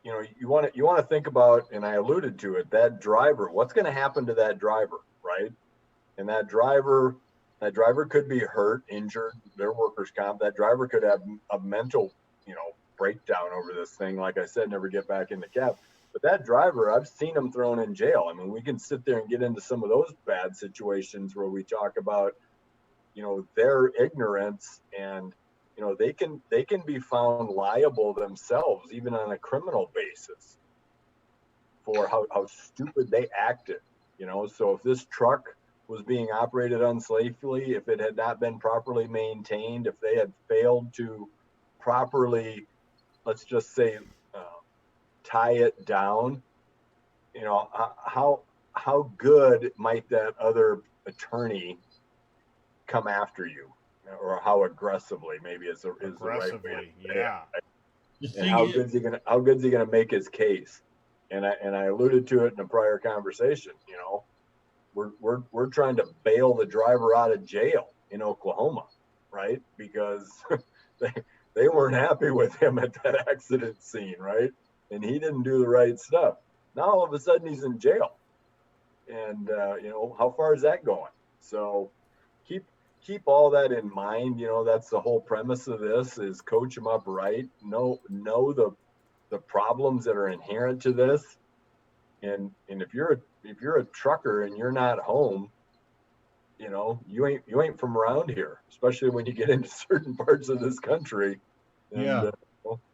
you know, you want to think about, and I alluded to it, that driver. What's going to happen to that driver, right? And that driver could be hurt, injured, their workers' comp. That driver could have a mental, you know, breakdown over this thing. Like I said, never get back in the cab. But that driver, I've seen him thrown in jail. I mean, we can sit there and get into some of those bad situations where we talk about, you know, their ignorance, and, you know, they can be found liable themselves, even on a criminal basis, for how stupid they acted. You know, so if this truck was being operated unsafely, if it had not been properly maintained, if they had failed to properly, let's just say, tie it down, you know, how good might that other attorney come after you, or how aggressively, maybe is the right way to say it. And how good's he gonna make his case? And I alluded to it in a prior conversation. You know, we're trying to bail the driver out of jail in Oklahoma, right? Because they weren't happy with him at that accident scene, right? And he didn't do the right stuff. Now all of a sudden he's in jail, and you know, how far is that going? So keep all that in mind. You know, that's the whole premise of this, is coach them up right. Know the problems that are inherent to this, and if you're a trucker and you're not home, you know, you ain't from around here, especially when you get into certain parts of this country. And,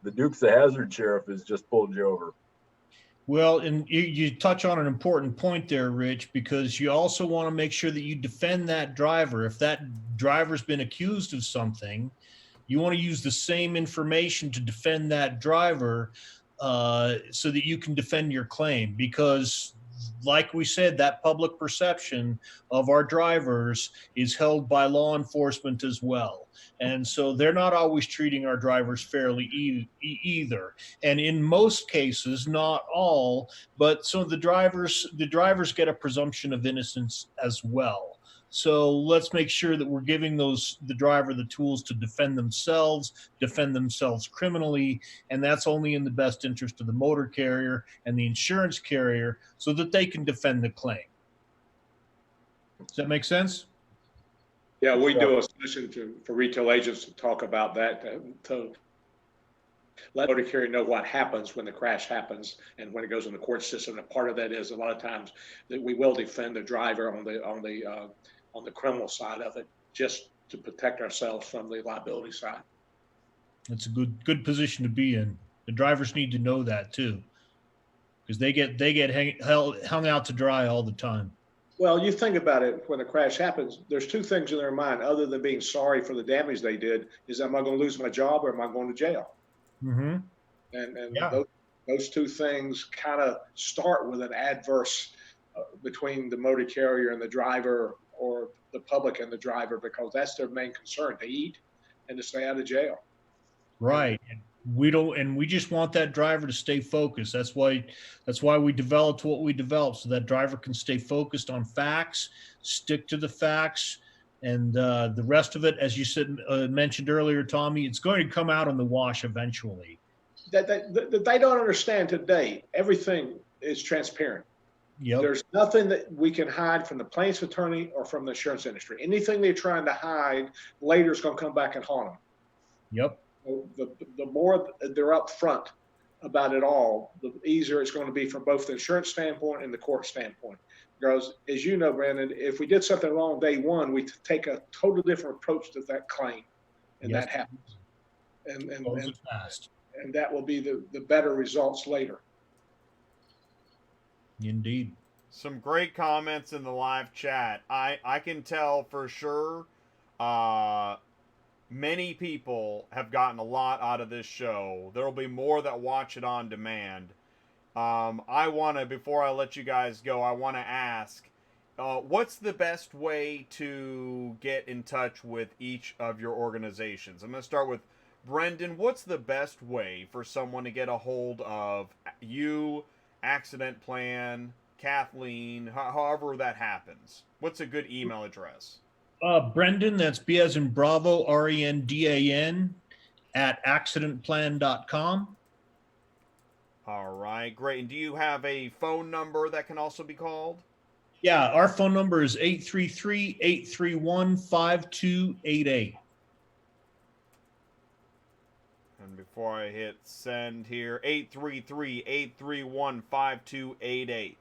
the Dukes of Hazzard sheriff has just pulled you over. Well, and you touch on an important point there, Rich, because you also want to make sure that you defend that driver. If that driver's been accused of something, you want to use the same information to defend that driver, so that you can defend your claim. Because, like we said, that public perception of our drivers is held by law enforcement as well. And so they're not always treating our drivers fairly either. And in most cases, not all, but so the drivers get a presumption of innocence as well. So let's make sure that we're giving the driver the tools to defend themselves criminally, and that's only in the best interest of the motor carrier and the insurance carrier, so that they can defend the claim. Does that make sense? Yeah, we do a session for retail agents to talk about that, to let motor carrier know what happens when the crash happens and when it goes in the court system. And part of that is a lot of times that we will defend the driver on the criminal side of it, just to protect ourselves from the liability side. That's a good position to be in. The drivers need to know that too, because they get hung out to dry all the time. Well, you think about it, when a crash happens, there's two things in their mind other than being sorry for the damage they did, is, am I going to lose my job or am I going to jail? Mm-hmm. And those two things kind of start with an adverse between the motor carrier and the driver, or the public and the driver, because that's their main concern, to eat and to stay out of jail. Right. We just want that driver to stay focused. That's why we developed what we developed, so that driver can stay focused on facts, stick to the facts, and the rest of it, as you said, mentioned earlier, Tommy, it's going to come out in the wash eventually. That they don't understand today. Everything is transparent. Yep. There's nothing that we can hide from the plaintiff's attorney or from the insurance industry. Anything they're trying to hide later is going to come back and haunt them. Yep. The more they're upfront about it all, the easier it's going to be from both the insurance standpoint and the court standpoint. Because, as you know, Brandon, if we did something wrong day one, we take a totally different approach to that claim, and that happens. And that will be the better results later. Indeed. Some great comments in the live chat. I can tell for sure many people have gotten a lot out of this show. There will be more that watch it on demand. Before I let you guys go, I want to ask, what's the best way to get in touch with each of your organizations? I'm going to start with Brendan. What's the best way for someone to get a hold of you AccidentPlan, Kathleen, however that happens? What's a good email address? Brendan, that's B as in Bravo, RENDAN, at accidentplan.com. All right, great. And do you have a phone number that can also be called? Yeah, our phone number is 833-831-5288. And before I hit send here, 833-831-5288.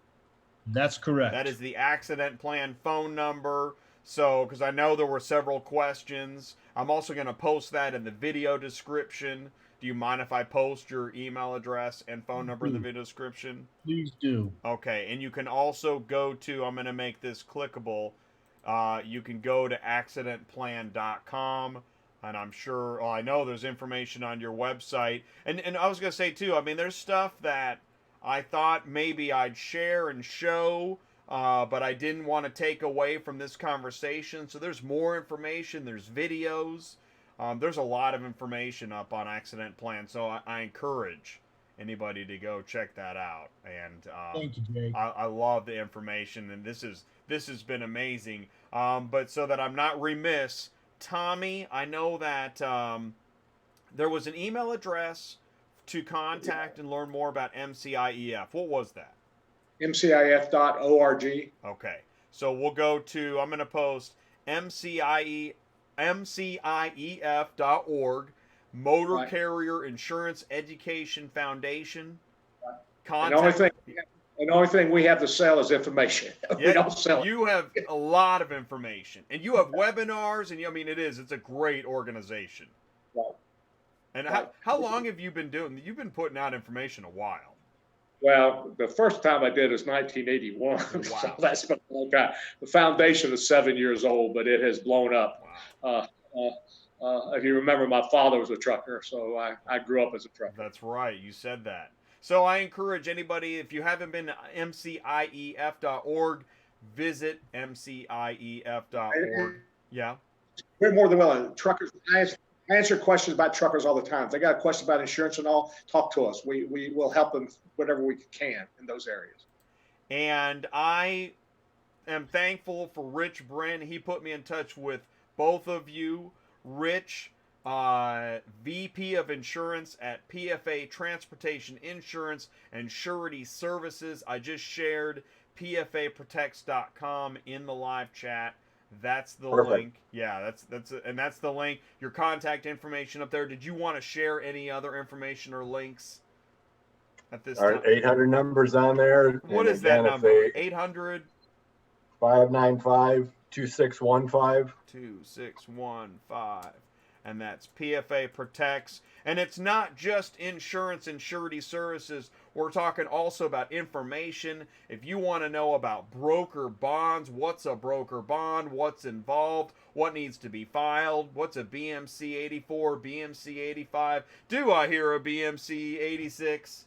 That's correct. That is the AccidentPlan phone number. So, because I know there were several questions, I'm also going to post that in the video description. Do you mind if I post your email address and phone number in the video description? Please do. Okay, and you can also go to, I'm going to make this clickable, you can go to accidentplan.com, and I'm sure, well, I know there's information on your website. And I was going to say, too, I mean, there's stuff that I thought maybe I'd share and show, but I didn't want to take away from this conversation. So there's more information, there's videos. There's a lot of information up on AccidentPlan, so I encourage anybody to go check that out. And thank you, Jake. I love the information, and this has been amazing. But so that I'm not remiss, Tommy, I know that there was an email address to contact and learn more about MCIEF. What was that? MCIF.org. Okay, so we'll go to, I'm going to post MCIEF.org, Motor Right. Carrier Insurance Education Foundation. And the only thing we have to sell is information. We don't sell it. You have a lot of information, and you have webinars, and I mean, it's a great organization. Right. And Right. how long have you been doing? You've been putting out information a while. Well, the first time I did was 1981. Wow. So that's been a long time. The foundation is 7 years old, but it has blown up. Wow. If you remember, my father was a trucker, so I grew up as a trucker. That's right. You said that. So I encourage anybody, if you haven't been to MCIEF.org, visit MCIEF.org. Yeah. We're more than willing. Truckers, I answer questions about truckers all the time. If they got a question about insurance and all, talk to us. We will help them whatever we can in those areas. And I am thankful for Rich Bryn. He put me in touch with both of you. Rich, VP of Insurance at PFA Transportation Insurance and Surety Services. I just shared PFAprotects.com in the live chat. That's the link. Yeah, that's the link. Your contact information up there. Did you want to share any other information or links at this time? 800 numbers on there. What is that number? 800 595 2615. 2615. And that's PFA Protects. And it's not just insurance and surety services. We're talking also about information. If you want to know about broker bonds, what's a broker bond, what's involved, what needs to be filed, what's a BMC 84, BMC 85, do I hear a BMC 86?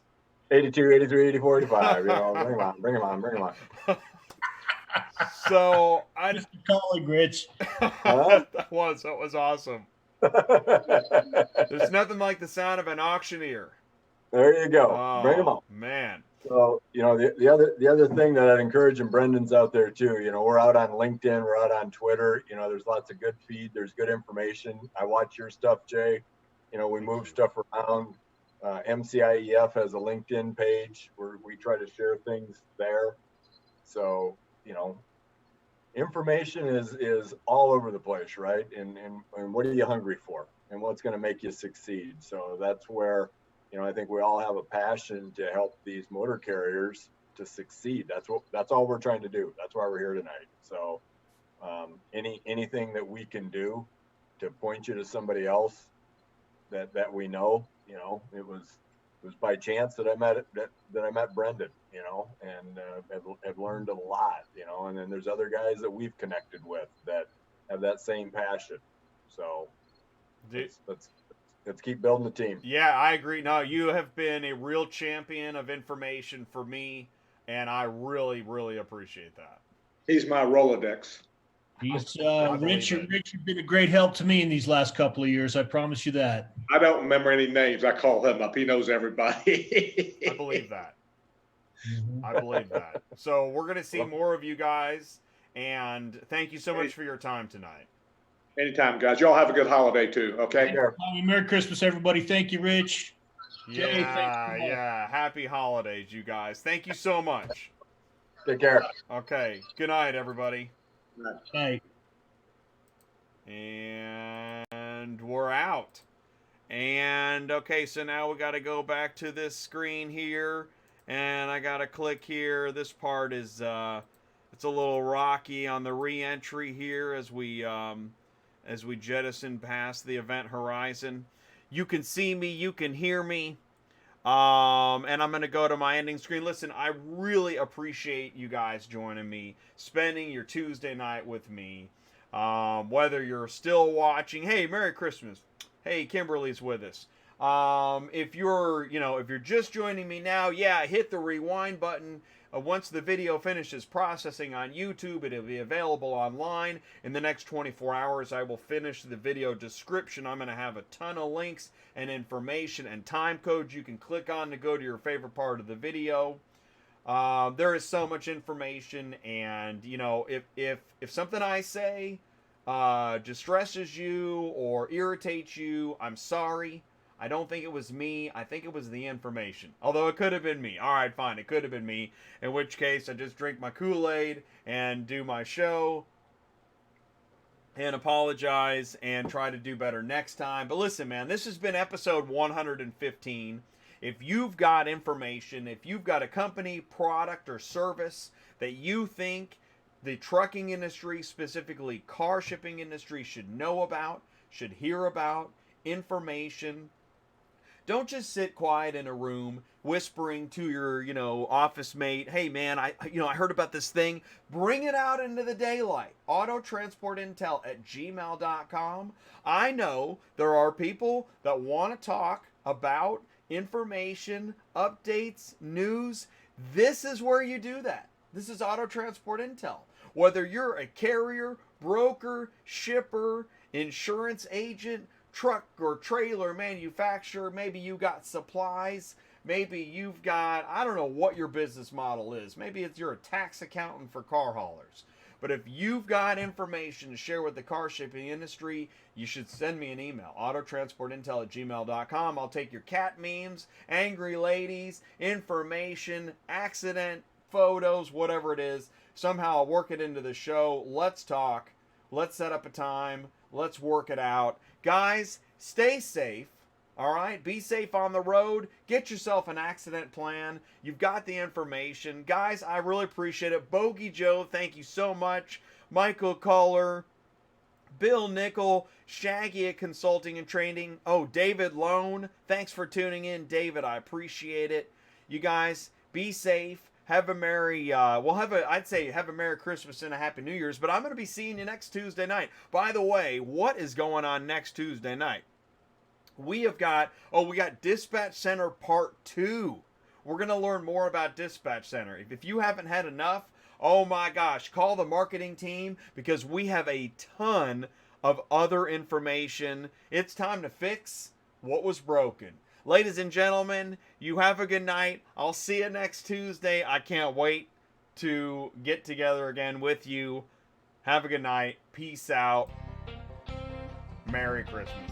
82, 83, 84, 85. You know, bring them on. So I Just a colleague, Rich. that was awesome. There's nothing like the sound of an auctioneer. There you go. Oh, Bring them on. Man. So, you know, the other thing that I'd encourage, and Brendan's out there too, you know, we're out on LinkedIn, we're out on Twitter, you know, there's lots of good feed, there's good information. I watch your stuff, Jay. You know, we move stuff around. MCIEF has a LinkedIn page where we try to share things there. So, you know, information is all over the place, right? And what are you hungry for? And what's going to make you succeed? So that's where, you know, I think we all have a passion to help these motor carriers to succeed. That's all we're trying to do. That's why we're here tonight. So anything that we can do to point you to somebody else that we know, you know, it was by chance that I met Brendan, you know, and have learned a lot, you know, and then there's other guys that we've connected with that have that same passion. So let's keep building the team. Yeah, I agree. No, you have been a real champion of information for me, and I really, really appreciate that. He's my Rolodex. He's Richard has been a great help to me in these last couple of years. I promise you that. I don't remember any names. I call him up. He knows everybody. I believe that. I believe that. So we're going to see more of you guys, and thank you so much for your time tonight. Anytime, guys. Y'all have a good holiday too. Okay. Merry Christmas, everybody. Thank you, Rich. Jay, Yeah. Happy holidays, you guys. Thank you so much. Take care. Okay. Good night, everybody. Night. And we're out. And okay, so now we got to go back to this screen here, and I got to click here. This part is it's a little rocky on the re-entry here as we jettison past the event horizon. You can see me, you can hear me. And I'm going to go to my ending screen. Listen, I really appreciate you guys joining me, spending your Tuesday night with me. Whether you're still watching, hey, Merry Christmas. Hey, Kimberly's with us. If you're just joining me now, yeah, hit the rewind button. Once the video finishes processing on YouTube, it'll be available online. In the next 24 hours, I will finish the video description. I'm going to have a ton of links and information and time codes you can click on to go to your favorite part of the video. There is so much information, and if something I say distresses you or irritates you, I'm sorry. I don't think it was me. I think it was the information. Although it could have been me. All right, fine. It could have been me. In which case, I just drink my Kool-Aid and do my show and apologize and try to do better next time. But listen, man, this has been episode 115. If you've got information, if you've got a company, product, or service that you think the trucking industry, specifically car shipping industry, should know about, should hear about, information, don't just sit quiet in a room whispering to your, office mate, hey man, I heard about this thing. Bring it out into the daylight. Autotransportintel@gmail.com. I know there are people that want to talk about information, updates, news. This is where you do that. This is Auto Transport Intel. Whether you're a carrier, broker, shipper, insurance agent, truck or trailer manufacturer, maybe you got supplies, maybe you've got, I don't know what your business model is. Maybe you're a tax accountant for car haulers. But if you've got information to share with the car shipping industry, you should send me an email, autotransportintel@gmail.com. I'll take your cat memes, angry ladies, information, accident, photos, whatever it is. Somehow I'll work it into the show. Let's talk. Let's set up a time. Let's work it out. Guys, stay safe. All right? Be safe on the road. Get yourself an accident plan. You've got the information. Guys, I really appreciate it. Bogey Joe, thank you so much. Michael Culler, Bill Nickel, Shaggy at Consulting and Training. Oh, David Lone, thanks for tuning in. David, I appreciate it. You guys, be safe. Have a merry, I'd say have a Merry Christmas and a Happy New Year's, but I'm going to be seeing you next Tuesday night. By the way, what is going on next Tuesday night? We got Dispatch Center Part 2. We're going to learn more about Dispatch Center. If you haven't had enough, oh my gosh, call the marketing team because we have a ton of other information. It's time to fix what was broken. Ladies and gentlemen, you have a good night. I'll see you next Tuesday. I can't wait to get together again with you. Have a good night. Peace out. Merry Christmas.